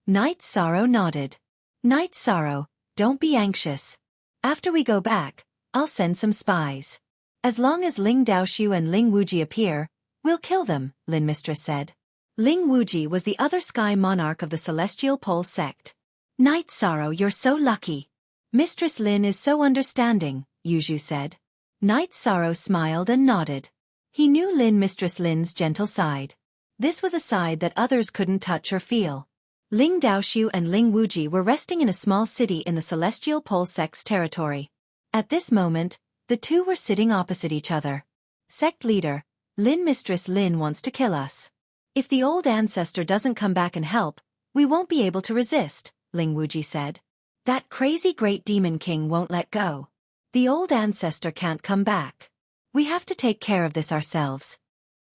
Knight Sorrow nodded. Knight Sorrow, don't be anxious. After we go back, I'll send some spies. As long as Ling Daoxiu and Ling Wuji appear, we'll kill them, Lin Mistress said. Ling Wuji was the other sky monarch of the Celestial Pole Sect. Knight Sorrow, you're so lucky. Mistress Lin is so understanding, Yuzhu said. Knight Sorrow smiled and nodded. He knew Mistress Lin's gentle side. This was a side that others couldn't touch or feel. Ling Daoxiu and Ling Wuji were resting in a small city in the Celestial Pole Sect's territory. At this moment, the two were sitting opposite each other. Sect leader, Mistress Lin wants to kill us. If the old ancestor doesn't come back and help, we won't be able to resist, Ling Wuji said. That crazy Great Demon King won't let go. The old ancestor can't come back. We have to take care of this ourselves.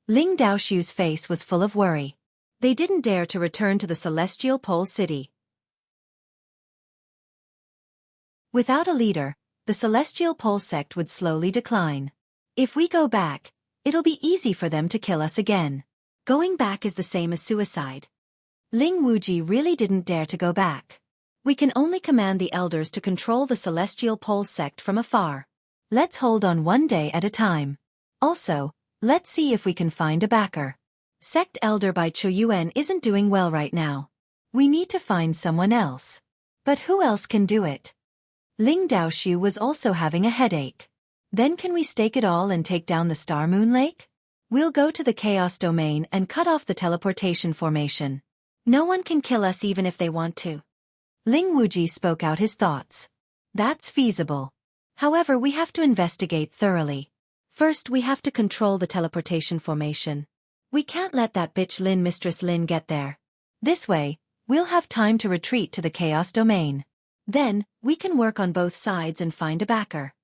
Ling Daoxiu's face was full of worry. They didn't dare to return to the Celestial Pole City. Without a leader, the Celestial Pole Sect would slowly decline. If we go back, it'll be easy for them to kill us again. Going back is the same as suicide. Ling Wuji really didn't dare to go back. We can only command the elders to control the Celestial Pole Sect from afar. Let's hold on one day at a time. Also, let's see if we can find a backer. Sect Elder by Cho Yuan isn't doing well right now. We need to find someone else. But who else can do it? Ling Daoxiu was also having a headache. Then can we stake it all and take down the Star Moon Lake? We'll go to the Chaos Domain and cut off the teleportation formation. No one can kill us even if they want to. Ling Wuji spoke out his thoughts. That's feasible. However, we have to investigate thoroughly. First, we have to control the teleportation formation. We can't let that bitch Mistress Lin get there. This way, we'll have time to retreat to the Chaos Domain. Then, we can work on both sides and find a backer.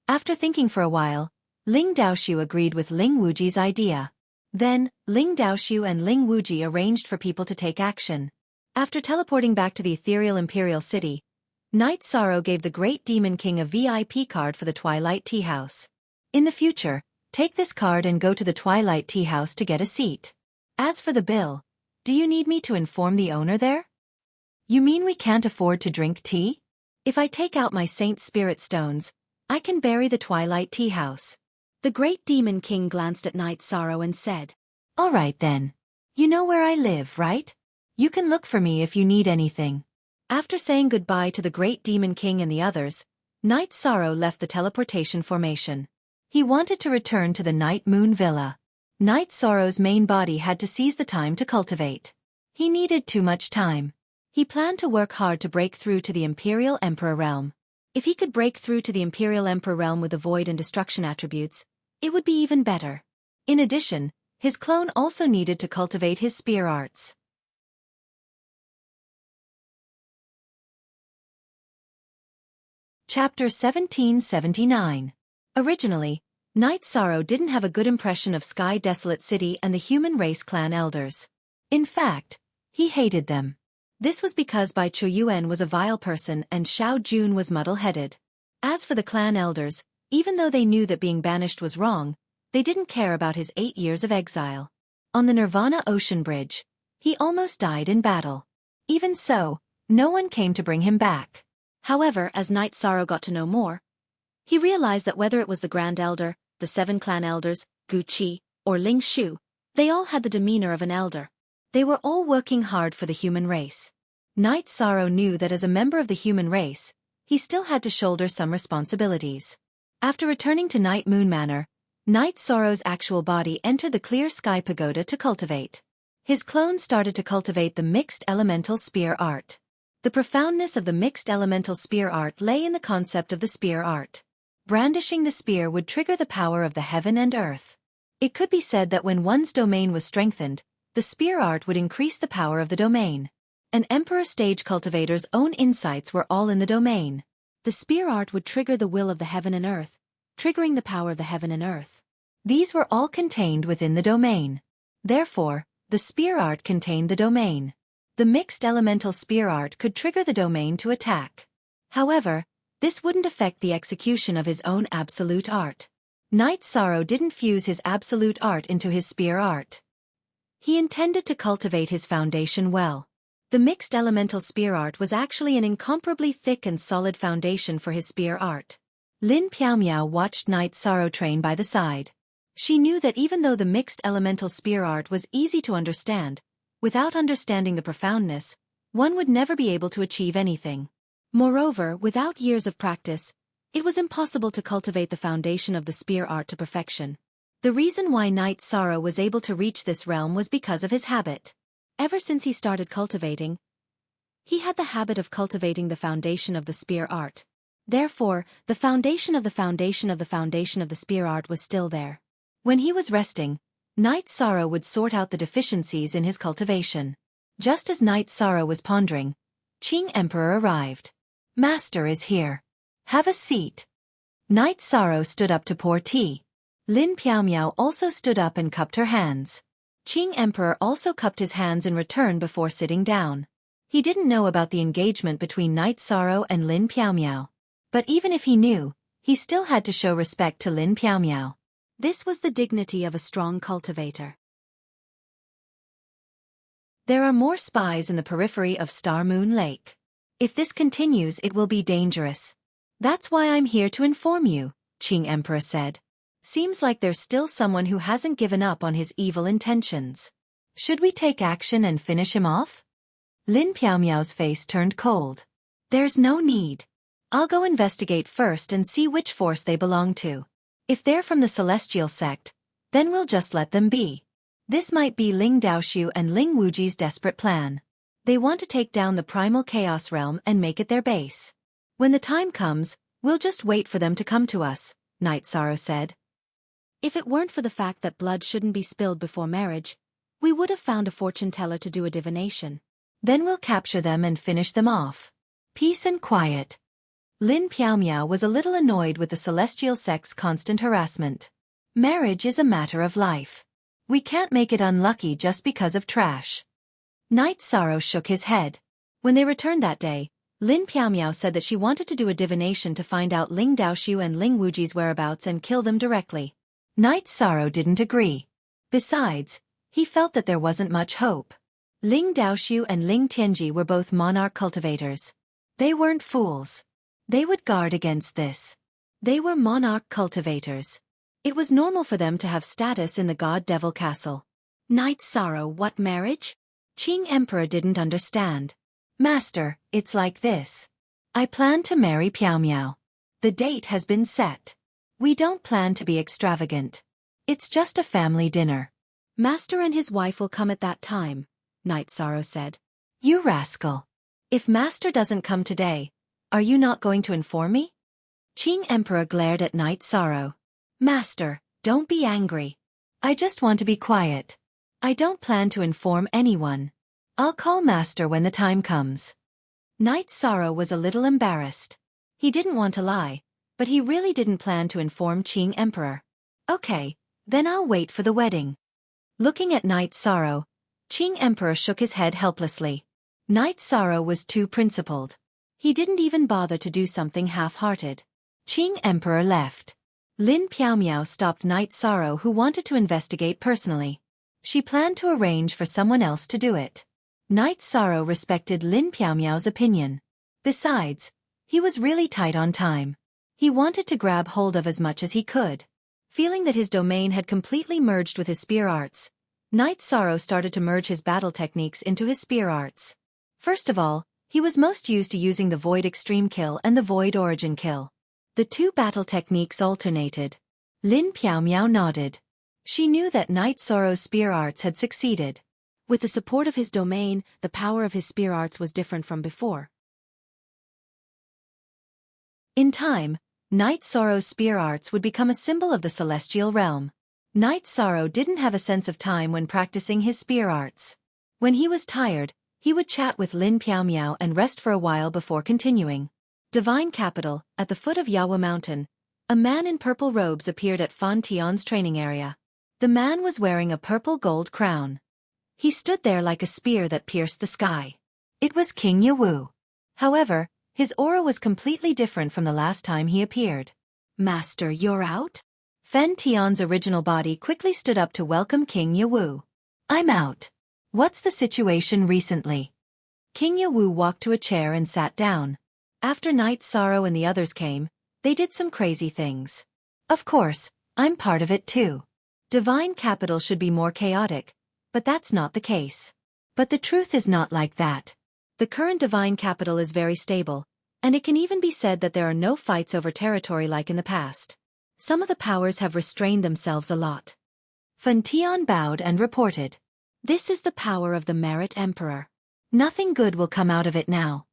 After thinking for a while, Ling Daoxiu agreed with Ling Wuji's idea. Then, Ling Daoxiu and Ling Wuji arranged for people to take action. After teleporting back to the ethereal Imperial City, Night Sorrow gave the Great Demon King a VIP card for the Twilight Tea House. In the future, take this card and go to the Twilight Tea House to get a seat. As for the bill, do you need me to inform the owner there? You mean we can't afford to drink tea? If I take out my Saint Spirit stones, I can bury the Twilight Tea House. The Great Demon King glanced at Night Sorrow and said, All right then. You know where I live, right? You can look for me if you need anything. After saying goodbye to the Great Demon King and the others, Night Sorrow left the teleportation formation. He wanted to return to the Night Moon Villa. Night Sorrow's main body had to seize the time to cultivate. He needed too much time. He planned to work hard to break through to the Imperial Emperor realm. If he could break through to the Imperial Emperor realm with the Void and Destruction attributes, it would be even better. In addition, his clone also needed to cultivate his spear arts. Chapter 1779. Originally, Night Sorrow didn't have a good impression of Sky Desolate City and the human race clan elders. In fact, he hated them. This was because Bai Chunyuan was a vile person and Xiao Jun was muddle-headed. As for the clan elders, even though they knew that being banished was wrong, they didn't care about his 8 years of exile. On the Nirvana Ocean Bridge, he almost died in battle. Even so, no one came to bring him back. However, as Night Sorrow got to know more, he realized that whether it was the Grand Elder, the 7 clan elders, Gu Qi, or Ling Shu, they all had the demeanor of an elder. They were all working hard for the human race. Night Sorrow knew that as a member of the human race, he still had to shoulder some responsibilities. After returning to Night Moon Manor, Night Sorrow's actual body entered the Clear Sky Pagoda to cultivate. His clone started to cultivate the Mixed Elemental Spear Art. The profoundness of the Mixed Elemental Spear Art lay in the concept of the spear art. Brandishing the spear would trigger the power of the heaven and earth. It could be said that when one's domain was strengthened, the spear art would increase the power of the domain. An Emperor Stage cultivator's own insights were all in the domain. The spear art would trigger the will of the heaven and earth, triggering the power of the heaven and earth. These were all contained within the domain. Therefore, the spear art contained the domain. The Mixed Elemental Spear Art could trigger the domain to attack. However, this wouldn't affect the execution of his own Absolute Art. Night Sorrow didn't fuse his Absolute Art into his Spear Art. He intended to cultivate his foundation well. The Mixed Elemental Spear Art was actually an incomparably thick and solid foundation for his Spear Art. Lin Piaomiao watched Night Sorrow train by the side. She knew that even though the Mixed Elemental Spear Art was easy to understand, without understanding the profoundness, one would never be able to achieve anything. Moreover, without years of practice, it was impossible to cultivate the foundation of the spear art to perfection. The reason why Night Sorrow was able to reach this realm was because of his habit. Ever since he started cultivating, he had the habit of cultivating the foundation of the spear art. Therefore, the foundation of the foundation of the foundation of the spear art was still there. When he was resting, Night Sorrow would sort out the deficiencies in his cultivation. Just as Night Sorrow was pondering, Qing Emperor arrived. Master is here. Have a seat. Night Sorrow stood up to pour tea. Lin Piaomiao also stood up and cupped her hands. Qing Emperor also cupped his hands in return before sitting down. He didn't know about the engagement between Night Sorrow and Lin Piaomiao. But even if he knew, he still had to show respect to Lin Piaomiao. This was the dignity of a strong cultivator. There are more spies in the periphery of Star Moon Lake. If this continues, it will be dangerous. That's why I'm here to inform you, Qing Emperor said. Seems like there's still someone who hasn't given up on his evil intentions. Should we take action and finish him off? Lin Piaomiao's face turned cold. There's no need. I'll go investigate first and see which force they belong to. If they're from the Celestial Sect, then we'll just let them be. This might be Ling Daoxiu and Ling Wuji's desperate plan. They want to take down the Primal Chaos Realm and make it their base. When the time comes, we'll just wait for them to come to us, Night Sorrow said. If it weren't for the fact that blood shouldn't be spilled before marriage, we would have found a fortune teller to do a divination. Then we'll capture them and finish them off. Peace and quiet. Lin Piaomiao was a little annoyed with the celestial sect's constant harassment. Marriage is a matter of life. We can't make it unlucky just because of trash. Knight Sorrow shook his head. When they returned that day, Lin Piaomiao said that she wanted to do a divination to find out Ling Daoxiu and Ling Wuji's whereabouts and kill them directly. Knight Sorrow didn't agree. Besides, he felt that there wasn't much hope. Ling Daoxiu and Ling Tianji were both monarch cultivators. They weren't fools. They would guard against this. They were monarch cultivators. It was normal for them to have status in the God-Devil Castle. Knight Sorrow, what marriage? Qing Emperor didn't understand. Master, it's like this. I plan to marry Piaomiao. The date has been set. We don't plan to be extravagant. It's just a family dinner. Master and his wife will come at that time, Knight Sorrow said. You rascal. If Master doesn't come today, are you not going to inform me? Qing Emperor glared at Knight Sorrow. Master, don't be angry. I just want to be quiet. I don't plan to inform anyone. I'll call Master when the time comes. Knight Sorrow was a little embarrassed. He didn't want to lie, but he really didn't plan to inform Qing Emperor. Okay, then I'll wait for the wedding. Looking at Knight Sorrow, Qing Emperor shook his head helplessly. Knight Sorrow was too principled. He didn't even bother to do something half-hearted. Qing Emperor left. Lin Piaomiao stopped Knight Sorrow, who wanted to investigate personally. She planned to arrange for someone else to do it. Knight Sorrow respected Lin Piaomiao's opinion. Besides, he was really tight on time. He wanted to grab hold of as much as he could. Feeling that his domain had completely merged with his spear arts, Knight Sorrow started to merge his battle techniques into his spear arts. First of all, he was most used to using the Void Extreme Kill and the Void Origin Kill. The two battle techniques alternated. Lin Piaomiao nodded. She knew that Knight Sorrow's spear arts had succeeded. With the support of his domain, the power of his spear arts was different from before. In time, Knight Sorrow's spear arts would become a symbol of the celestial realm. Knight Sorrow didn't have a sense of time when practicing his spear arts. When he was tired, he would chat with Lin Piaomiao and rest for a while before continuing. Divine Capital, at the foot of Yawa Mountain, a man in purple robes appeared at Fan Tian's training area. The man was wearing a purple gold crown. He stood there like a spear that pierced the sky. It was King Yawu. However, his aura was completely different from the last time he appeared. Master, you're out? Fan Tian's original body quickly stood up to welcome King Yawu. I'm out. What's the situation recently? King Yawu walked to a chair and sat down. After Knight Sorrow and the others came, they did some crazy things. Of course, I'm part of it too. Divine Capital should be more chaotic, but that's not the case. But the truth is not like that. The current Divine Capital is very stable, and it can even be said that there are no fights over territory like in the past. Some of the powers have restrained themselves a lot. Fan Tian bowed and reported. This is the power of the Merit Emperor. Nothing good will come out of it now.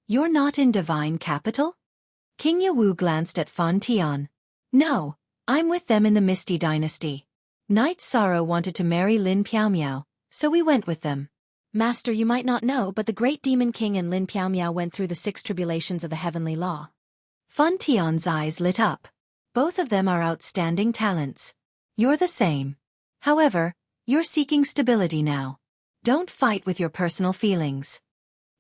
You're not in Divine Capital? King Yawu glanced at Fan Tian. No, I'm with them in the Misty Dynasty. Knight Sorrow wanted to marry Lin Piaomiao, so we went with them. Master, you might not know, but the Great Demon King and Lin Piaomiao went through the 6 tribulations of the heavenly law. Fan Tian's eyes lit up. Both of them are outstanding talents. You're the same. However, you're seeking stability now. Don't fight with your personal feelings.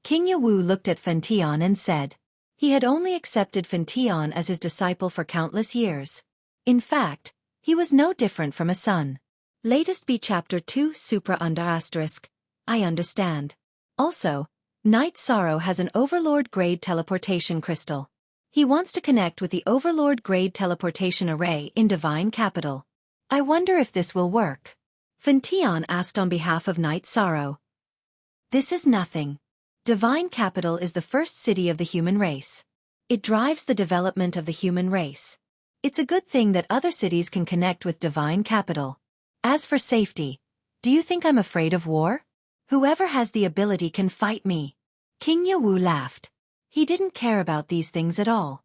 King Yawu looked at Fan Tian and said. He had only accepted Fan Tian as his disciple for countless years. In fact, he was no different from a son. Latest B Chapter 2 Supra under asterisk. I understand. Also, Knight Sorrow has an Overlord-grade teleportation crystal. He wants to connect with the Overlord-grade teleportation array in Divine Capital. I wonder if this will work. Fan Tian asked on behalf of Knight Sorrow. This is nothing. Divine Capital is the first city of the human race. It drives the development of the human race. It's a good thing that other cities can connect with Divine Capital. As for safety, do you think I'm afraid of war? Whoever has the ability can fight me. King Yawu laughed. He didn't care about these things at all.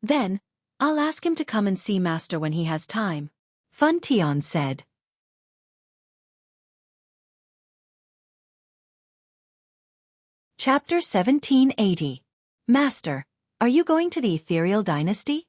Then, I'll ask him to come and see Master when he has time. Fun Tian said. Chapter 1780. Master, are you going to the ethereal dynasty?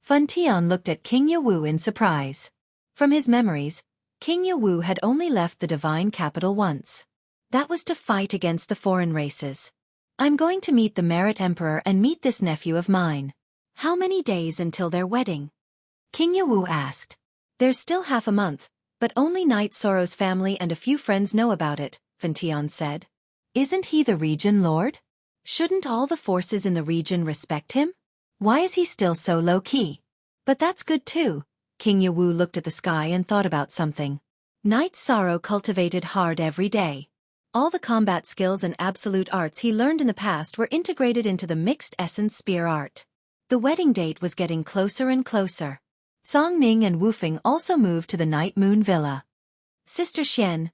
Fun Tian looked at King Yawu in surprise. From his memories, King Yawu had only left the divine capital once. That was to fight against the foreign races. I'm going to meet the Merit Emperor and meet this nephew of mine. How many days until their wedding? King Yawu asked. There's still half a month, but only Knight Sorrow's family and a few friends know about it, Fun Tian said. Isn't he the region lord? Shouldn't all the forces in the region respect him? Why is he still so low-key? But that's good too. King Yawu looked at the sky and thought about something. Knight Sorrow cultivated hard every day. All the combat skills and absolute arts he learned in the past were integrated into the mixed essence spear art. The wedding date was getting closer and closer. Song Ning and Wu Fing also moved to the Night Moon Villa. Sister Xian,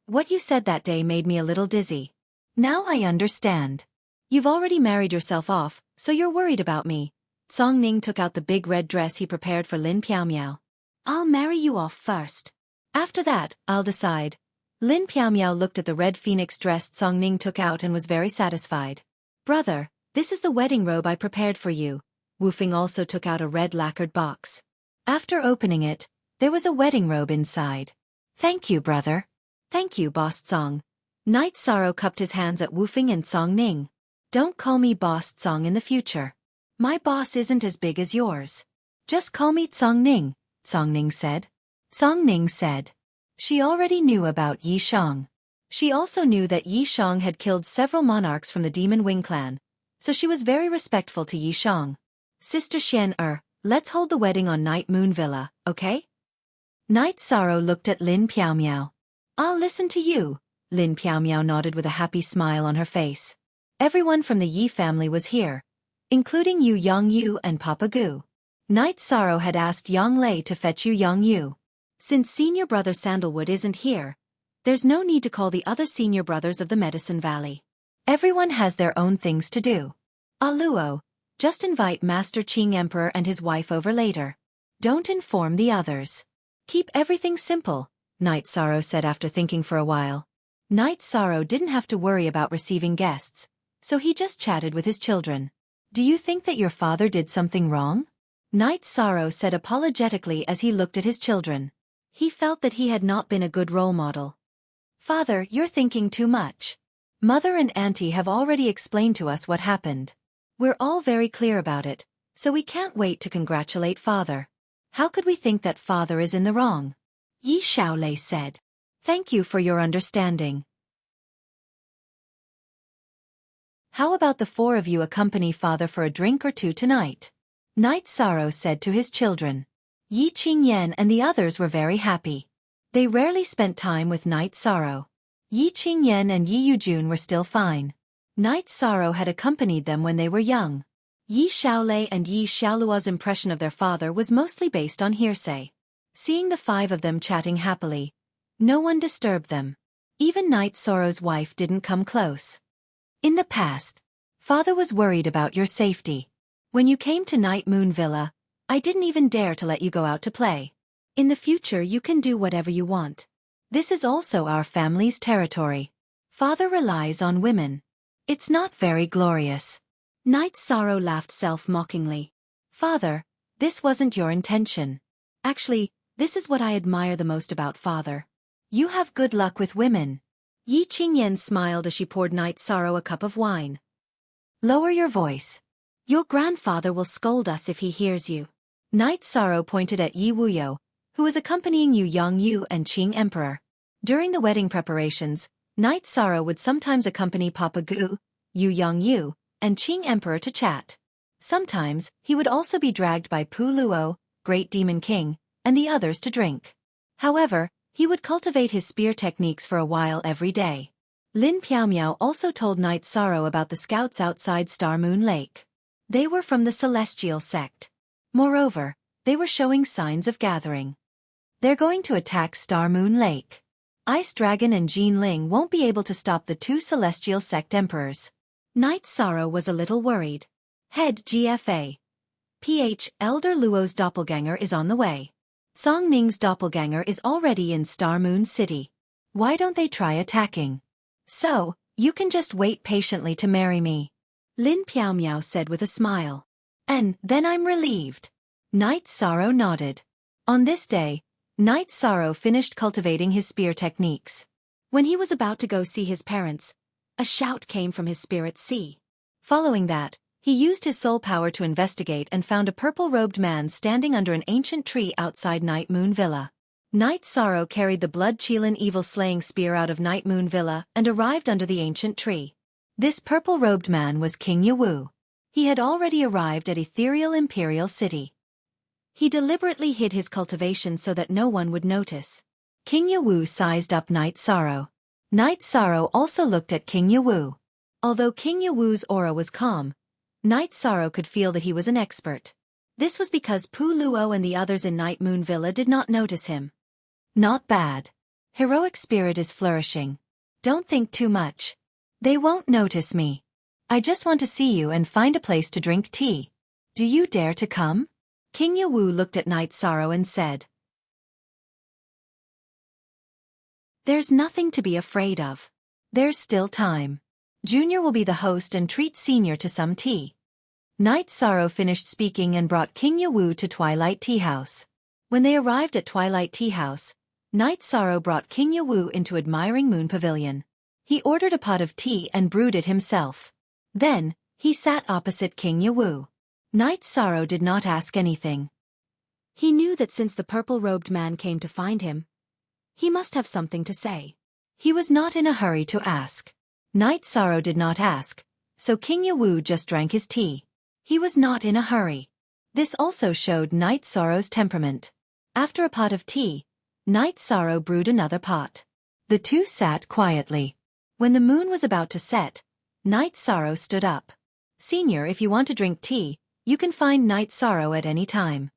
what you said that day made me a little dizzy. Now I understand. You've already married yourself off, so you're worried about me. Song Ning took out the big red dress he prepared for Lin Piaomiao. I'll marry you off first. After that, I'll decide. Lin Piaomiao looked at the red phoenix dress Song Ning took out and was very satisfied. Brother, this is the wedding robe I prepared for you. Wu Fing also took out a red lacquered box. After opening it, there was a wedding robe inside. Thank you, brother. Thank you, Boss Song. Knight Sorrow cupped his hands at Wu Fing and Song Ning. Don't call me Boss Song in the future. My boss isn't as big as yours. Just call me Song Ning, Song Ning said. Song Ning said. She already knew about Yi Shang. She also knew that Yi Shang had killed several monarchs from the Demon Wing clan, so she was very respectful to Yi Shang. Sister Xian, let's hold the wedding on Night Moon Villa, okay? Knight Sorrow looked at Lin Piaomiao. I'll listen to you. Lin Piaomiao nodded with a happy smile on her face. Everyone from the Yi family was here, including Yu Yongyu and Papa Gu. Knight Sorrow had asked Yang Lei to fetch Yu Yongyu. Since senior brother Sandalwood isn't here, there's no need to call the other senior brothers of the Medicine Valley. Everyone has their own things to do. Luo, just invite Master Qing Emperor and his wife over later. Don't inform the others. Keep everything simple, Knight Sorrow said after thinking for a while. Knight Sorrow didn't have to worry about receiving guests, so he just chatted with his children. Do you think that your father did something wrong? Knight Sorrow said apologetically as he looked at his children. He felt that he had not been a good role model. Father, you're thinking too much. Mother and Auntie have already explained to us what happened. We're all very clear about it, so we can't wait to congratulate Father. How could we think that Father is in the wrong? Yi Xiaolei said. Thank you for your understanding. How about the four of you accompany Father for a drink or two tonight? Knight Sorrow said to his children. Yi Qingyan and the others were very happy. They rarely spent time with Knight Sorrow. Yi Qingyan and Yi Yujun were still fine. Knight Sorrow had accompanied them when they were young. Yi Xiaolei and Yi Xiaoluo's impression of their father was mostly based on hearsay. Seeing the five of them chatting happily, no one disturbed them. Even Knight Sorrow's wife didn't come close. In the past, Father was worried about your safety. When you came to Night Moon Villa, I didn't even dare to let you go out to play. In the future you can do whatever you want. This is also our family's territory. Father relies on women. It's not very glorious. Knight Sorrow laughed self-mockingly. Father, this wasn't your intention. Actually, this is what I admire the most about Father. You have good luck with women. Yi Qingyan smiled as she poured Knight Sorrow a cup of wine. Lower your voice. Your grandfather will scold us if he hears you. Knight Sorrow pointed at Yi Wuyo, who was accompanying Yu Yongyu and Qing Emperor. During the wedding preparations, Knight Sorrow would sometimes accompany Papa Gu, Yu Yongyu, and Qing Emperor to chat. Sometimes, he would also be dragged by Pu Luo, Great Demon King, and the others to drink. However, he would cultivate his spear techniques for a while every day. Lin Piaomiao also told Knight Sorrow about the scouts outside Star Moon Lake. They were from the Celestial sect. Moreover, they were showing signs of gathering. They're going to attack Star Moon Lake. Ice Dragon and Jean Ling won't be able to stop the two Celestial sect emperors. Knight Sorrow was a little worried. Head GFA. PH, Elder Luo's doppelganger is on the way. Song Ning's doppelganger is already in Star Moon City. Why don't they try attacking? So, you can just wait patiently to marry me. Lin Piao said with a smile. And then I'm relieved. Knight Sorrow nodded. On this day, Knight Sorrow finished cultivating his spear techniques. When he was about to go see his parents, a shout came from his spirit sea. Following that, he used his soul power to investigate and found a purple-robed man standing under an ancient tree outside Night Moon Villa. Knight Sorrow carried the Blood Qilin evil-slaying spear out of Night Moon Villa and arrived under the ancient tree. This purple-robed man was King Yawu. He had already arrived at Ethereal Imperial City. He deliberately hid his cultivation so that no one would notice. King Yawu sized up Knight Sorrow. Knight Sorrow also looked at King Yawu. Although King Yawu's aura was calm, Knight Sorrow could feel that he was an expert. This was because Pu Luo and the others in Night Moon Villa did not notice him. Not bad. Heroic spirit is flourishing. Don't think too much. They won't notice me. I just want to see you and find a place to drink tea. Do you dare to come? King Yawu looked at Knight Sorrow and said. There's nothing to be afraid of. There's still time. Junior will be the host and treat Senior to some tea. Knight Sorrow finished speaking and brought King Yawu to Twilight Tea House. When they arrived at Twilight Tea House, Knight Sorrow brought King Yawu into Admiring Moon Pavilion. He ordered a pot of tea and brewed it himself. Then, he sat opposite King Yawu. Knight Sorrow did not ask anything. He knew that since the purple-robed man came to find him, he must have something to say. He was not in a hurry to ask. Knight Sorrow did not ask, so King Yawu just drank his tea. He was not in a hurry. This also showed Knight Sorrow's temperament. After a pot of tea, Knight Sorrow brewed another pot. The two sat quietly. When the moon was about to set, Knight Sorrow stood up. Senior, if you want to drink tea, you can find Knight Sorrow at any time.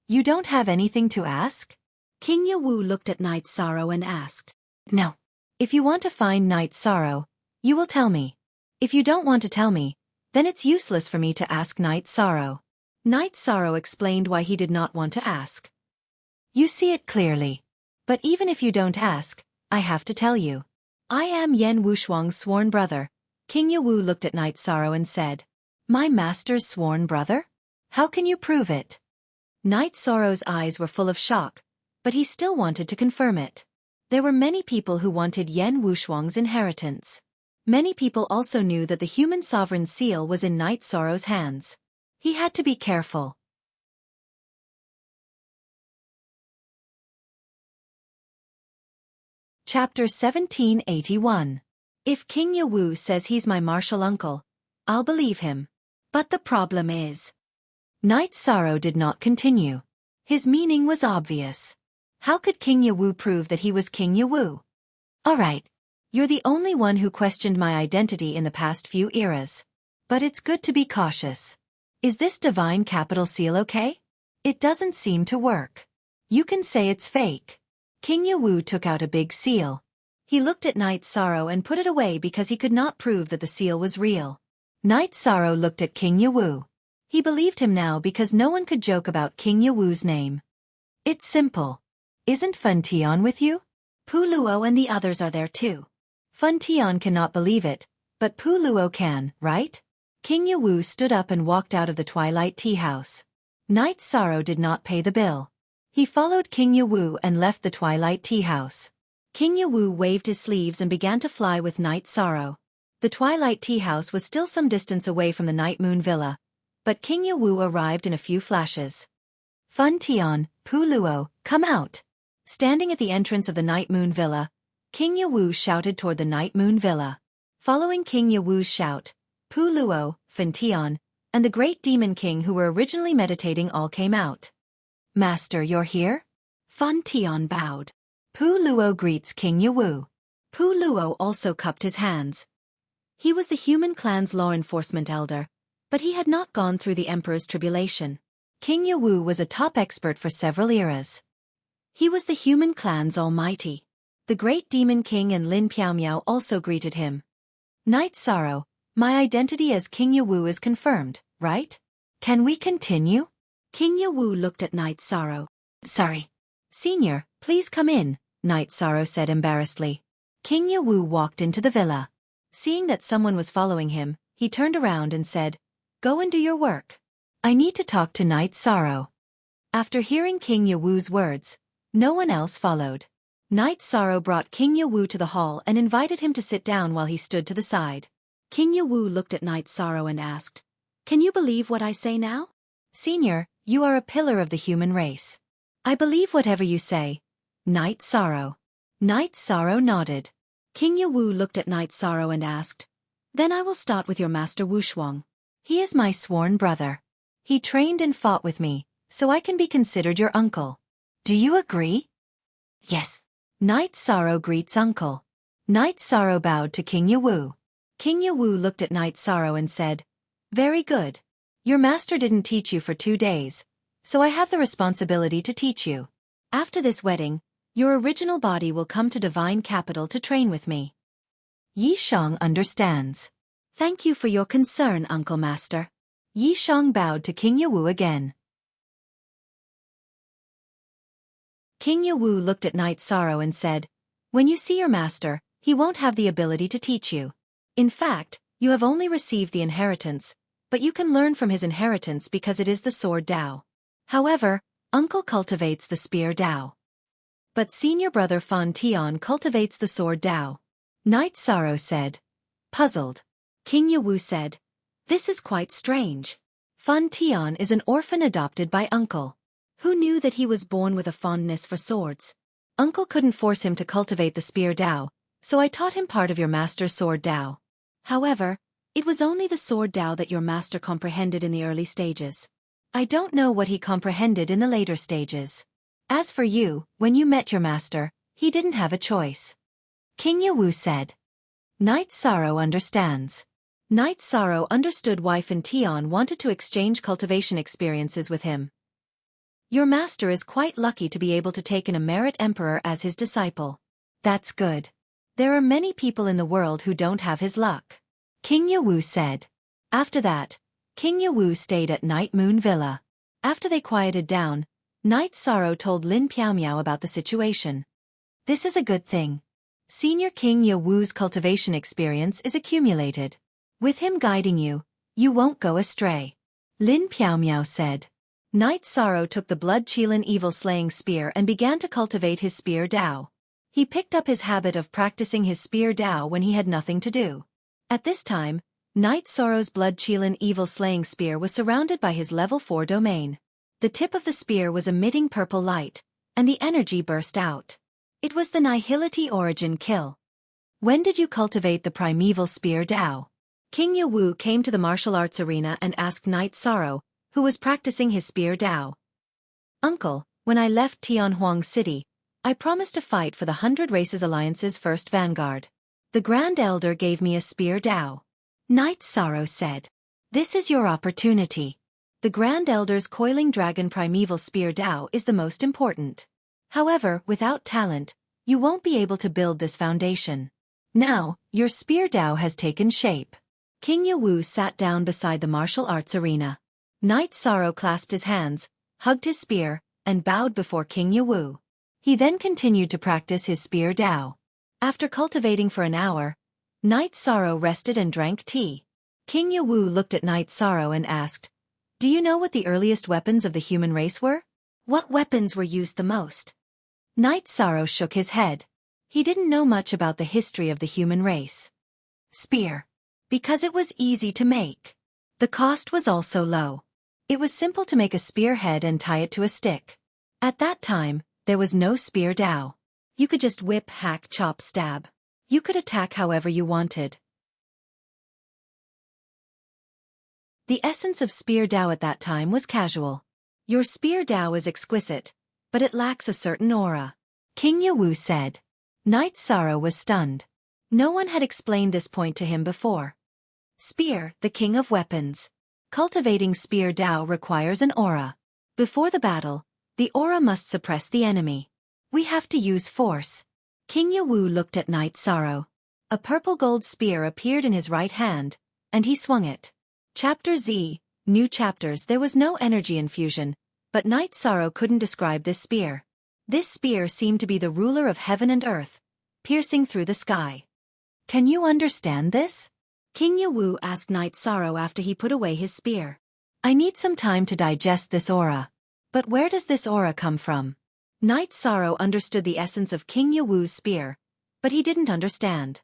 You don't have anything to ask? King Yawu looked at Knight Sorrow and asked. No. If you want to find Knight Sorrow, you will tell me. If you don't want to tell me, then it's useless for me to ask Knight Sorrow. Knight Sorrow explained why he did not want to ask. You see it clearly. But even if you don't ask, I have to tell you. I am Yen Wushuang's sworn brother. King Yawu looked at Knight Sorrow and said. My master's sworn brother? How can you prove it? Knight Sorrow's eyes were full of shock, but he still wanted to confirm it. There were many people who wanted Yen Wushuang's inheritance. Many people also knew that the human sovereign's seal was in Knight Sorrow's hands. He had to be careful. Chapter 1781. If King Yawu says he's my martial uncle, I'll believe him. But the problem is... Knight Sorrow did not continue. His meaning was obvious. How could King Yawu prove that he was King Yawu? Alright. You're the only one who questioned my identity in the past few eras. But it's good to be cautious. Is this divine capital seal okay? It doesn't seem to work. You can say it's fake. King Yawu took out a big seal. He looked at Knight Sorrow and put it away because he could not prove that the seal was real. Knight Sorrow looked at King Yawu. He believed him now because no one could joke about King Yawu's name. It's simple. Isn't Fun Tian with you? Pu Luo and the others are there too. Fun Tian cannot believe it, but Pu Luo can, right? King Yawu stood up and walked out of the Twilight Tea House. Knight Sorrow did not pay the bill. He followed King Yawu and left the Twilight Tea House. King Yawu waved his sleeves and began to fly with Knight Sorrow. The Twilight Tea House was still some distance away from the Night Moon Villa, but King Yawu arrived in a few flashes. Fun Tian, Pu Luo, come out. Standing at the entrance of the Night Moon Villa, King Yawu shouted toward the Night Moon Villa. Following King Yawu's shout, Pu Luo, Fun Tian, and the Great Demon King who were originally meditating all came out. Master, you're here? Fun Tian bowed. Pu Luo greets King Yawu. Pu Luo also cupped his hands. He was the human clan's law enforcement elder, but he had not gone through the Emperor's tribulation. King Yawu was a top expert for several eras. He was the human clan's almighty. The Great Demon King and Lin Piao also greeted him. Knight Sorrow, my identity as King Yawu is confirmed, right? Can we continue? King Yawu looked at Knight Sorrow. Sorry. Senior, please come in, Night Sorrow said embarrassedly. King Yawu walked into the villa. Seeing that someone was following him, he turned around and said, "Go and do your work. I need to talk to Night Sorrow." After hearing King Yawu's words, no one else followed. Night Sorrow brought King Yawu to the hall and invited him to sit down while he stood to the side. King Yawu looked at Night Sorrow and asked, "Can you believe what I say now?" "Senior, you are a pillar of the human race. I believe whatever you say, Night Sorrow." Night Sorrow nodded. King Yawu looked at Night Sorrow and asked, "Then I will start with your master Wushuang. He is my sworn brother. He trained and fought with me, so I can be considered your uncle. Do you agree?" "Yes." Night Sorrow greets uncle. Night Sorrow bowed to King Yawu. King Yawu looked at Night Sorrow and said, "Very good. Your master didn't teach you for 2 days, so I have the responsibility to teach you. After this wedding, your original body will come to Divine Capital to train with me." Yi Shang understands. "Thank you for your concern, Uncle Master." Yi Shang bowed to King Yawu again. King Yawu looked at Night Sorrow and said, "When you see your master, he won't have the ability to teach you. In fact, you have only received the inheritance, but you can learn from his inheritance because it is the sword Dao. However, uncle cultivates the spear Dao. But senior brother Fan Tian cultivates the sword Dao." Night Sorrow said. Puzzled. King Yawu said, "This is quite strange. Fan Tian is an orphan adopted by uncle. Who knew that he was born with a fondness for swords? Uncle couldn't force him to cultivate the spear Dao, so I taught him part of your master's sword Dao. However, it was only the sword Dao that your master comprehended in the early stages. I don't know what he comprehended in the later stages. As for you, when you met your master, he didn't have a choice." King Yawu said. Night Sorrow understands. Night Sorrow understood why Fan Tian wanted to exchange cultivation experiences with him. Your master is quite lucky to be able to take an emerit emperor as his disciple. That's good. There are many people in the world who don't have his luck. King Yawu said. After that, King Yawu stayed at Night Moon Villa. After they quieted down, Night Sorrow told Lin Piaomiao about the situation. "This is a good thing. Senior King Yawu's cultivation experience is accumulated. With him guiding you, you won't go astray," Lin Piaomiao said. Night Sorrow took the blood Qilin evil-slaying spear and began to cultivate his spear Dao. He picked up his habit of practicing his spear Dao when he had nothing to do. At this time, Night Sorrow's blood Qilin evil-slaying spear was surrounded by his level 4 domain. The tip of the spear was emitting purple light, and the energy burst out. It was the Nihility Origin Kill. "When did you cultivate the primeval spear Dao?" King Yawu came to the martial arts arena and asked Night Sorrow, who was practicing his spear Dao. "Uncle, when I left Tianhuang City, I promised to fight for the 100 Races Alliance's first vanguard. The Grand Elder gave me a spear Dao." Night Sorrow said. "This is your opportunity. The Grand Elder's Coiling Dragon Primeval Spear Dao is the most important. However, without talent, you won't be able to build this foundation. Now, your spear Dao has taken shape." King Yawu sat down beside the martial arts arena. Night Sorrow clasped his hands, hugged his spear, and bowed before King Yawu. He then continued to practice his spear Dao. After cultivating for an hour, Night Sorrow rested and drank tea. King Yawu looked at Night Sorrow and asked, "Do you know what the earliest weapons of the human race were? What weapons were used the most?" Night Sorrow shook his head. He didn't know much about the history of the human race. "Spear. Because it was easy to make. The cost was also low. It was simple to make a spearhead and tie it to a stick. At that time, there was no spear Dao. You could just whip, hack, chop, stab. You could attack however you wanted. The essence of spear Dao at that time was casual. Your spear Dao is exquisite, but it lacks a certain aura," King Yawu said. Night Sorrow was stunned. No one had explained this point to him before. Spear, the king of weapons. Cultivating spear Dao requires an aura. Before the battle, the aura must suppress the enemy. We have to use force. King Yawu looked at Night Sorrow. A purple gold spear appeared in his right hand, and he swung it. Chapter Z, New Chapters. There was no energy infusion, But Night Sorrow couldn't describe this spear. This spear seemed to be the ruler of heaven and earth, piercing through the sky. Can you understand this? King Yawu asked Night Sorrow after he put away his spear. I need some time to digest this aura. But where does this aura come from? Night Sorrow understood the essence of King Yawu's spear, but he didn't understand.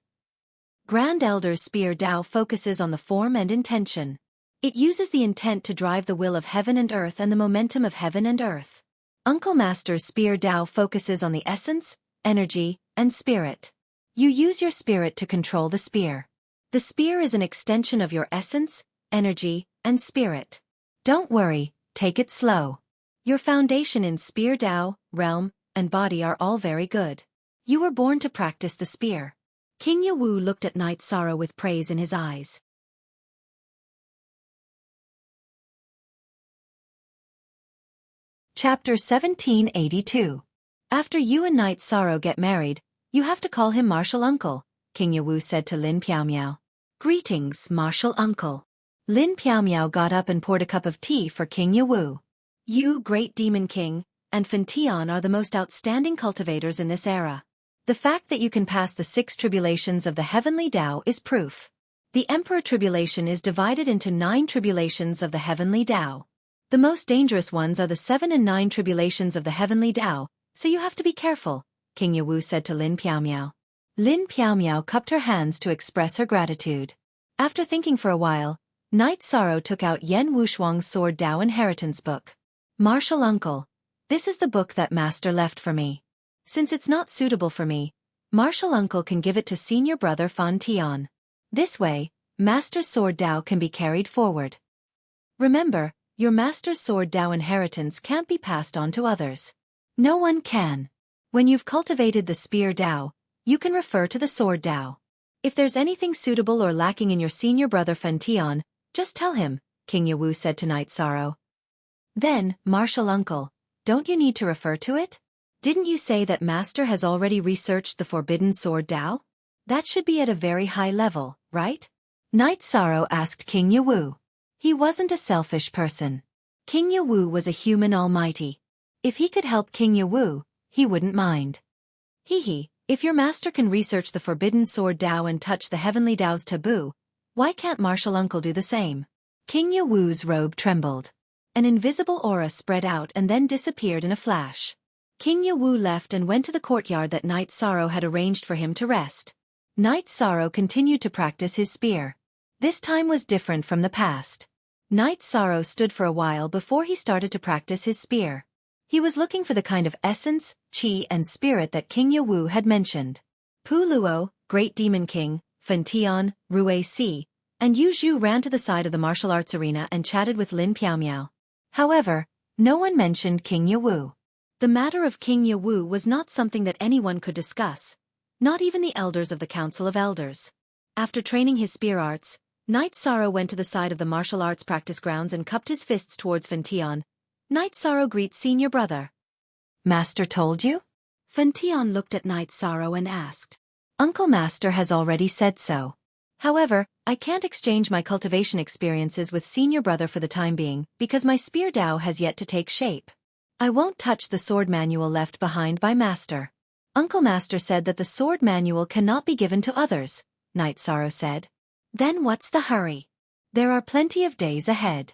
Grand Elder's spear Dao focuses on the form and intention. It uses the intent to drive the will of heaven and earth and the momentum of heaven and earth. Uncle Master's spear Dao focuses on the essence, energy, and spirit. You use your spirit to control the spear. The spear is an extension of your essence, energy, and spirit. Don't worry, take it slow. Your foundation in spear Dao, realm, and body are all very good. You were born to practice the spear. King Yawu looked at Night Sorrow with praise in his eyes. Chapter 1782. After you and Night Sorrow get married, you have to call him Martial Uncle, King Yawu said to Lin Piaomiao. Greetings, Martial Uncle. Lin Piaomiao got up and poured a cup of tea for King Yawu. You, Great Demon King, and Fan Tian are the most outstanding cultivators in this era. The fact that you can pass the 6 tribulations of the heavenly Tao is proof. The Emperor Tribulation is divided into 9 tribulations of the heavenly Tao. The most dangerous ones are the 7 and 9 tribulations of the heavenly Tao, so you have to be careful, King Yawu said to Lin Piaomiao. Lin Piaomiao cupped her hands to express her gratitude. After thinking for a while, Night Sorrow took out Yen Wushuang's Sword Tao Inheritance book. Martial Uncle, this is the book that Master left for me. Since it's not suitable for me, Martial Uncle can give it to senior brother Fan Tian. This way, Master's Sword Tao can be carried forward. Remember, your Master's Sword Tao inheritance can't be passed on to others. No one can. When you've cultivated the Spear Tao, you can refer to the Sword Tao. If there's anything suitable or lacking in your senior brother Fan Tian, just tell him, King Yawu said to Night Sorrow. Then, Martial Uncle, don't you need to refer to it? Didn't you say that Master has already researched the Forbidden Sword Tao? That should be at a very high level, right? Night Sorrow asked King Yawu. He wasn't a selfish person. King Yawu was a human almighty. If he could help King Yawu, he wouldn't mind. If your master can research the Forbidden Sword Tao and touch the Heavenly Tao's taboo, why can't Martial Uncle do the same? King Yawu's robe trembled. An invisible aura spread out and then disappeared in a flash. King Yawu left and went to the courtyard that Night Sorrow had arranged for him to rest. Night Sorrow continued to practice his spear. This time was different from the past. Night Sorrow stood for a while before he started to practice his spear. He was looking for the kind of essence, qi and spirit that King Yawu had mentioned. Pu Luo, Great Demon King, Fan Tian, Rui Si, and Yu Zhu ran to the side of the martial arts arena and chatted with Lin Piaomiao. However, no one mentioned King Yawu. The matter of King Yawu was not something that anyone could discuss, not even the elders of the Council of Elders. After training his spear arts, Night Sorrow went to the side of the martial arts practice grounds and cupped his fists towards Fan Tian. Night Sorrow greets senior brother. Master told you? Fan Tian looked at Night Sorrow and asked. Uncle Master has already said so. However, I can't exchange my cultivation experiences with senior brother for the time being because my spear Tao has yet to take shape. I won't touch the sword manual left behind by Master. Uncle Master said that the sword manual cannot be given to others, Night Sorrow said. Then what's the hurry? There are plenty of days ahead.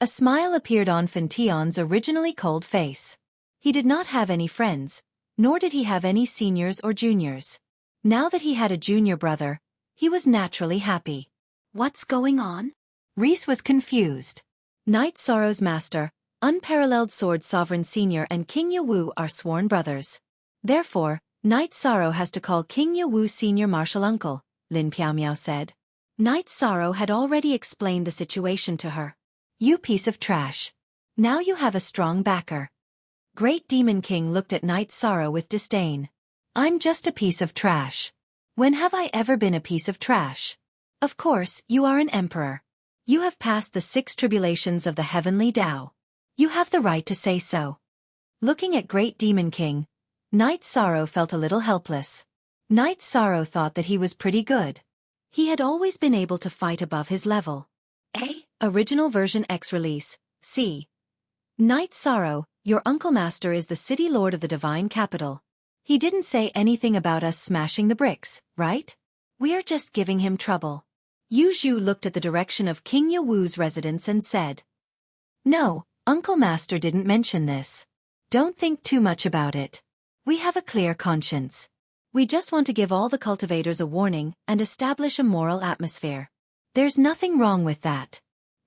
A smile appeared on Fan Tian's originally cold face. He did not have any friends, nor did he have any seniors or juniors. Now that he had a junior brother, he was naturally happy. What's going on? Reese was confused. Night Sorrow's master, Unparalleled Sword Sovereign Senior and King Yawu are sworn brothers. Therefore, Night Sorrow has to call King Yawu Senior Martial Uncle, Lin Piaomiao said. Night Sorrow had already explained the situation to her. You piece of trash. Now you have a strong backer. Great Demon King looked at Night Sorrow with disdain. I'm just a piece of trash. When have I ever been a piece of trash? Of course, you are an emperor. You have passed the 6 tribulations of the heavenly Tao. You have the right to say so. Looking at Great Demon King, Night Sorrow felt a little helpless. Night Sorrow thought that he was pretty good. He had always been able to fight above his level. Original Version X Release, c. Night Sorrow, your Uncle Master is the city lord of the divine capital. He didn't say anything about us smashing the bricks, right? We are just giving him trouble. Yu Zhu looked at the direction of King Yewu's residence and said, No, Uncle Master didn't mention this. Don't think too much about it. We have a clear conscience. We just want to give all the cultivators a warning and establish a moral atmosphere. There's nothing wrong with that.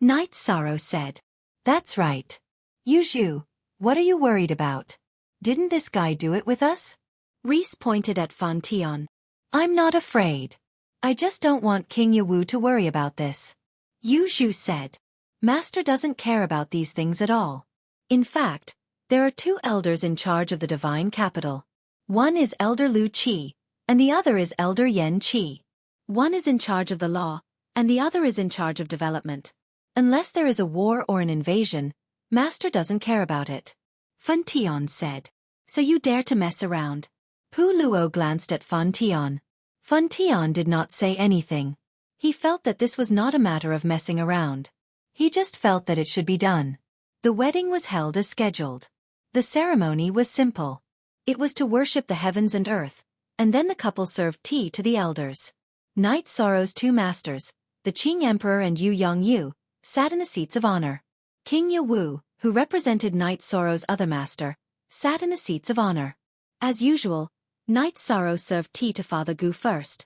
Night Sorrow said. That's right. Yu Zhu, what are you worried about? Didn't this guy do it with us? Reese pointed at Fan Tian. I'm not afraid. I just don't want King Yewu to worry about this. Yu Zhu said. Master doesn't care about these things at all. In fact, there are 2 elders in charge of the divine capital. One is Elder Lu Qi, and the other is Elder Yan Qi. One is in charge of the law, and the other is in charge of development. Unless there is a war or an invasion, Master doesn't care about it. Fan Tian said. So you dare to mess around? Pu Luo glanced at Fan Tian. Fan Tian did not say anything. He felt that this was not a matter of messing around. He just felt that it should be done. The wedding was held as scheduled. The ceremony was simple. It was to worship the heavens and earth, and then the couple served tea to the elders. Night Sorrow's 2 masters, the Qing Emperor and Yu Yongyu, sat in the seats of honor. King Yewu, who represented Night Sorrow's other master, sat in the seats of honor. As usual, Night Sorrow served tea to Father Gu first.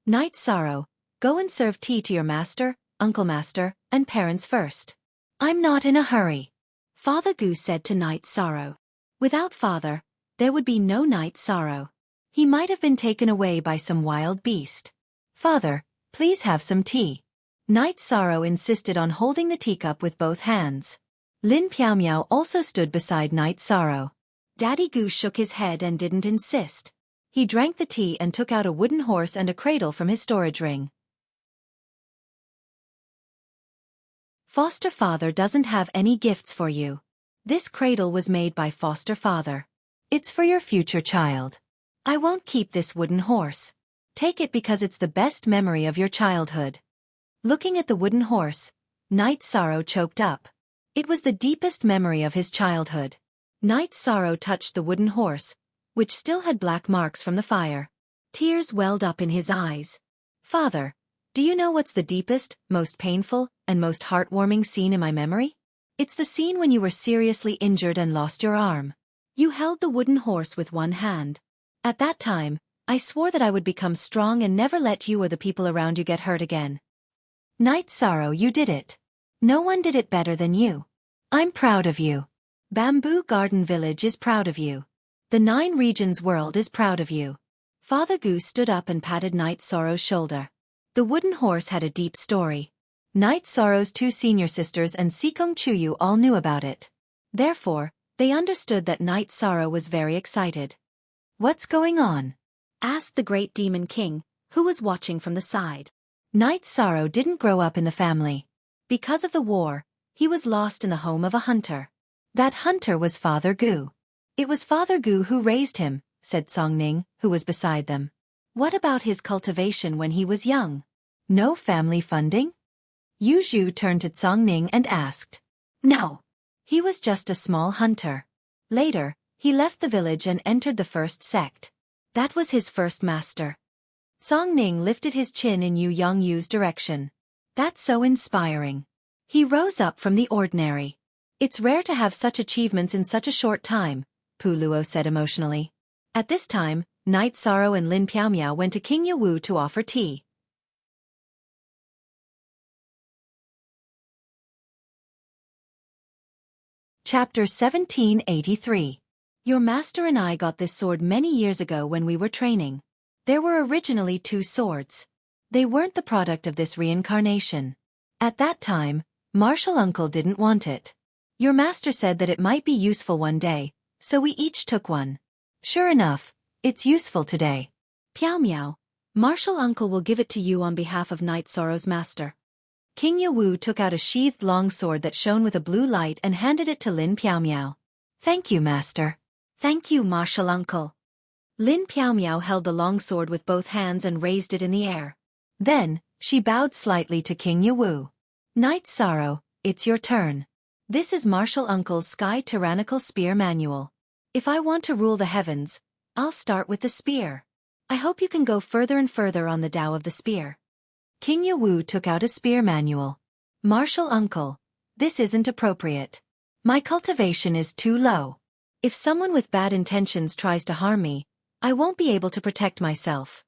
Night Sorrow, go and serve tea to your master, Uncle Master, and parents first. I'm not in a hurry. Father Gu said to Night Sorrow. Without Father, there would be no Night Sorrow. He might have been taken away by some wild beast. Father, please have some tea. Night Sorrow insisted on holding the teacup with both hands. Lin Piaomiao also stood beside Night Sorrow. Daddy Gu shook his head and didn't insist. He drank the tea and took out a wooden horse and a cradle from his storage ring. Foster father doesn't have any gifts for you. This cradle was made by foster father. It's for your future child. I won't keep this wooden horse. Take it because it's the best memory of your childhood. Looking at the wooden horse, Night Sorrow choked up. It was the deepest memory of his childhood. Night Sorrow touched the wooden horse, which still had black marks from the fire. Tears welled up in his eyes. Father, do you know what's the deepest, most painful, and most heartwarming scene in my memory? It's the scene when you were seriously injured and lost your arm. You held the wooden horse with one hand. At that time, I swore that I would become strong and never let you or the people around you get hurt again. Night Sorrow, you did it. No one did it better than you. I'm proud of you. Bamboo Garden Village is proud of you. The 9 Regions world is proud of you. Father Goose stood up and patted Night Sorrow's shoulder. The wooden horse had a deep story. Night Sorrow's 2 senior sisters and Sikong Chuyu all knew about it. Therefore, they understood that Night Sorrow was very excited. What's going on? Asked the Great Demon King, who was watching from the side. Night Sorrow didn't grow up in the family. Because of the war, he was lost in the home of a hunter. That hunter was Father Gu. It was Father Gu who raised him, said Song Ning, who was beside them. What about his cultivation when he was young? No family funding? Yu Zhu turned to Song Ning and asked. No. He was just a small hunter. Later, he left the village and entered the first sect. That was his first master. Song Ning lifted his chin in Yu Yongyu's direction. That's so inspiring. He rose up from the ordinary. It's rare to have such achievements in such a short time, Pu Luo said emotionally. At this time, Night Sorrow and Lin Piaomiao went to King Yewu to offer tea. Chapter 1783. Your master and I got this sword many years ago when we were training. There were originally 2 swords. They weren't the product of this reincarnation. At that time, Martial Uncle didn't want it. Your master said that it might be useful one day, so we each took one. Sure enough, it's useful today. Piaomiao, Martial Uncle will give it to you on behalf of Night Sorrow's master. King Yewu took out a sheathed long sword that shone with a blue light and handed it to Lin Piaomiao. Thank you, master. Thank you, Martial Uncle. Lin Piaomiao held the long sword with both hands and raised it in the air. Then, she bowed slightly to King Yewu. Night Sorrow, it's your turn. This is Martial Uncle's Sky Tyrannical Spear Manual. If I want to rule the heavens, I'll start with the spear. I hope you can go further and further on the Tao of the spear. King Yawu took out a spear manual. Martial Uncle, this isn't appropriate. My cultivation is too low. If someone with bad intentions tries to harm me, I won't be able to protect myself.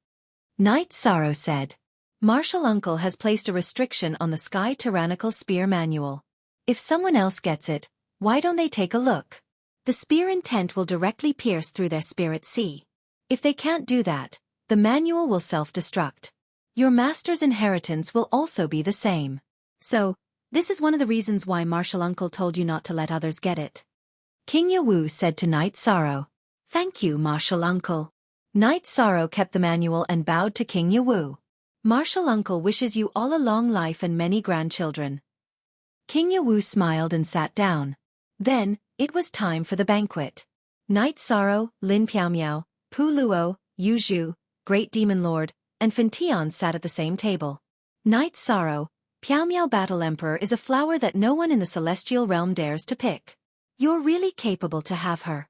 Night Sorrow said. Martial Uncle has placed a restriction on the Sky Tyrannical Spear Manual. If someone else gets it, why don't they take a look? The spear intent will directly pierce through their spirit sea. If they can't do that, the manual will self-destruct. Your master's inheritance will also be the same. So, this is one of the reasons why Martial Uncle told you not to let others get it. King Yawu said to Night Sorrow. Thank you, Martial Uncle. Night Sorrow kept the manual and bowed to King Yawu. Martial Uncle wishes you all a long life and many grandchildren. King Yawu smiled and sat down. Then, it was time for the banquet. Night Sorrow, Lin Piaomiao, Pu Luo, Yu Zhu, Great Demon Lord, and Fentian sat at the same table. Night Sorrow, Piaomiao Battle Emperor is a flower that no one in the celestial realm dares to pick. You're really capable to have her.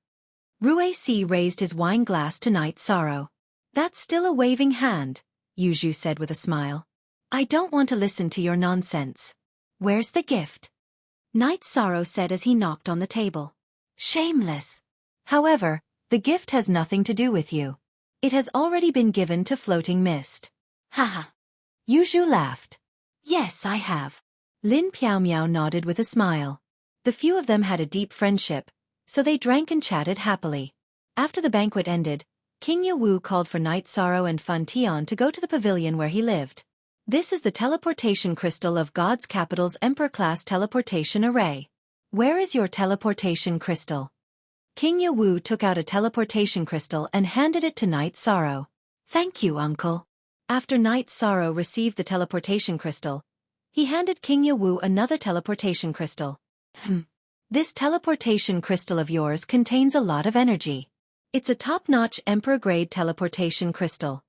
Rui Si raised his wine glass to Night Sorrow. That's still a waving hand, Yu Zhu said with a smile. I don't want to listen to your nonsense. Where's the gift? Night Sorrow said as he knocked on the table. Shameless. However, the gift has nothing to do with you. It has already been given to Floating Mist. Haha. Yu Zhu laughed. Yes, I have. Lin Piaomiao nodded with a smile. The few of them had a deep friendship, so they drank and chatted happily. After the banquet ended, King Yawu called for Night Sorrow and Fan Tian to go to the pavilion where he lived. This is the teleportation crystal of God's capital's Emperor-class teleportation array. Where is your teleportation crystal? King Yawu took out a teleportation crystal and handed it to Night Sorrow. Thank you, Uncle. After Night Sorrow received the teleportation crystal, he handed King Yawu another teleportation crystal. This teleportation crystal of yours contains a lot of energy. It's a top-notch Emperor-grade teleportation crystal.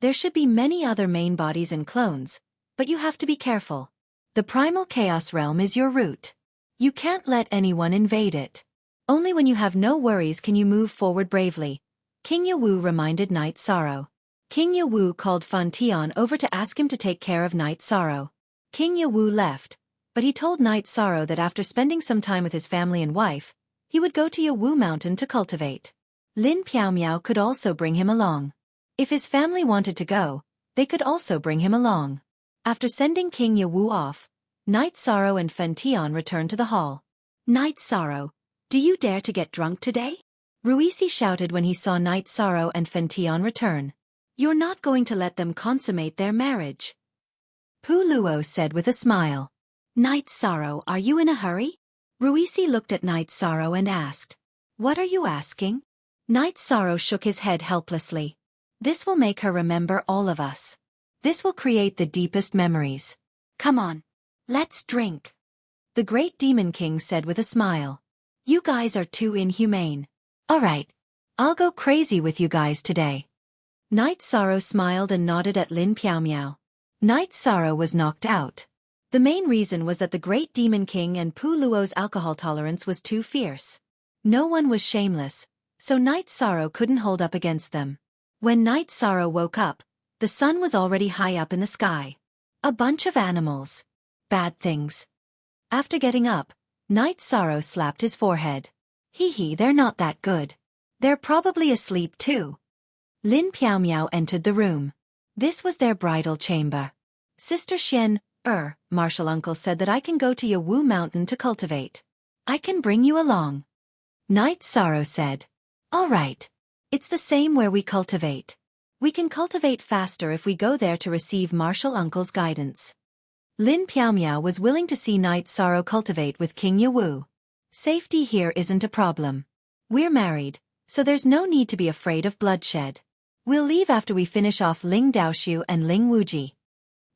There should be many other main bodies and clones, but you have to be careful. The primal chaos realm is your root. You can't let anyone invade it. Only when you have no worries can you move forward bravely, King Yawu reminded Night Sorrow. King Yawu called Fan Tian over to ask him to take care of Night Sorrow. King Yawu left, but he told Night Sorrow that after spending some time with his family and wife, he would go to Yawu Mountain to cultivate. Lin Piaomiao could also bring him along. If his family wanted to go, they could also bring him along. After sending King Yawu off, Night Sorrow and Fan Tian returned to the hall. Night Sorrow, do you dare to get drunk today? Ruisi shouted when he saw Night Sorrow and Fan Tian return. You're not going to let them consummate their marriage. Pu Luo said with a smile. Night Sorrow, are you in a hurry? Ruisi looked at Night Sorrow and asked. What are you asking? Night Sorrow shook his head helplessly. This will make her remember all of us. This will create the deepest memories. Come on. Let's drink. The Great Demon King said with a smile. You guys are too inhumane. All right. I'll go crazy with you guys today. Night Sorrow smiled and nodded at Lin Piaomiao. Night Sorrow was knocked out. The main reason was that the Great Demon King and Pu Luo's alcohol tolerance was too fierce. No one was shameless, so Night Sorrow couldn't hold up against them. When Night Sorrow woke up, the sun was already high up in the sky. A bunch of animals. Bad things. After getting up, Night Sorrow slapped his forehead. Hee, they're not that good. They're probably asleep too. Lin Piaomiao entered the room. This was their bridal chamber. Sister Xian, Martial Uncle said that I can go to Yawu Mountain to cultivate. I can bring you along. Night Sorrow said. All right. It's the same where we cultivate. We can cultivate faster if we go there to receive Martial Uncle's guidance. Lin Piaomiao was willing to see Night Sorrow cultivate with King Yawu. Safety here isn't a problem. We're married, so there's no need to be afraid of bloodshed. We'll leave after we finish off Ling Daoxiu and Ling Wuji.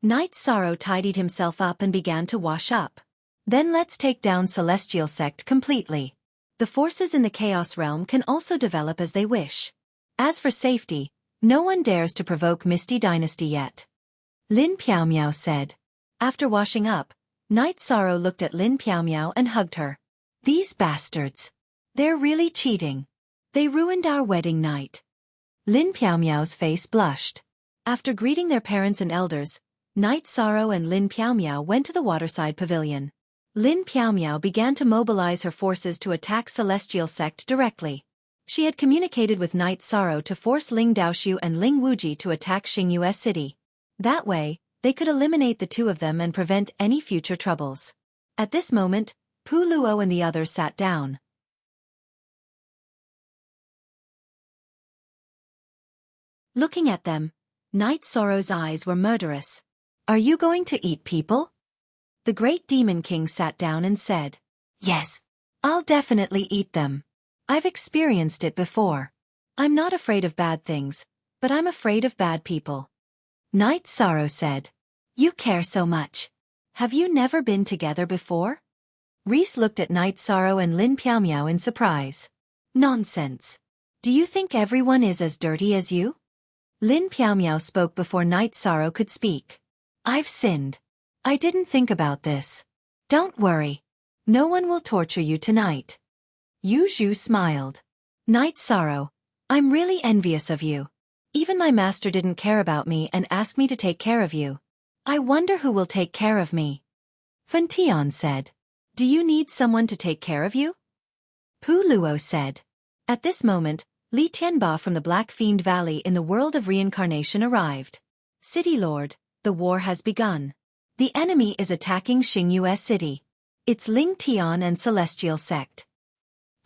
Night Sorrow tidied himself up and began to wash up. Then let's take down Celestial Sect completely. The forces in the Chaos Realm can also develop as they wish. As for safety, no one dares to provoke Misty Dynasty yet. Lin Piao said. After washing up, Night Sorrow looked at Lin Piao and hugged her. These bastards. They're really cheating. They ruined our wedding night. Lin Piao's face blushed. After greeting their parents and elders, Night Sorrow and Lin Piao went to the waterside pavilion. Lin Piao began to mobilize her forces to attack Celestial Sect directly. She had communicated with Night Sorrow to force Ling Daoxiu and Ling Wuji to attack Xingyue City. That way, they could eliminate the two of them and prevent any future troubles. At this moment, Pu Luo and the others sat down. Looking at them, Night Sorrow's eyes were murderous. Are you going to eat people? The Great Demon King sat down and said, Yes, I'll definitely eat them. I've experienced it before. I'm not afraid of bad things, but I'm afraid of bad people. Night Sorrow said, You care so much. Have you never been together before? Reese looked at Night Sorrow and Lin Piao in surprise. Nonsense. Do you think everyone is as dirty as you? Lin Piao spoke before Night Sorrow could speak. I've sinned. I didn't think about this. Don't worry. No one will torture you tonight. Yu Zhu smiled. Night Sorrow, I'm really envious of you. Even my master didn't care about me and asked me to take care of you. I wonder who will take care of me. Fan Tian said. Do you need someone to take care of you? Pu Luo said. At this moment, Li Tianba from the Black Fiend Valley in the world of reincarnation arrived. City Lord, the war has begun. The enemy is attacking Xingyue City. It's Ling Tian and Celestial Sect.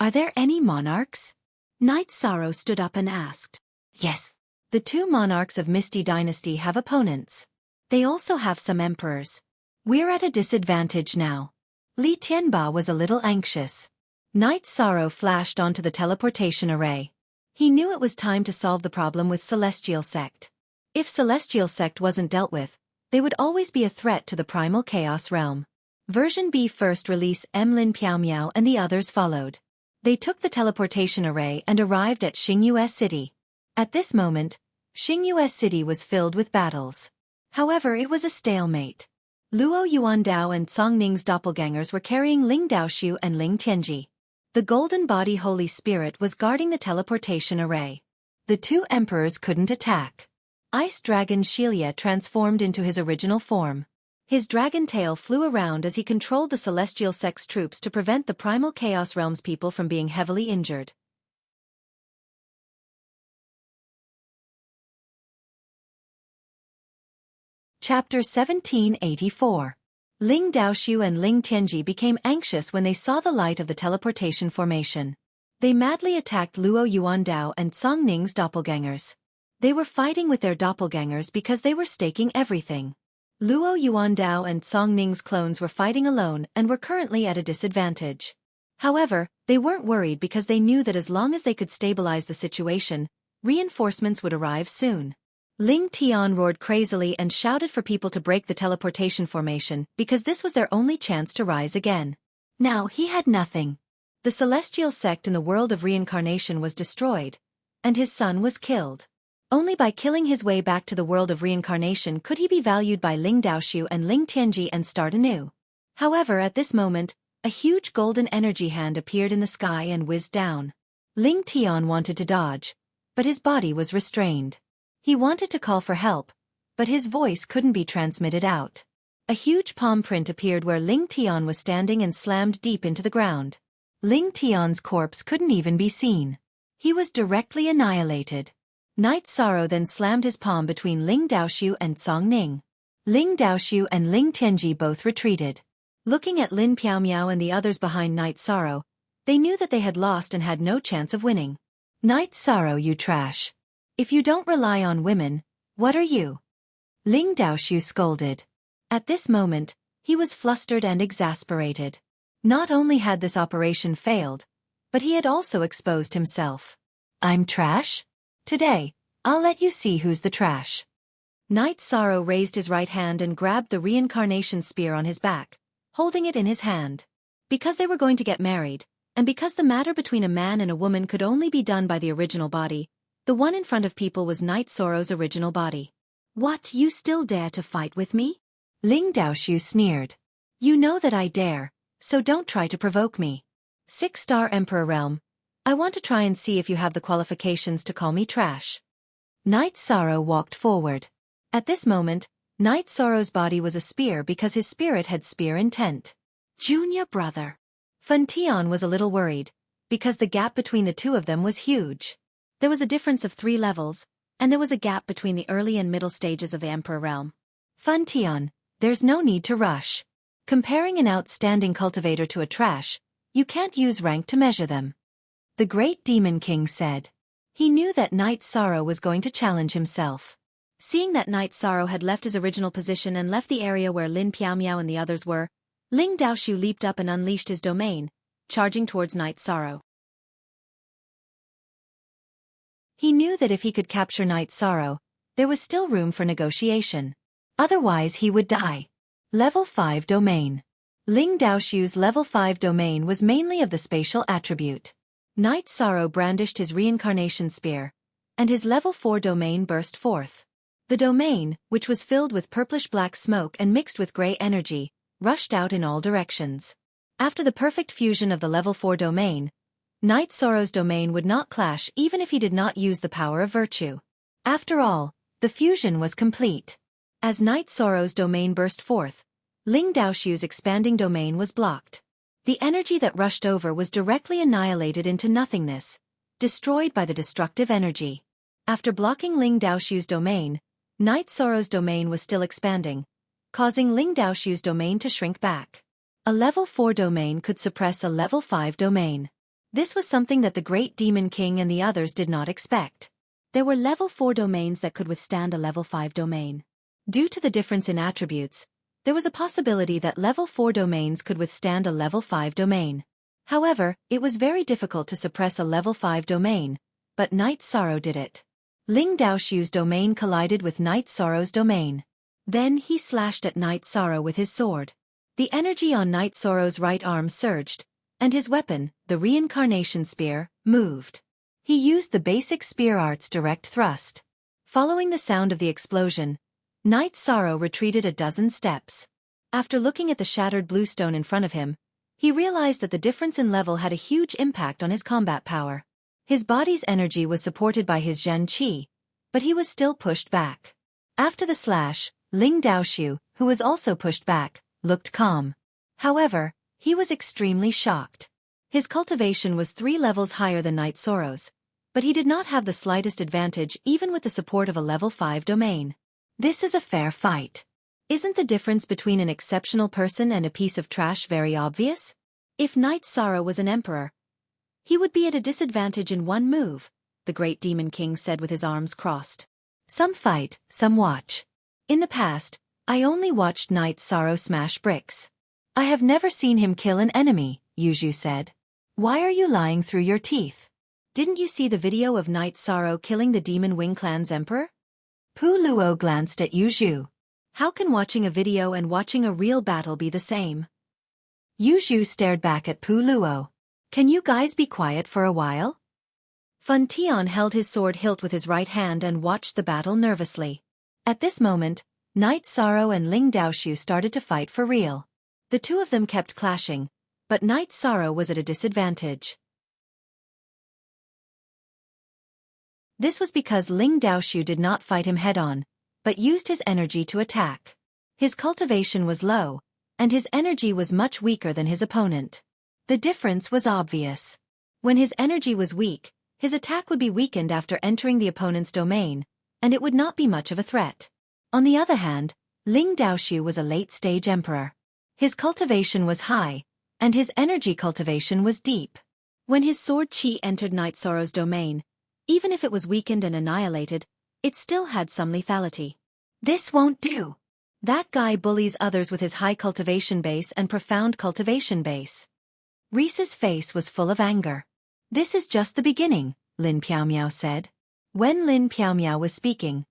Are there any monarchs? Night Sorrow stood up and asked. Yes. The two monarchs of Misty Dynasty have opponents. They also have some emperors. We're at a disadvantage now. Li Tianba was a little anxious. Night Sorrow flashed onto the teleportation array. He knew it was time to solve the problem with Celestial Sect. If Celestial Sect wasn't dealt with, they would always be a threat to the primal chaos realm. Version B first release Lin Piao and the others followed. They took the teleportation array and arrived at Xingyue City. At this moment, Xingyue City was filled with battles. However, it was a stalemate. Luo Yuandao and Song Ning's doppelgangers were carrying Ling Daoxiu and Ling Tianji. The Golden Body Holy Spirit was guarding the teleportation array. The two emperors couldn't attack. Ice Dragon Xilia transformed into his original form. His dragon tail flew around as he controlled the Celestial Sect's troops to prevent the Primal Chaos Realm's people from being heavily injured. Chapter 1784. Ling Daoxiu and Ling Tianji became anxious when they saw the light of the teleportation formation. They madly attacked Luo Yuandao and Song Ning's doppelgangers. They were fighting with their doppelgangers because they were staking everything. Luo Yuandao and Song Ning's clones were fighting alone and were currently at a disadvantage. However, they weren't worried because they knew that as long as they could stabilize the situation, reinforcements would arrive soon. Ling Tian roared crazily and shouted for people to break the teleportation formation because this was their only chance to rise again. Now he had nothing. The Celestial Sect in the world of reincarnation was destroyed, and his son was killed. Only by killing his way back to the world of reincarnation could he be valued by Ling Daoxiu and Ling Tianji and start anew. However, at this moment, a huge golden energy hand appeared in the sky and whizzed down. Ling Tian wanted to dodge, but his body was restrained. He wanted to call for help, but his voice couldn't be transmitted out. A huge palm print appeared where Ling Tian was standing and slammed deep into the ground. Ling Tian's corpse couldn't even be seen. He was directly annihilated. Night Sorrow then slammed his palm between Ling Daoxiu and Song Ning. Ling Daoxiu and Ling Tianji both retreated. Looking at Lin Piao and the others behind Night Sorrow, they knew that they had lost and had no chance of winning. Night Sorrow, you trash. If you don't rely on women, what are you? Ling Daoxiu scolded. At this moment, he was flustered and exasperated. Not only had this operation failed, but he had also exposed himself. I'm trash? Today, I'll let you see who's the trash. Night Sorrow raised his right hand and grabbed the reincarnation spear on his back, holding it in his hand. Because they were going to get married, and because the matter between a man and a woman could only be done by the original body, the one in front of people was Night Sorrow's original body. What, you still dare to fight with me? Ling Daoxiu sneered. You know that I dare, so don't try to provoke me. 6-star Emperor Realm. I want to try and see if you have the qualifications to call me trash. Knight Sorrow walked forward. At this moment, Knight Sorrow's body was a spear because his spirit had spear intent. Junior brother. Fan Tian was a little worried, because the gap between the two of them was huge. There was a difference of 3 levels, and there was a gap between the early and middle stages of the Emperor Realm. Fan Tian, there's no need to rush. Comparing an outstanding cultivator to a trash, you can't use rank to measure them. The Great Demon King said. He knew that Knight Sorrow was going to challenge himself. Seeing that Knight Sorrow had left his original position and left the area where Lin Piaomiao and the others were, Ling Daoxiu leaped up and unleashed his domain, charging towards Knight Sorrow. He knew that if he could capture Knight Sorrow, there was still room for negotiation. Otherwise he would die. Level 5 Domain. Ling Daoxiu's Level 5 domain was mainly of the spatial attribute. Knight Sorrow brandished his reincarnation spear, and his Level 4 domain burst forth. The domain, which was filled with purplish-black smoke and mixed with gray energy, rushed out in all directions. After the perfect fusion of the Level 4 domain, Knight Sorrow's domain would not clash even if he did not use the power of virtue. After all, the fusion was complete. As Knight Sorrow's domain burst forth, Ling Daoxiu's expanding domain was blocked. The energy that rushed over was directly annihilated into nothingness, destroyed by the destructive energy. After blocking Ling Daoxiu's domain, Knight Sorrow's domain was still expanding, causing Ling Daoxiu's domain to shrink back. A Level 4 domain could suppress a Level 5 domain. This was something that the Great Demon King and the others did not expect. There were Level 4 domains that could withstand a Level 5 domain. Due to the difference in attributes, there was a possibility that Level 4 domains could withstand a Level 5 domain. However, it was very difficult to suppress a Level 5 domain, but Knight Sorrow did it. Ling Daoxiu's domain collided with Knight Sorrow's domain. Then he slashed at Knight Sorrow with his sword. The energy on Knight Sorrow's right arm surged, and his weapon, the reincarnation spear, moved. He used the basic spear art's direct thrust. Following the sound of the explosion, Knight Sorrow retreated a dozen steps. After looking at the shattered blue stone in front of him, he realized that the difference in level had a huge impact on his combat power. His body's energy was supported by his Zhen Qi, but he was still pushed back. After the slash, Ling Daoxiu, who was also pushed back, looked calm. However, he was extremely shocked. His cultivation was 3 levels higher than Knight Sorrow's, but he did not have the slightest advantage even with the support of a Level 5 domain. This is a fair fight. Isn't the difference between an exceptional person and a piece of trash very obvious? If Knight Sorrow was an emperor, he would be at a disadvantage in one move, the Great Demon King said with his arms crossed. Some fight, some watch. In the past, I only watched Knight Sorrow smash bricks. I have never seen him kill an enemy, Yuzhu said. Why are you lying through your teeth? Didn't you see the video of Knight Sorrow killing the Demon Wing Clan's emperor? Pu Luo glanced at Yuzhu. How can watching a video and watching a real battle be the same? Yuzhu stared back at Pu Luo. Can you guys be quiet for a while? Fan Tian held his sword hilt with his right hand and watched the battle nervously. At this moment, Knight Sorrow and Ling Daoxiu started to fight for real. The two of them kept clashing, but Knight Sorrow was at a disadvantage. This was because Ling Daoxiu did not fight him head-on, but used his energy to attack. His cultivation was low, and his energy was much weaker than his opponent. The difference was obvious. When his energy was weak, his attack would be weakened after entering the opponent's domain, and it would not be much of a threat. On the other hand, Ling Daoxiu was a late-stage emperor. His cultivation was high, and his energy cultivation was deep. When his sword qi entered Knight Sorrow's domain, even if it was weakened and annihilated, it still had some lethality. This won't do. That guy bullies others with his high cultivation base and profound cultivation base. Reese's face was full of anger. This is just the beginning, Lin Piaomiao said. When Lin Piaomiao was speaking,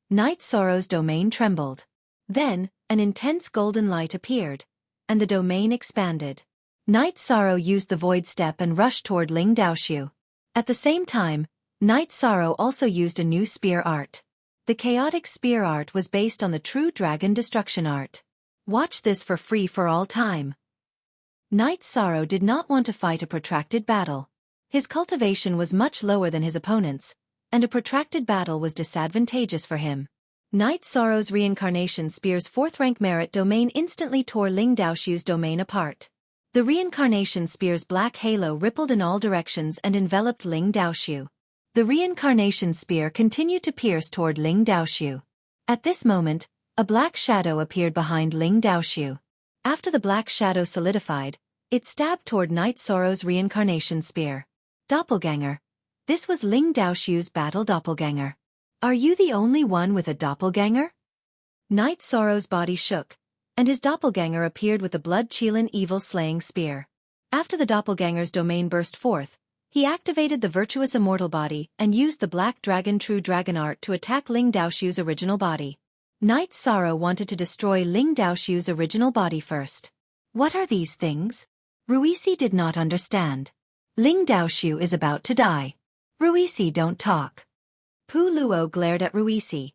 Knight Sorrow's domain trembled. Then, an intense golden light appeared, and the domain expanded. Knight Sorrow used the void step and rushed toward Ling Daoxiu. At the same time, Knight Sorrow also used a new spear art. The chaotic spear art was based on the true dragon destruction art. Watch this for free for all time. Knight Sorrow did not want to fight a protracted battle. His cultivation was much lower than his opponent's, and a protracted battle was disadvantageous for him. Knight Sorrow's reincarnation spear's 4th rank merit domain instantly tore Ling Daoxu's domain apart. The reincarnation spear's black halo rippled in all directions and enveloped Ling Daoxu. The reincarnation spear continued to pierce toward Ling Daoxu. At this moment, a black shadow appeared behind Ling Daoxu. After the black shadow solidified, it stabbed toward Knight Sorrow's reincarnation spear. Doppelganger. This was Ling Daoxu's battle doppelganger. Are you the only one with a doppelganger? Knight Sorrow's body shook, and his doppelganger appeared with the blood-Qilin evil-slaying spear. After the doppelganger's domain burst forth, he activated the virtuous immortal body and used the Black Dragon True Dragon art to attack Ling Daoxu's original body. Knight Sorrow wanted to destroy Ling Daoxu's original body first. What are these things? Ruisi did not understand. Ling Daoxu is about to die. Ruisi, don't talk. Pu Luo glared at Ruisi.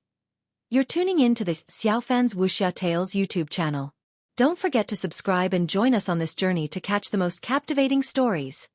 You're tuning in to the Xiaofan's Wuxia Tales YouTube channel. Don't forget to subscribe and join us on this journey to catch the most captivating stories.